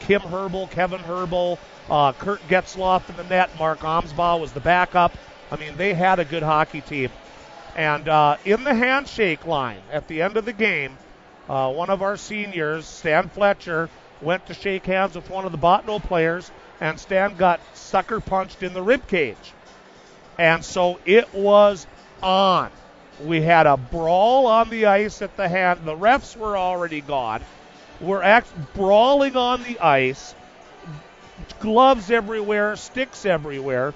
Kim Herbal, Kevin Herbal, Kurt Getzloff in the net, Mark Omsbaugh was the backup. I mean, they had a good hockey team. And in the handshake line at the end of the game, one of our seniors, Stan Fletcher, went to shake hands with one of the Bottineau players, and Stan got sucker punched in the ribcage. And so it was on. We had a brawl on the ice at the hand. The refs were already gone. We're brawling on the ice, gloves everywhere, sticks everywhere.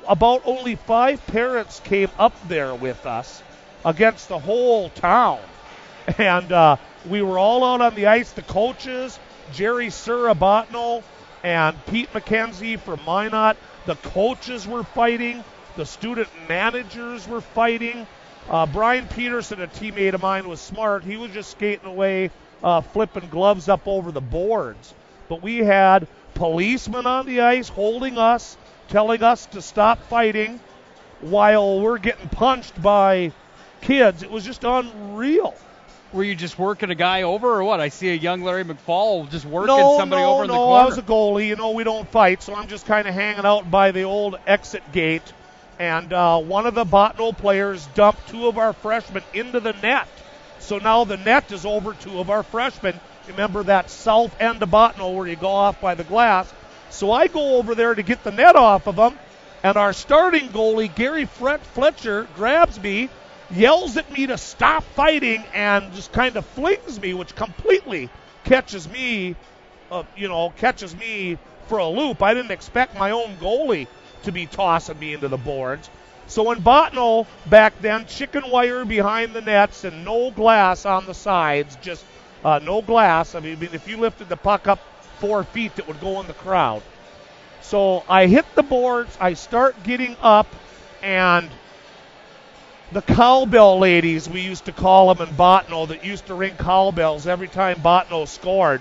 About only 5 parents came up there with us against the whole town. And we were all out on the ice, the coaches, Jerry Surabatno and Pete McKenzie from Minot. The coaches were fighting. The student managers were fighting. Brian Peterson, a teammate of mine, was smart. He was just skating away, flipping gloves up over the boards. But we had policemen on the ice holding us, telling us to stop fighting while we're getting punched by kids. It was just unreal. Were you just working a guy over or what? I see a young Larry McFall just working somebody over in the corner. No, I was a goalie. We don't fight, so I'm just kind of hanging out by the old exit gate. and one of the Botno players dumped two of our freshmen into the net. So now the net is over two of our freshmen. Remember that south end of Botno where you go off by the glass. So I go over there to get the net off of them, and our starting goalie, Gary Fletcher, grabs me, yells at me to stop fighting, and just kind of flings me, which completely catches me for a loop. I didn't expect my own goalie to be tossing me into the boards. So in Botno back then, chicken wire behind the nets and no glass on the sides, just no glass. I mean, if you lifted the puck up 4 feet, it would go in the crowd. So I hit the boards, I start getting up, and the cowbell ladies, we used to call them in Botno, that used to ring cowbells every time Botno scored.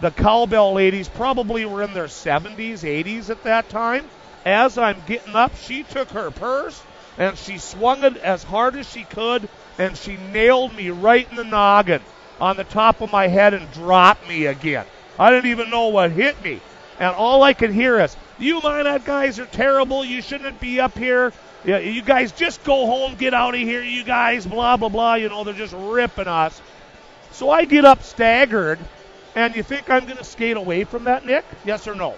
The cowbell ladies probably were in their 70s, 80s at that time. As I'm getting up, she took her purse and she swung it as hard as she could, and she nailed me right in the noggin on the top of my head and dropped me again. I didn't even know what hit me. And all I could hear is, "You Minot guys are terrible. You shouldn't be up here. Yeah, you guys just go home, get out of here, you guys, blah, blah, blah." They're just ripping us. So I get up staggered, and you think I'm going to skate away from that, Nick? Yes or no?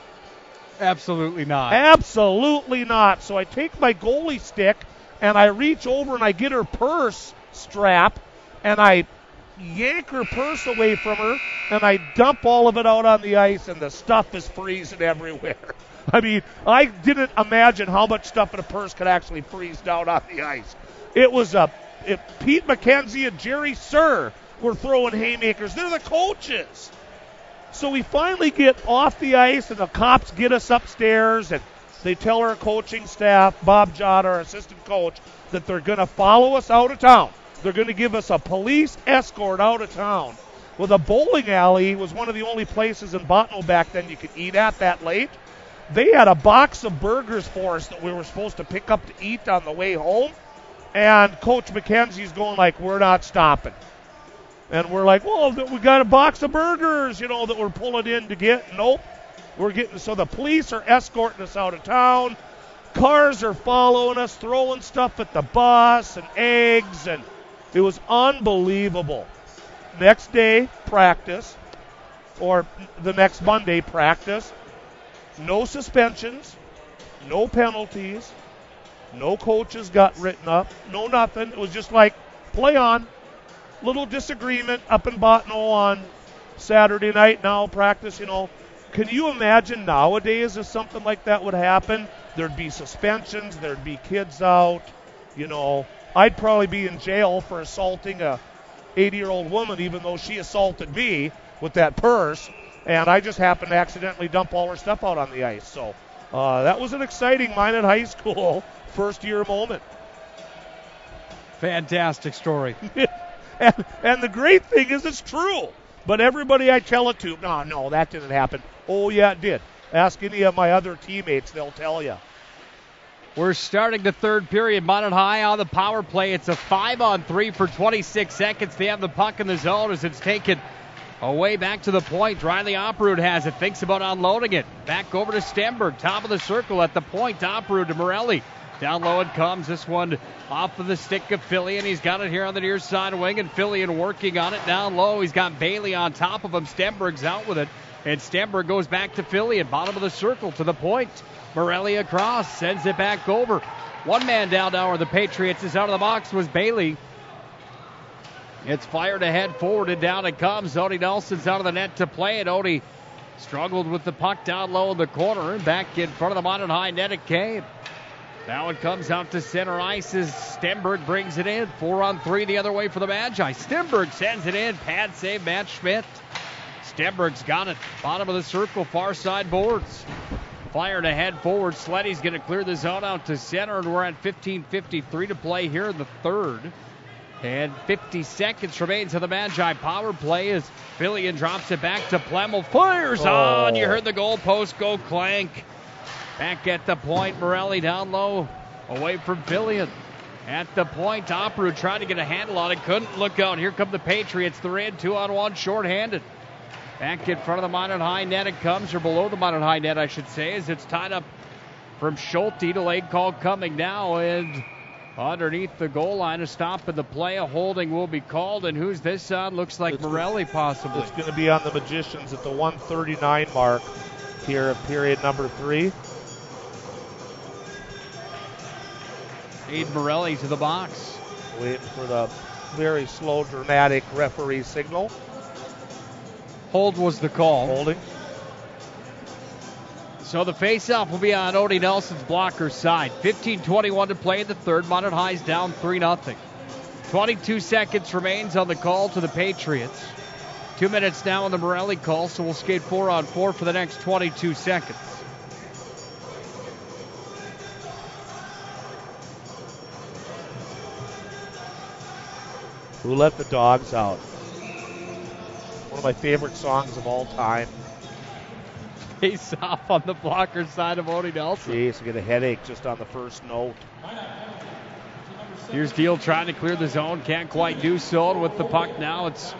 Absolutely not. Absolutely not. So I take my goalie stick, and I reach over and I get her purse strap, and I yank her purse away from her, and I dump all of it out on the ice, and the stuff is freezing everywhere. I mean, I didn't imagine how much stuff in a purse could actually freeze down on the ice. It was Pete McKenzie and Jerry Sir were throwing haymakers. They're the coaches. So we finally get off the ice, and the cops get us upstairs, and they tell our coaching staff, Bob Jott, our assistant coach, that they're going to follow us out of town. They're going to give us a police escort out of town. Well, the bowling alley was one of the only places in Botno back then you could eat at that late. They had a box of burgers for us that we were supposed to pick up to eat on the way home. And Coach McKenzie's going like, "We're not stopping." And we're like, "Well, we got a box of burgers, that we're pulling in to get." Nope. So the police are escorting us out of town. Cars are following us, throwing stuff at the bus and eggs, and it was unbelievable. Next day, practice, or the next Monday, practice. No suspensions, no penalties, no coaches got written up, no nothing. It was just like, play on. Little disagreement up in Botno on Saturday night, now practice, Can you imagine nowadays if something like that would happen? There'd be suspensions, there'd be kids out, I'd probably be in jail for assaulting a 80-year-old woman, even though she assaulted me with that purse, and I just happened to accidentally dump all her stuff out on the ice. So that was an exciting Minot High School first-year moment. Fantastic story. and the great thing is it's true. But everybody I tell it to, no, that didn't happen. Oh, yeah, it did. Ask any of my other teammates, they'll tell you. We're starting the third period. Minot High on the power play. It's a 5-on-3 for 26 seconds. They have the puck in the zone as it's taken away back to the point. Riley Oprud has it. Thinks about unloading it. Back over to Stenberg. Top of the circle at the point. Oprud to Morelli. Down low it comes. This one off of the stick of Fillion. He's got it here on the near side wing, and Fillion working on it down low. He's got Bailey on top of him. Stenberg's out with it, and Stenberg goes back to Fillion. Bottom of the circle to the point. Morelli across. Sends it back over. One man down now where the Patriots is out of the box was Bailey. It's fired ahead, forward, and down it comes. Odie Nelson's out of the net to play it. Odie struggled with the puck down low in the corner, and back in front of the Minot High net it came. Now it comes out to center ice as Stenberg brings it in. 4-on-3 the other way for the Magi. Stenberg sends it in. Pad save, Matt Schmidt. Stenberg's got it. Bottom of the circle, far side boards. Fired ahead forward. Sleddy's going to clear the zone out to center, and we're at 15:53 to play here in the third. And 50 seconds remains of the Magi power play as Fillion drops it back to Plemmel. Fires on. You heard the goalpost go clank. Back at the point, Morelli down low, away from Fillion. At the point, Oprud trying to get a handle on it, couldn't. Look out, here come the Patriots. They're in 2-on-1, shorthanded. Back in front of the Minot High net it comes, or below the Minot High net, I should say, as it's tied up from Schulte. Delayed call coming now, and underneath the goal line, a stop in the play. A holding will be called, and who's this on? Looks like Morelli possibly. It's going to be on the Magicians at the 1:39 mark here of period number 3. Aid Morelli to the box. Waiting for the very slow, dramatic referee signal. Hold was the call. Holding. So the face-off will be on Odie Nelson's blocker side. 15:21 to play in the third. Minot High's down 3-0. 22 seconds remains on the call to the Patriots. 2 minutes now on the Morelli call, so we'll skate 4-on-4 for the next 22 seconds. Who Let the Dogs Out? One of my favorite songs of all time. Face off on the blocker side of Odie Nelson. Jeez, I get a headache just on the first note. Here's Deal trying to clear the zone. Can't quite do so. And with the puck now, it's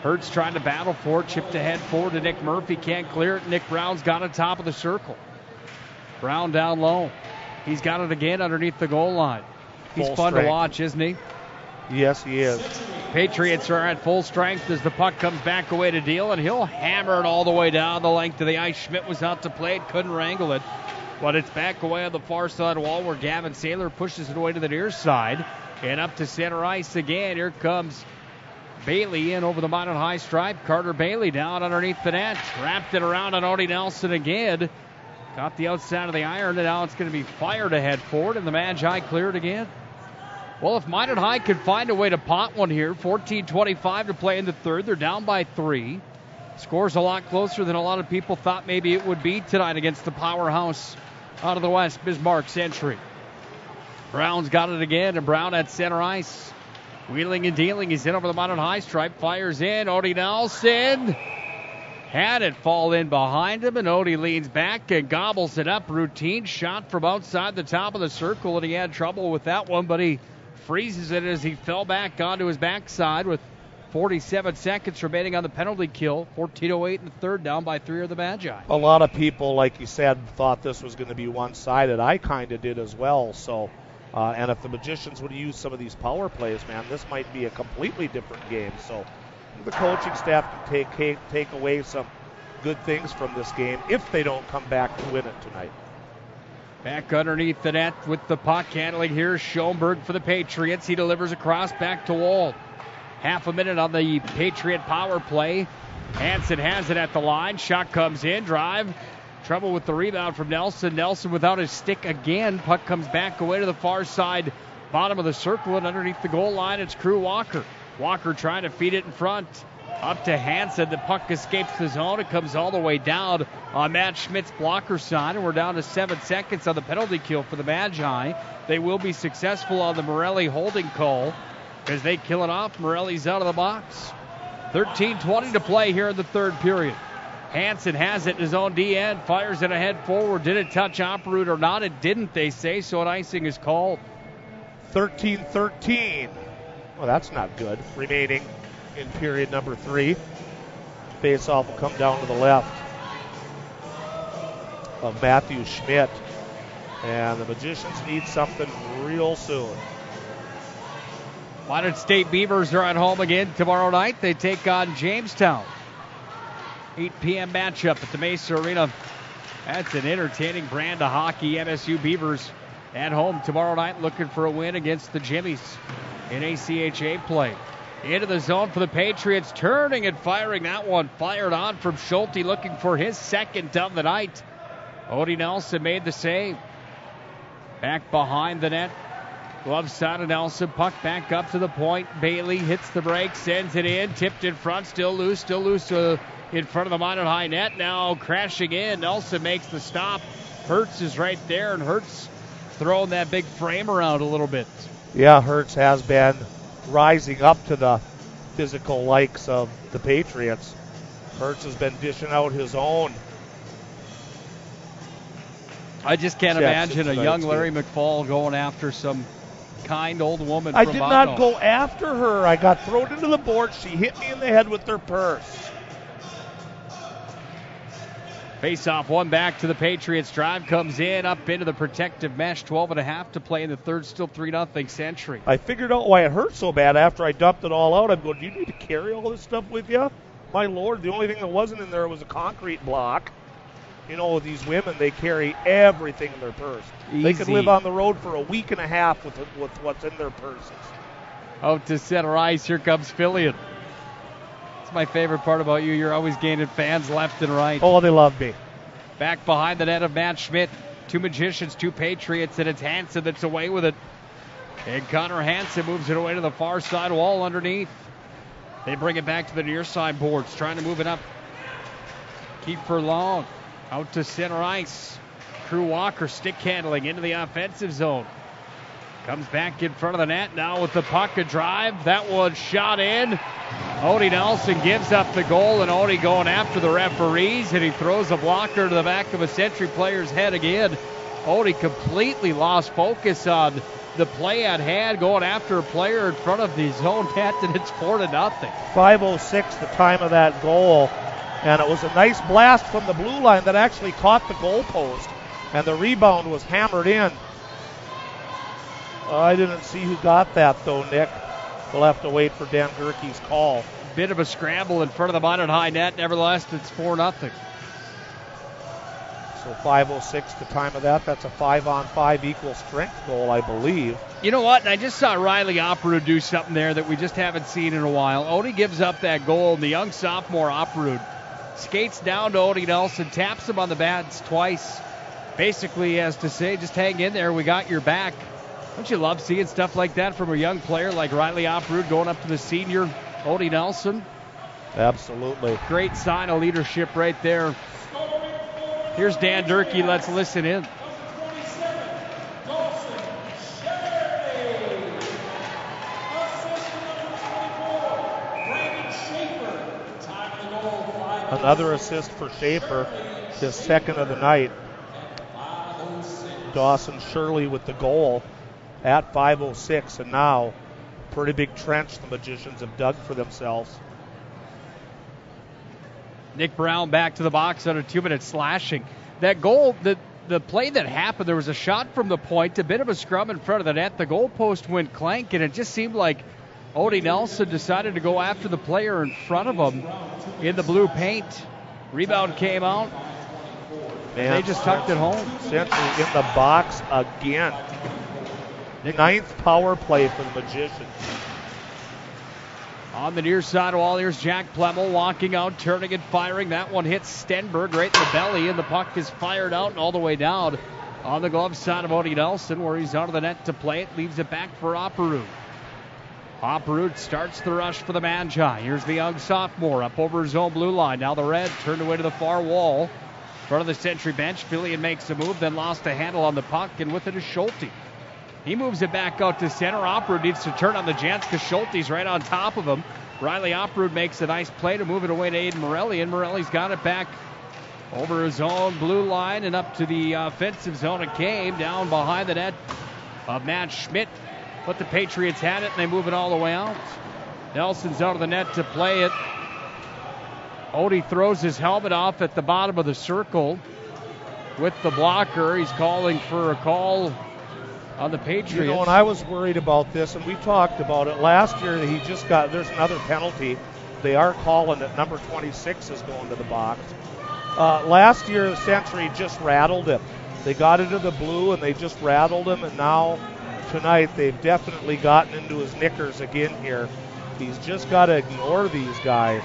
Hertz trying to battle for it. Chipped ahead forward to Nick Murphy. Can't clear it. Nick Brown's got it top of the circle. Brown down low. He's got it again underneath the goal line. He's Full fun strength. to watch, isn't he? Yes, he is. Patriots are at full strength as the puck comes back away to Deal, and he'll hammer it all the way down the length of the ice. Schmidt was out to play it, couldn't wrangle it, but it's back away on the far side wall where Gavin Saylor pushes it away to the near side and up to center ice again. Here comes Bailey in over the Minot High stripe. Carter Bailey down underneath the net, wrapped it around on Odie Nelson again. Got the outside of the iron, and now it's going to be fired ahead forward, and the Magi cleared again. Well, if Minot High could find a way to pot one here, 14:25 to play in the third. They're down by 3. Score's a lot closer than a lot of people thought maybe it would be tonight against the powerhouse out of the West, Bismarck Century. Brown's got it again, and Brown at center ice. Wheeling and dealing. He's in over the Minot High stripe. Fires in. Odie Nelson had it fall in behind him, and Odie leans back and gobbles it up. Routine shot from outside the top of the circle, and he had trouble with that one, but he freezes it as he fell back onto his backside with 47 seconds remaining on the penalty kill. 14:08 in the third, down by 3 are the Magi. A lot of people, like you said, thought this was going to be one-sided. I kind of did as well. So, and if the Magicians would use some of these power plays, man, this might be a completely different game. So the coaching staff can take away some good things from this game if they don't come back to win it tonight. Back underneath the net with the puck handling here. Schoenberg for the Patriots. He delivers across back to Wald. Half a minute on the Patriot power play. Hansen has it at the line. Shot comes in. Drive. Trouble with the rebound from Nelson. Nelson without his stick again. Puck comes back away to the far side, bottom of the circle, and underneath the goal line, it's Crew Walker. Walker trying to feed it in front. Up to Hansen. The puck escapes the zone. It comes all the way down on Matt Schmidt's blocker side. And we're down to 7 seconds on the penalty kill for the Magi. They will be successful on the Morelli holding call because they kill it off. Morelli's out of the box. 13:20 to play here in the third period. Hansen has it in his own D end. Fires it ahead forward. Did it touch Operud or not? It didn't, they say. So an icing is called. 13-13. Well, that's not good. Remaining in period number 3. Face-off will come down to the left of Matthew Schmidt. And the Magicians need something real soon. Minot State Beavers are at home again tomorrow night. They take on Jamestown. 8 p.m. matchup at the Mesa Arena. That's an entertaining brand of hockey. MSU Beavers at home tomorrow night looking for a win against the Jimmies in ACHA play. Into the zone for the Patriots, turning and firing. That one fired on from Schulte, looking for his second of the night. Odie Nelson made the save. Back behind the net. Glove side of Nelson. Puck back up to the point. Bailey hits the break, sends it in. Tipped in front. Still loose in front of the Minot High net. Now crashing in. Nelson makes the stop. Hertz is right there, and Hertz throwing that big frame around a little bit. Yeah, Hertz has been rising up to the physical likes of the Patriots. Hertz has been dishing out his own. I just can't imagine a young Larry McFall going after some kind old woman from I did not go after her. I got thrown into the board. She hit me in the head with her purse. Face off one back to the Patriots. Drive comes in, up into the protective mesh. 12.5 to play in the third. Still 3-0 Century. I figured out why it hurt so bad after I dumped it all out. I'm going, do you need to carry all this stuff with you? My Lord, the only thing that wasn't in there was a concrete block. You know, these women, they carry everything in their purse. Easy. They could live on the road for a week and a half with what's in their purses. Out to center ice. Here comes Fillion. That's my favorite part about you. You're always gaining fans left and right. Oh, they love me. Back behind the net of Matt Schmidt. 2 Magicians, 2 Patriots, and it's Hansen that's away with it. And Connor Hansen moves it away to the far side wall underneath. They bring it back to the near side boards, trying to move it up. Kiefer Long out to center ice. Crew Walker stick handling into the offensive zone. Comes back in front of the net now with the puck, a drive. That one shot in. Odie Nelson gives up the goal, and Odie going after the referees, and he throws a blocker to the back of a Century player's head again. Odie completely lost focus on the play at hand, going after a player in front of the zone net, and it's 4-0. 5:06 the time of that goal, and it was a nice blast from the blue line that actually caught the goal post, and the rebound was hammered in. I didn't see who got that, though, Nick. We'll have to wait for Dan Gerke's call. Bit of a scramble in front of the Minot High net. Nevertheless, it's 4-0. So 5:06 the time of that. That's a 5-on-5 equal strength goal, I believe. You know what? I just saw Riley Opperud do something there that we just haven't seen in a while. Odie gives up that goal, and the young sophomore Opperud skates down to Odie Nelson, taps him on the bats twice. Basically as to say, just hang in there, we got your back. Don't you love seeing stuff like that from a young player like Riley Opperud going up to the senior Odie Nelson? Absolutely. Great sign of leadership right there. Here's Dan Durkee. Let's listen in. Another assist for Schaefer, his second of the night. Dawson Shirley with the goal at 5:06, and now pretty big trench the Magicians have dug for themselves. Nick Brown back to the box under 2 minutes slashing. That goal, the play that happened, there was a shot from the point, a bit of a scrum in front of the net. The goalpost went clank, and it just seemed like Odie Nelson decided to go after the player in front of him in the blue paint. Rebound came out. Man, they just tucked it home. Century in the box again. Ninth power play for the Magicians. On the near side wall, here's Jack Plemmel walking out, turning and firing. That one hits Stenberg right in the belly, and the puck is fired out and all the way down on the glove side of Odie Nelson, where he's out of the net to play it. Leaves it back for Opperud. Opperud starts the rush for the Magi. Here's the young sophomore up over his own blue line. Now the red turned away to the far wall. In front of the Century bench, Fillion makes a move, then lost a handle on the puck, and with it is Schulte. He moves it back out to center. Opperud needs to turn on the Jets because Schulte's right on top of him. Riley Opperud makes a nice play to move it away to Aiden Morelli, and Morelli's got it back over his own blue line and up to the offensive zone. It came down behind the net of Matt Schmidt, but the Patriots had it, and they move it all the way out. Nelson's out of the net to play it. Odie throws his helmet off at the bottom of the circle with the blocker. He's calling for a call on the Patriots. You know, and I was worried about this, and we talked about it last year. He just got, there's another penalty. They are calling it. Number 26 is going to the box. Last year, the Century just rattled him. They got into the blue, and they just rattled him, and now tonight they've definitely gotten into his knickers again here. He's just got to ignore these guys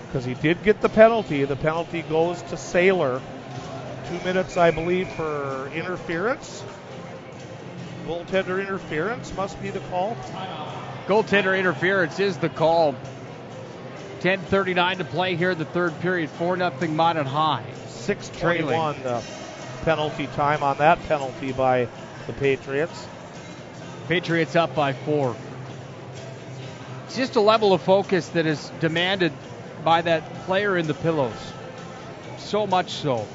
because he did get the penalty. The penalty goes to Saylor. 2 minutes, I believe, for interference. Goaltender interference must be the call. Goaltender interference is the call. 10:39 to play here in the third period. 4-0 Minot High. 6:21 the penalty time on that penalty by the Patriots. Patriots up by 4. It's just a level of focus that is demanded by that player in the pillows. So much so.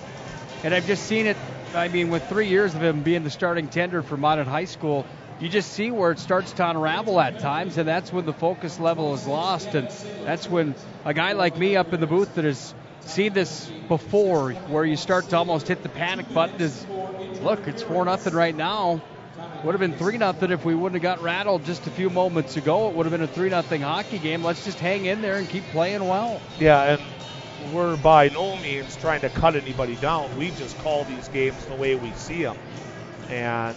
And I've just seen it, I mean, with 3 years of him being the starting tender for Minot High School, you just see where it starts to unravel at times, and that's when the focus level is lost, and that's when a guy like me up in the booth that is seen this before where you start to almost hit the panic button. Look, it's 4-0 right now. Would have been 3-0 if we wouldn't have got rattled just a few moments ago. It would have been a 3-0 hockey game. Let's just hang in there and keep playing well. Yeah, and we're by no means trying to cut anybody down. We just call these games the way we see them. And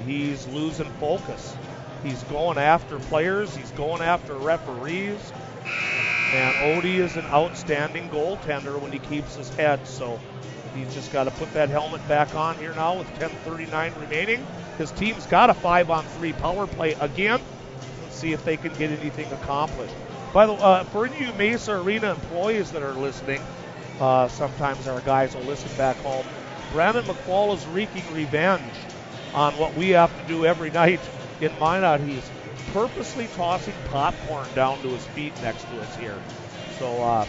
he's losing focus. He's going after players. He's going after referees. And Odie is an outstanding goaltender when he keeps his head. So he's just got to put that helmet back on here now with 10:39 remaining. His team's got a 5-on-3 power play again. Let's see if they can get anything accomplished. By the way, for any of you Mesa Arena employees that are listening, sometimes our guys will listen back home. Brandon McFall is wreaking revenge on what we have to do every night in Minot. He's purposely tossing popcorn down to his feet next to us here. So,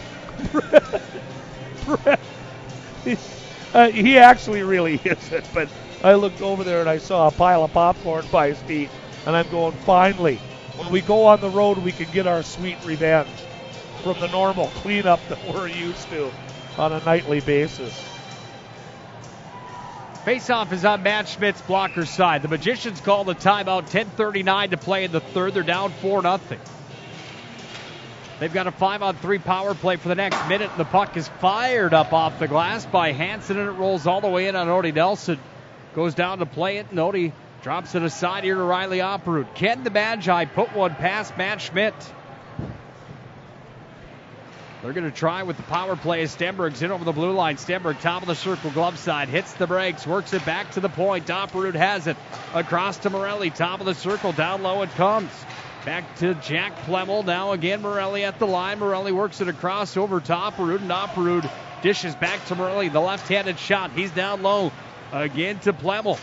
he actually really isn't, but I looked over there and I saw a pile of popcorn by his feet, and I'm going, finally, when we go on the road, we can get our sweet revenge from the normal cleanup that we're used to on a nightly basis. Faceoff is on Matt Schmidt's blocker side. The Magicians call the timeout. 10:39 to play in the third. They're down 4-0. They've got a 5-on-3 power play for the next minute. The puck is fired up off the glass by Hansen, and it rolls all the way in on Odie Nelson. Goes down to play it, and Odie drops it aside here to Riley Opperud. Ken the Magi put one past Matt Schmidt. They're going to try with the power play as Stenberg's in over the blue line. Stenberg, top of the circle, glove side, hits the brakes, works it back to the point. Opperud has it across to Morelli, top of the circle, down low it comes. Back to Jack Plemmel. Now again Morelli at the line. Morelli works it across over to Opperud, and Opperud dishes back to Morelli. The left-handed shot. He's down low. Again to Plemmel.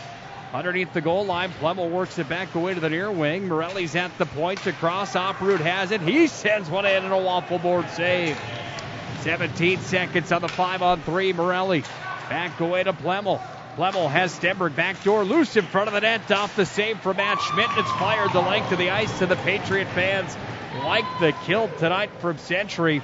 Underneath the goal line, Plemmel works it back away to the near wing. Morelli's at the point across. Opperud has it. He sends one in and a waffle board save. 17 seconds on the 5-on-3. Morelli back away to Plemmel. Plemmel has Stenberg backdoor loose in front of the net. Off the save for Matt Schmidt. It's fired the length of the ice to the Patriot fans. Like the kill tonight from Century.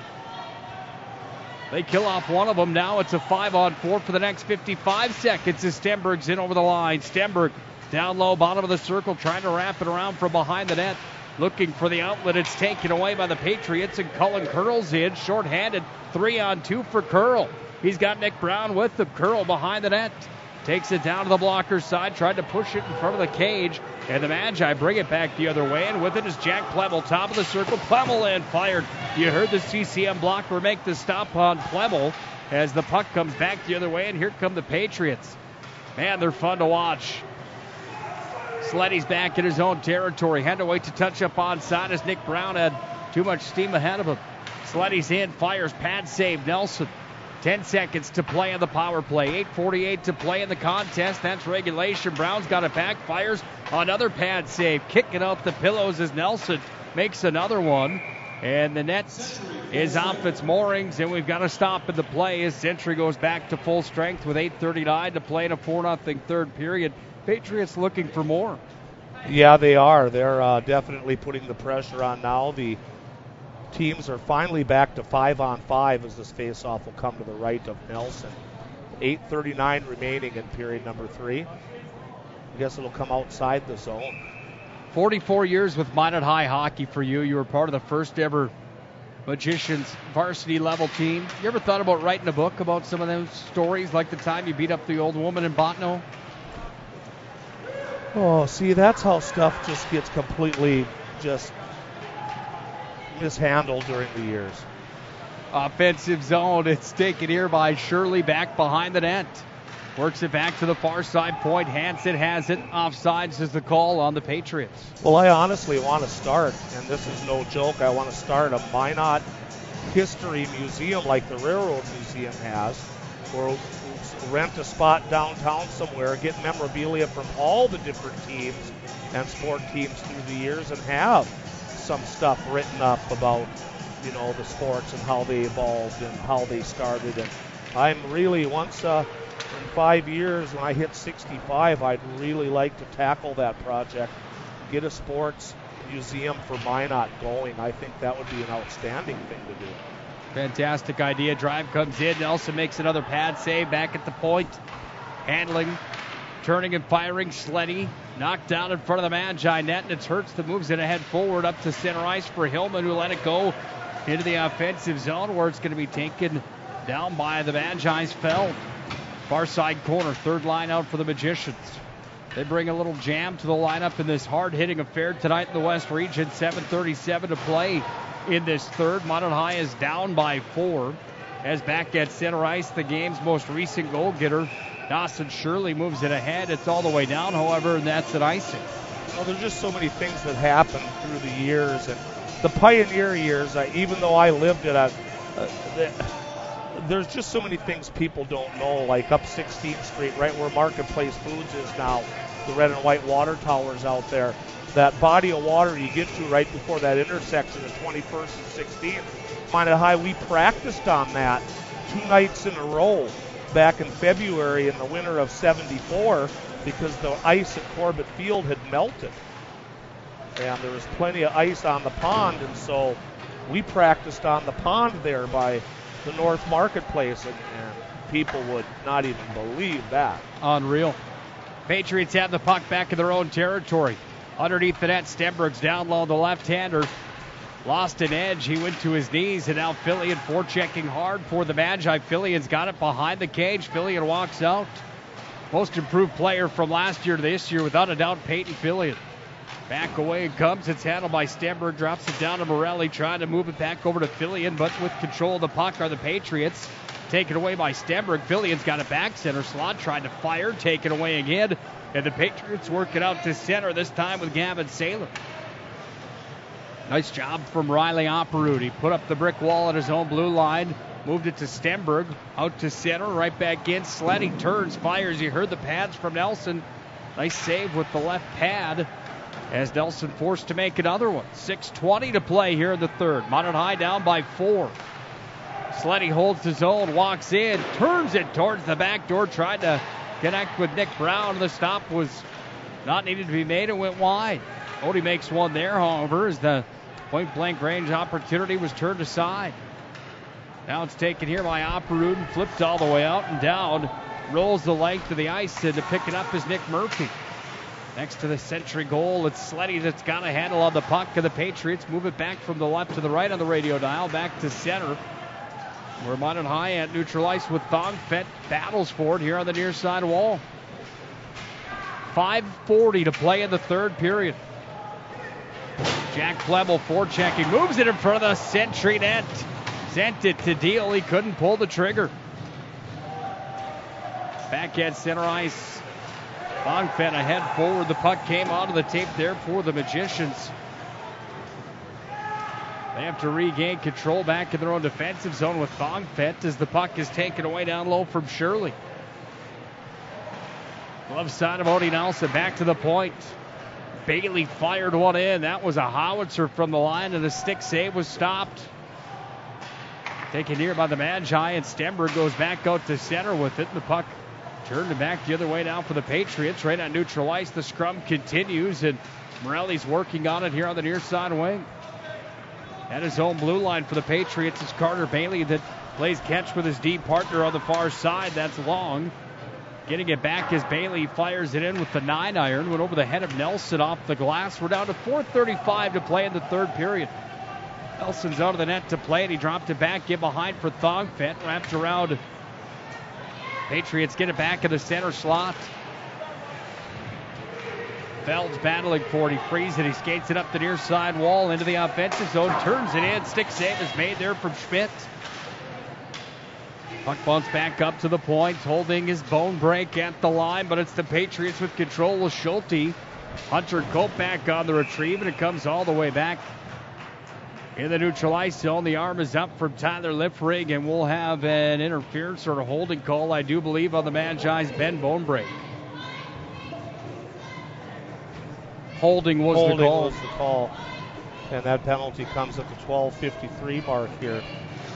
They kill off one of them. Now it's a 5-on-4 for the next 55 seconds as Stenberg's in over the line. Stenberg down low, bottom of the circle, trying to wrap it around from behind the net. Looking for the outlet. It's taken away by the Patriots, and Cullen Curl's in. Short-handed, 3-on-2 for Curl. He's got Nick Brown with the Curl behind the net. Takes it down to the blocker side, tried to push it in front of the cage, and the Magi bring it back the other way, and with it is Jack Plemmel, top of the circle. Plemmel in, fired. You heard the CCM blocker make the stop on Plemmel as the puck comes back the other way, and here come the Patriots. Man, they're fun to watch. Sleddy's back in his own territory. Had to wait to touch up onside as Nick Brown had too much steam ahead of him. Sleddy's in, fires, pad save, Nelson. 10 seconds to play on the power play. 8:48 to play in the contest. That's regulation. Brown's got it back. Fires another pad save. Kicking out the pillows as Nelson makes another one. And the net is off its moorings, and we've got to stop in the play as Century goes back to full strength with 8:39 to play in a 4-0 third period. Patriots looking for more. Yeah, they are. They're definitely putting the pressure on now. The teams are finally back to 5-on-5 as this faceoff will come to the right of Nelson. 8:39 remaining in period number 3. I guess it'll come outside the zone. 44 years with Minot High hockey for you. You were part of the first ever Magicians varsity level team. You ever thought about writing a book about some of those stories, like the time you beat up the old woman in Botno? Oh, see, that's how stuff just gets completely just mishandled during the years. Offensive zone. It's taken here by Shirley back behind the net. Works it back to the far side point. Hansen has it. Offsides is the call on the Patriots. Well, I honestly want to start, and this is no joke, I want to start a Minot History Museum like the Railroad Museum has, or rent a spot downtown somewhere, get memorabilia from all the different teams and sport teams through the years, and have some stuff written up about, you know, the sports and how they evolved and how they started. And I'm really, once in 5 years when I hit 65, I'd really like to tackle that project, get a sports museum for Minot going. I think that would be an outstanding thing to do. Fantastic idea. Drive comes in. Nelson makes another pad save back at the point. Handling, turning and firing. Sleddy knocked down in front of the Magi net, and it's Hertz that moves it ahead forward up to center ice for Hillman, who let it go into the offensive zone where it's going to be taken down by the Magi's Feld. Far side corner, third line out for the Magicians. They bring a little jam to the lineup in this hard-hitting affair tonight in the West Region. 7:37 to play in this third. Minot High is down by 4. As back at center ice, the game's most recent goal getter, Dawson Shirley, moves it ahead. It's all the way down, however, and that's an icing. Well, there's just so many things that happen through the years. And the Pioneer years, even though I lived it, there's just so many things people don't know, like up 16th Street, right where Marketplace Foods is now, the red and white water towers out there. That body of water you get to right before that intersection of 21st and 16th. Minot High, we practiced on that 2 nights in a row back in February in the winter of 74 because the ice at Corbett Field had melted. And there was plenty of ice on the pond, and so we practiced on the pond there by the North Marketplace, and people would not even believe that. Unreal. Patriots have the puck back in their own territory. Underneath the net, Stenberg's down low, the left-hander. Lost an edge. He went to his knees, and now Fillion forechecking hard for the Magi. Fillion's got it behind the cage. Fillion walks out. Most improved player from last year to this year, without a doubt, Peyton Fillion. Back away it comes. It's handled by Stenberg. Drops it down to Morelli, trying to move it back over to Fillion, but with control of the puck are the Patriots. Taken away by Stenberg. Fillion's got it back center slot. Tried to fire. Taken away again. And the Patriots work it out to center, this time with Gavin Saylor. Nice job from Riley Opperud. He put up the brick wall at his own blue line. Moved it to Stenberg. Out to center. Right back in. Sleddy turns. Fires. You heard the pads from Nelson. Nice save with the left pad, as Nelson forced to make another one. 6:20 to play here in the third. Minot High down by 4. Sleddy holds his own, walks in, turns it towards the back door, tried to connect with Nick Brown. The stop was not needed to be made and went wide. Odie makes one there, however, as the point-blank range opportunity was turned aside. Now it's taken here by Opperud and flipped all the way out and down. Rolls the length of the ice, and to pick it up is Nick Murphy. Next to the Century goal, it's Sleddy that's got a handle on the puck, and the Patriots move it back from the left to the right on the radio dial, back to center, where Minot High at neutral ice with Thongfett battles for it here on the near side wall. 5:40 to play in the third period. Jack Plebel forechecking, moves it in front of the Century net. Sent it to Deal, he couldn't pull the trigger. Back at center ice. Thongfett ahead forward. The puck came onto the tape there for the Magicians. They have to regain control back in their own defensive zone with Thongfett as the puck is taken away down low from Shirley. Glove side of Odie Nelson back to the point. Bailey fired one in. That was a howitzer from the line, and the stick save was stopped. Taken here by the Magi, and Stenberg goes back out to center with it. The puck turned it back the other way now for the Patriots. Right on neutral ice, the scrum continues, and Morelli's working on it here on the near side wing. At his own blue line for the Patriots, it's Carter Bailey that plays catch with his D partner on the far side. That's Long. Getting it back as Bailey fires it in with the 9-iron. Went over the head of Nelson off the glass. We're down to 4:35 to play in the third period. Nelson's out of the net to play, and he dropped it back in behind for Thongfett. Wrapped around. Patriots get it back in the center slot. Feld's battling for it. He frees it. He skates it up the near side wall into the offensive zone. Turns it in. Stick save is made there from Schmidt. Puck bounce back up to the point. Holding his bone break at the line, but it's the Patriots with control with Schulte. Hunter Cope back on the retrieve, and it comes all the way back in the neutral ice zone. The arm is up from Tyler Liffrig, and we'll have an interference or a holding call, I do believe, on the Magi's Ben Bonebreak. Holding was the call. And that penalty comes at the 12:53 mark here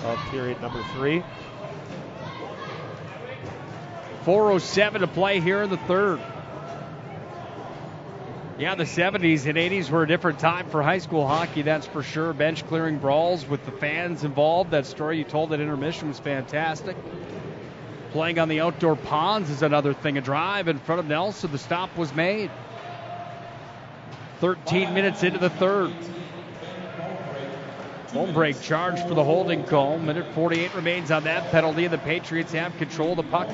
of period number 3. 4:07 to play here in the third. Yeah, the 70s and 80s were a different time for high school hockey, that's for sure. Bench clearing brawls with the fans involved. That story you told at intermission was fantastic. Playing on the outdoor ponds is another thing. A drive in front of Nelson. The stop was made. 13 minutes into the third. Home break charge for the holding call. Minute 48 remains on that penalty, and the Patriots have control of the puck.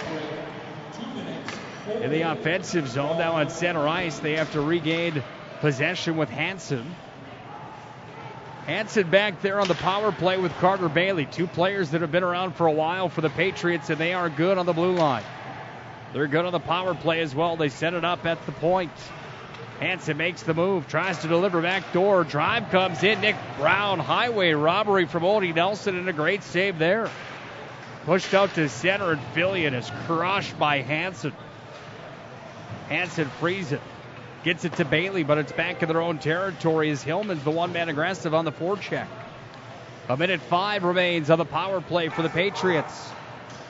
In the offensive zone, now on center ice, they have to regain possession with Hansen. Hansen back there on the power play with Carter Bailey. Two players that have been around for a while for the Patriots, and they are good on the blue line. They're good on the power play as well. They set it up at the point. Hansen makes the move, tries to deliver back door. Drive comes in. Nick Brown, highway robbery from Odie Nelson, and a great save there. Pushed out to center, and Fillion is crushed by Hansen. Hansen frees it. Gets it to Bailey, but it's back in their own territory as Hillman's the one-man aggressive on the forecheck. 1:05 remains on the power play for the Patriots.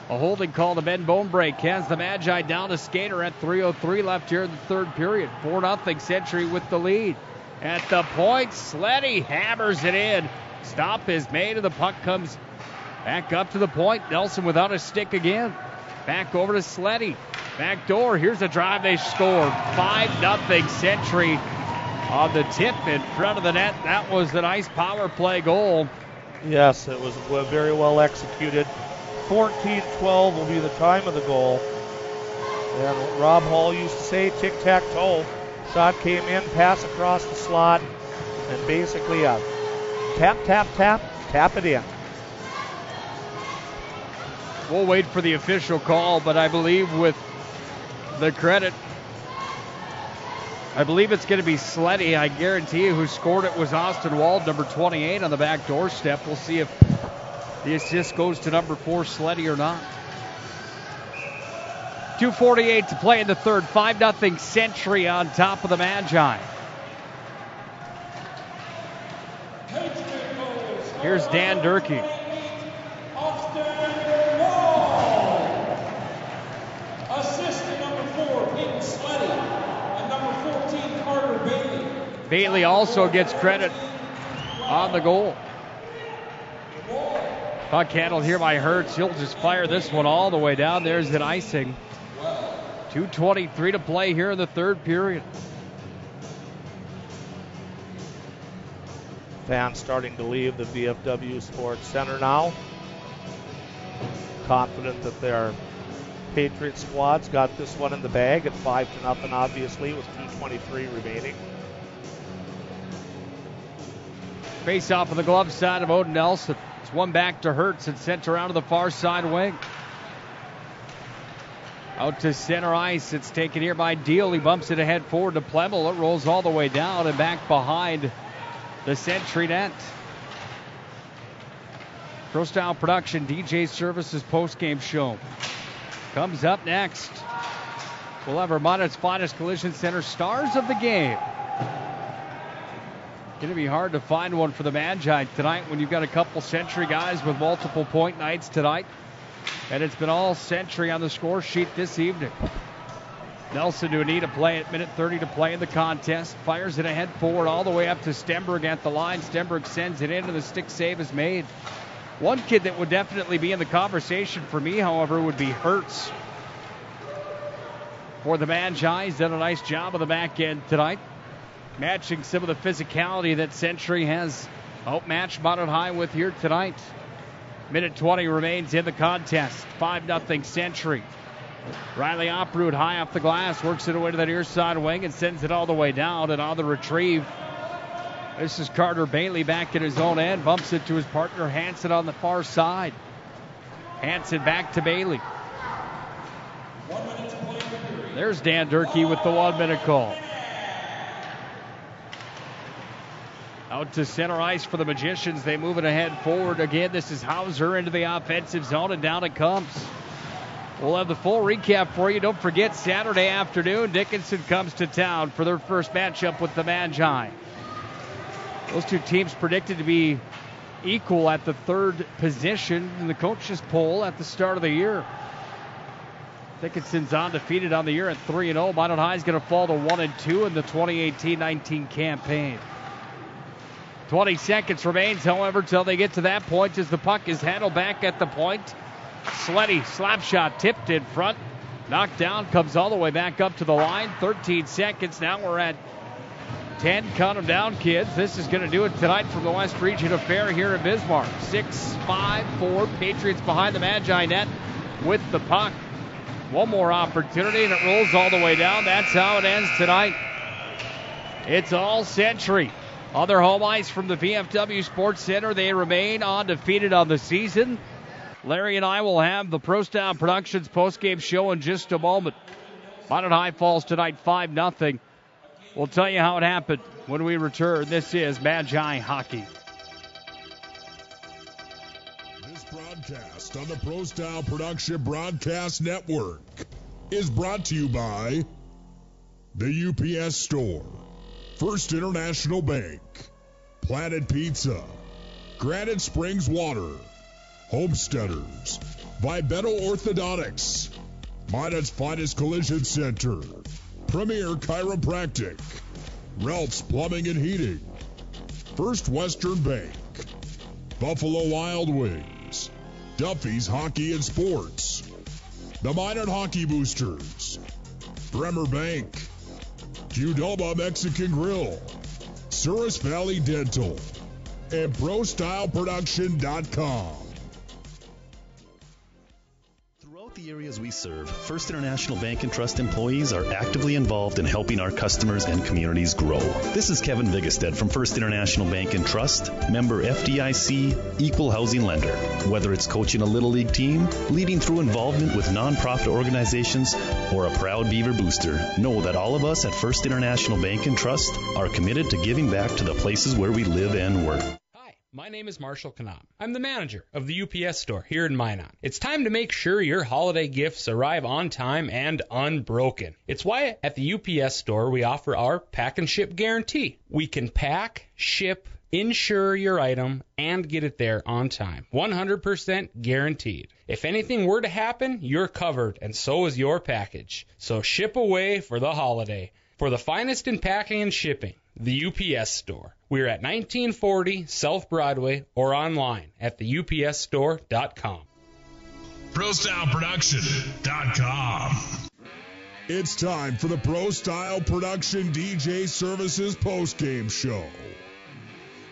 A holding call to Ben Bonebreak has the Magi down to skater at 3:03 left here in the third period. 4-0 Century with the lead. At the point, Sleddy hammers it in. Stop is made, and the puck comes back up to the point. Nelson without a stick again. Back over to Sleddy. Back door, here's a drive, they score. 5-0 Century on the tip in front of the net. That was the nice power play goal. Yes, it was very well executed. 14-12 will be the time of the goal. And what Rob Hall used to say, tic-tac-toe. Shot came in, pass across the slot, and basically a tap, tap, tap, tap it in. We'll wait for the official call, but I believe with the credit, I believe it's going to be Sleddy. I guarantee you who scored it was Austin Wald, number 28 on the back doorstep. We'll see if the assist goes to number 4, Sleddy, or not. 2:48 to play in the third. 5-0 Century on top of the Magi. Here's Dan Durkee. Bailey also gets credit on the goal. Puck handled here by Hertz. He'll just fire this one all the way down. There's an icing. 2:23 to play here in the third period. Fans starting to leave the VFW Sports Center now. Confident that their Patriot squad's got this one in the bag at 5-0, obviously, with 2:23 remaining. Face off of the glove side of Odin Nelson. It's one back to Hertz and sent around to the far side wing. Out to center ice. It's taken here by Deal. He bumps it ahead forward to Plemmel. It rolls all the way down and back behind the Century net. Pro Style Production, DJ Services postgame show comes up next. We'll have Armada's finest collision center stars of the game. Going to be hard to find one for the Magi tonight when you've got a couple Century guys with multiple point nights tonight. And it's been all Century on the score sheet this evening. Nelson to a knee to play at minute 30 to play in the contest. Fires it ahead forward all the way up to Stenberg at the line. Stenberg sends it in and the stick save is made. One kid that would definitely be in the conversation for me, however, would be Hertz. For the Magi, he's done a nice job of the back end tonight, matching some of the physicality that Century has outmatched Minot High with here tonight. Minute 20 remains in the contest. 5-0 Century. Riley Oproot high off the glass, works it away to that near side wing and sends it all the way down. And on the retrieve, this is Carter Bailey back at his own end. Bumps it to his partner Hansen on the far side. Hansen back to Bailey. There's Dan Durkee with the 1-minute call. Out to center ice for the Magicians. They move it ahead forward again. This is Hauser into the offensive zone, and down it comes. We'll have the full recap for you. Don't forget, Saturday afternoon, Dickinson comes to town for their first matchup with the Magi. Those two teams predicted to be equal at the third position in the coaches' poll at the start of the year. Dickinson's undefeated on the year at 3-0. Minot High is going to fall to 1-2 in the 2018-19 campaign. 20 seconds remains, however, till they get to that point as the puck is handled back at the point. Sleddy, slap shot, tipped in front. Knocked down, comes all the way back up to the line. 13 seconds. Now we're at 10. Count them down, kids. This is going to do it tonight from the West Region Affair here in Bismarck. 6-5-4. Patriots behind the Magi net with the puck. One more opportunity, and it rolls all the way down. That's how it ends tonight. It's all Century. On their home ice from the VFW Sports Center, they remain undefeated on the season. Larry and I will have the Pro Style Productions postgame show in just a moment. Minot High falls tonight 5-0. We'll tell you how it happened when we return. This is Magi Hockey. This broadcast on the Pro Style Production Broadcast Network is brought to you by the UPS Store, First International Bank, Planet Pizza, Granite Springs Water, Homesteaders, Vibeto Orthodontics, Minot's Finest Collision Center, Premier Chiropractic, Ralph's Plumbing and Heating, First Western Bank, Buffalo Wild Wings, Duffy's Hockey and Sports, the Minot Hockey Boosters, Bremer Bank, Qdoba Mexican Grill, Souris Valley Dental, and ProStyleProduction.com. Throughout the areas we serve, First International Bank and Trust employees are actively involved in helping our customers and communities grow. This is Kevin Vigestad from First International Bank and Trust, member FDIC, equal housing lender. Whether it's coaching a Little League team, leading through involvement with nonprofit organizations, or a proud Beaver booster, know that all of us at First International Bank and Trust are committed to giving back to the places where we live and work. My name is Marshall Knop. I'm the manager of the UPS store here in Minot. It's time to make sure your holiday gifts arrive on time and unbroken. It's why at the UPS store we offer our pack and ship guarantee. We can pack, ship, insure your item, and get it there on time. 100% guaranteed. If anything were to happen, you're covered, and so is your package. So ship away for the holiday. For the finest in packing and shipping, the UPS store. We're at 1940 South Broadway or online at theupsstore.com. ProStyleProduction.com. It's time for the Pro Style Production DJ Services postgame show.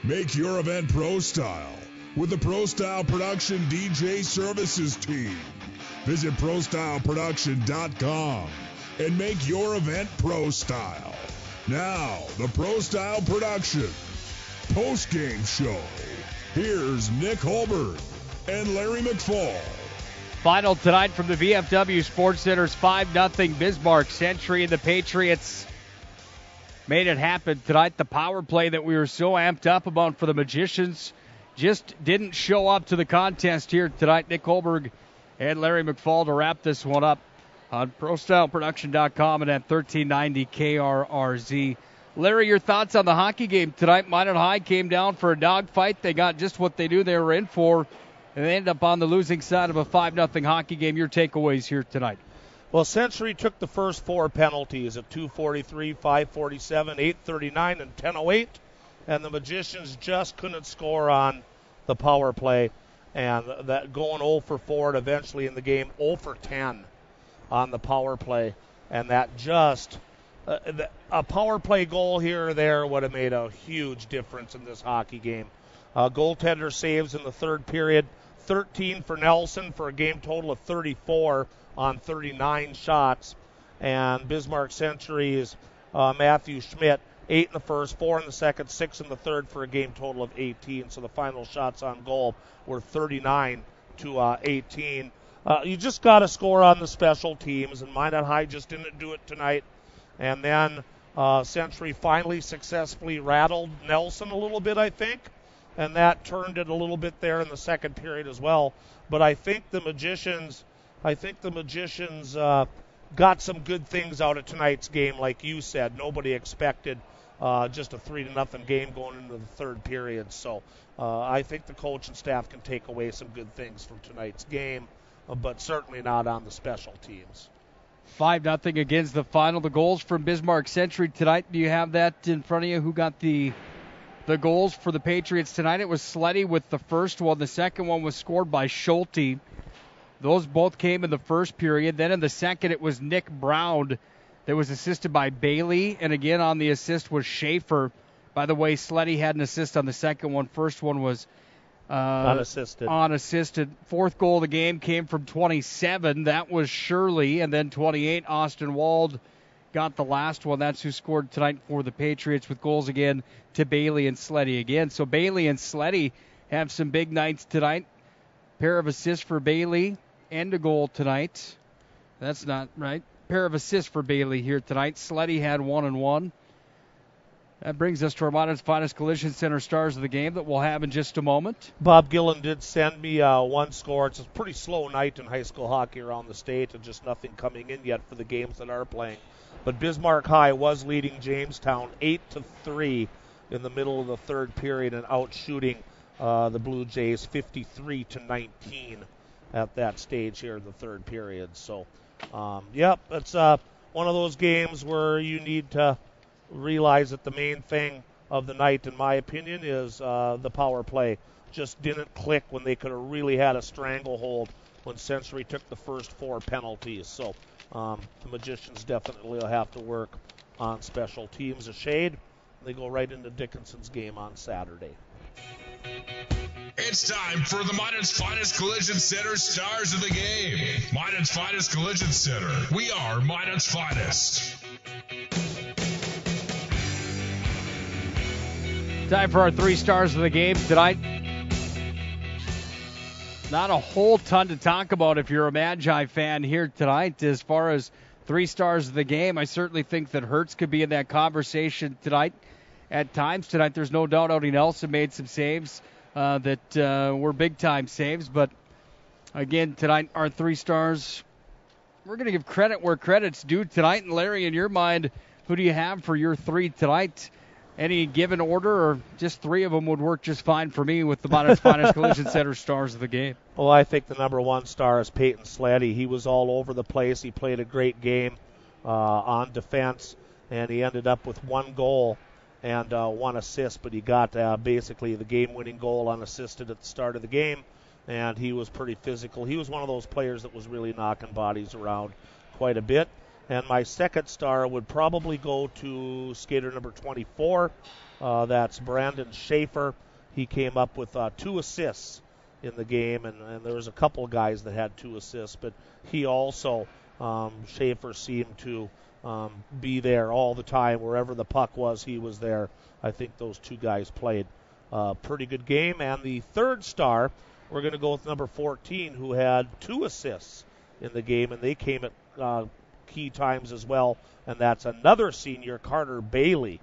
Make your event Pro Style with the Pro Style Production DJ Services team. Visit ProStyleProduction.com and make your event Pro Style. Now, the Pro Style Production post-game show. Here's Nick Hulberg and Larry McFall. Final tonight from the VFW Sports Center's 5-0 Bismarck Century, and the Patriots made it happen tonight. The power play that we were so amped up about for the Magicians just didn't show up to the contest here tonight. Nick Hulberg and Larry McFall to wrap this one up on ProStyleProduction.com and at 1390 KRRZ. Larry, your thoughts on the hockey game tonight? Minot High came down for a dogfight. They got just what they knew they were in for, and they ended up on the losing side of a 5-0 hockey game. Your takeaways here tonight? Well, Century took the first four penalties at 2:43, 5:47, 8:39, and 10:08, and the Magicians just couldn't score on the power play, and that going 0 for 4 and eventually in the game 0 for 10 on the power play, and that just a power play goal here or there would have made a huge difference in this hockey game. Goaltender saves in the third period, 13 for Nelson for a game total of 34 on 39 shots, and Bismarck Century's Matthew Schmidt, 8 in the first, 4 in the second, 6 in the third for a game total of 18. So the final shots on goal were 39 to 18. You just got to score on the special teams, and Minot High just didn't do it tonight. And then Century finally successfully rattled Nelson a little bit, I think, and that turned it a little bit there in the second period as well. But I think the Magicians got some good things out of tonight's game, like you said. Nobody expected just a 3-0 game going into the third period. So I think the coach and staff can take away some good things from tonight's game. but certainly not on the special teams. 5-0 against the final. The goals from Bismarck Century tonight. Do you have that in front of you? Who got the goals for the Patriots tonight? It was Sleddy with the first one. The second one was scored by Schulte. Those both came in the first period. Then in the second, it was Nick Brown that was assisted by Bailey. And again, on the assist was Schaefer. By the way, Sleddy had an assist on the second one. First one was unassisted. Fourth goal of the game came from 27. That was Shirley. And then 28, Austin Wald got the last one. That's who scored tonight for the Patriots, with goals again to Bailey and Sleddy again. So Bailey and Sleddy have some big nights tonight. Pair of assists for Bailey and a goal tonight. That's not right. Pair of assists for Bailey here tonight. Sleddy had 1 and 1. That brings us to our Minot's Finest Collision Center stars of the game that we'll have in just a moment. Bob Gillen did send me one score. It's a pretty slow night in high school hockey around the state, and just nothing coming in yet for the games that are playing. But Bismarck High was leading Jamestown 8-3 in the middle of the third period and out shooting the Blue Jays 53-19 at that stage here in the third period. So, it's one of those games where you need to realize that the main thing of the night, in my opinion, is the power play. Just didn't click when they could have really had a stranglehold when Century took the first 4 penalties. So the Magicians definitely will have to work on special teams a shade. They go right into Dickinson's game on Saturday. It's time for the Minot's Finest Collision Center stars of the game. Minot's Finest Collision Center. We are Minot's Finest. Time for our 3 stars of the game tonight. Not a whole ton to talk about if you're a Magi fan here tonight. As far as 3 stars of the game, I certainly think that Hertz could be in that conversation tonight. At times tonight, there's no doubt Odie Nelson made some saves that were big-time saves. But, again, tonight, our 3 stars, we're going to give credit where credit's due tonight. And, Larry, in your mind, who do you have for your 3 tonight? Any given order, or just 3 of them would work just fine for me with the Minot's Finest Collision Center stars of the game? Well, I think the number 1 star is Peyton Sleddy. He was all over the place. He played a great game on defense, and he ended up with 1 goal and 1 assist, but he got basically the game-winning goal unassisted at the start of the game, and he was pretty physical. He was one of those players that was really knocking bodies around quite a bit. And my second star would probably go to skater number 24. That's Brandon Schaefer. He came up with 2 assists in the game, and there was a couple of guys that had 2 assists, but he also, Schaefer, seemed to be there all the time. Wherever the puck was, he was there. I think those 2 guys played a pretty good game. And the third star, we're going to go with number 14, who had 2 assists in the game, and they came at key times as well, and that's another senior, Carter Bailey,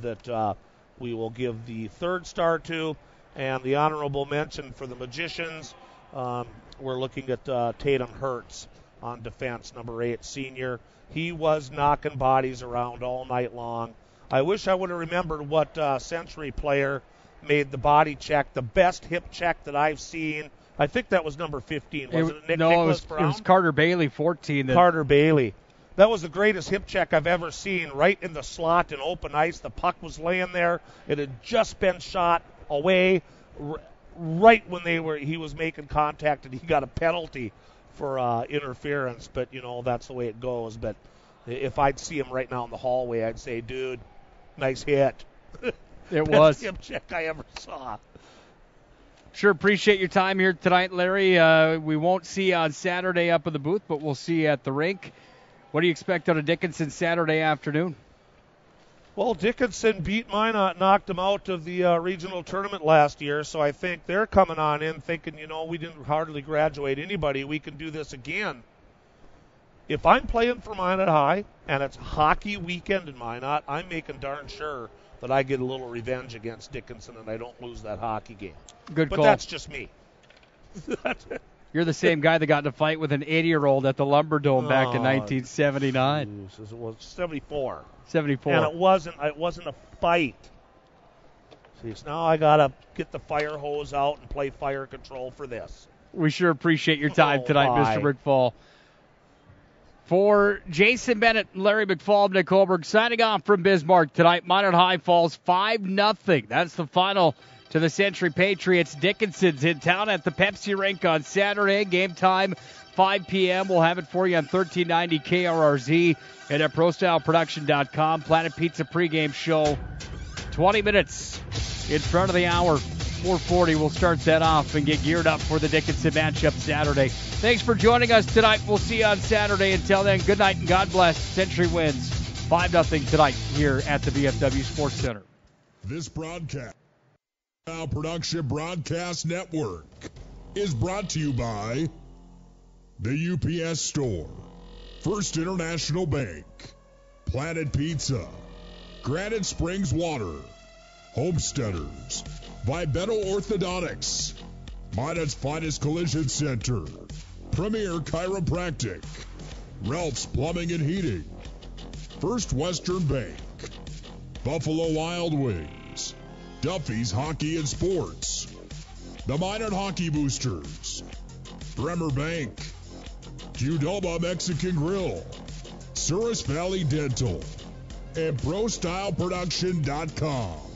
that we will give the third star to. And the honorable mention for the Magicians, we're looking at Tatum Hertz on defense, number 8 senior. He was knocking bodies around all night long. I wish I would have remembered what Century player made the body check, the best hip check that I've seen. I think that was number 15. Was it Nick Nicholas Brown? It was Carter Bailey, 14. Carter Bailey. That was the greatest hip check I've ever seen, right in the slot in open ice. The puck was laying there. It had just been shot away right when he was making contact, and he got a penalty for interference. But, that's the way it goes. But if I'd see him right now in the hallway, I'd say, dude, nice hit. It was. Best hip check I ever saw. Sure appreciate your time here tonight, Larry. We won't see you on Saturday up in the booth, but we'll see you at the rink. What do you expect out of Dickinson Saturday afternoon? Well, Dickinson beat Minot, knocked them out of the regional tournament last year, so I think they're coming on in thinking, we didn't hardly graduate anybody. We can do this again. If I'm playing for Minot High and it's hockey weekend in Minot, I'm making darn sure that I get a little revenge against Dickinson and I don't lose that hockey game. Good call. But that's just me. You're the same guy that got in a fight with an 80-year-old at the Lumberdome back in 1979. It was 74. 74. And it wasn't a fight. See, so now I got to get the fire hose out and play fire control for this. We sure appreciate your time tonight, my. Mr. McFall. For Jason Bennett and Larry McFall, Nick Hulberg signing off from Bismarck tonight. Minot High falls 5-0. That's the final to the Century Patriots. Dickinson's in town at the Pepsi Rink on Saturday. Game time, 5 p.m. We'll have it for you on 1390 KRRZ and at ProStyleProduction.com. Planet Pizza pregame show, 20 minutes in front of the hour. 4:40, we'll start that off and get geared up for the Dickinson matchup Saturday. Thanks for joining us tonight. We'll see you on Saturday. Until then, good night and God bless. Century wins 5-0 tonight here at the VFW Sports Center. This broadcast, Now Production Broadcast Network, is brought to you by the UPS Store, First International Bank, Planet Pizza, Granite Springs Water, Homesteaders, Vibeto Orthodontics, Minot's Finest Collision Center, Premier Chiropractic, Ralph's Plumbing and Heating, First Western Bank, Buffalo Wild Wings, Duffy's Hockey and Sports, the Minot Hockey Boosters, Bremer Bank, Qdoba Mexican Grill, Souris Valley Dental, and ProStyleProduction.com.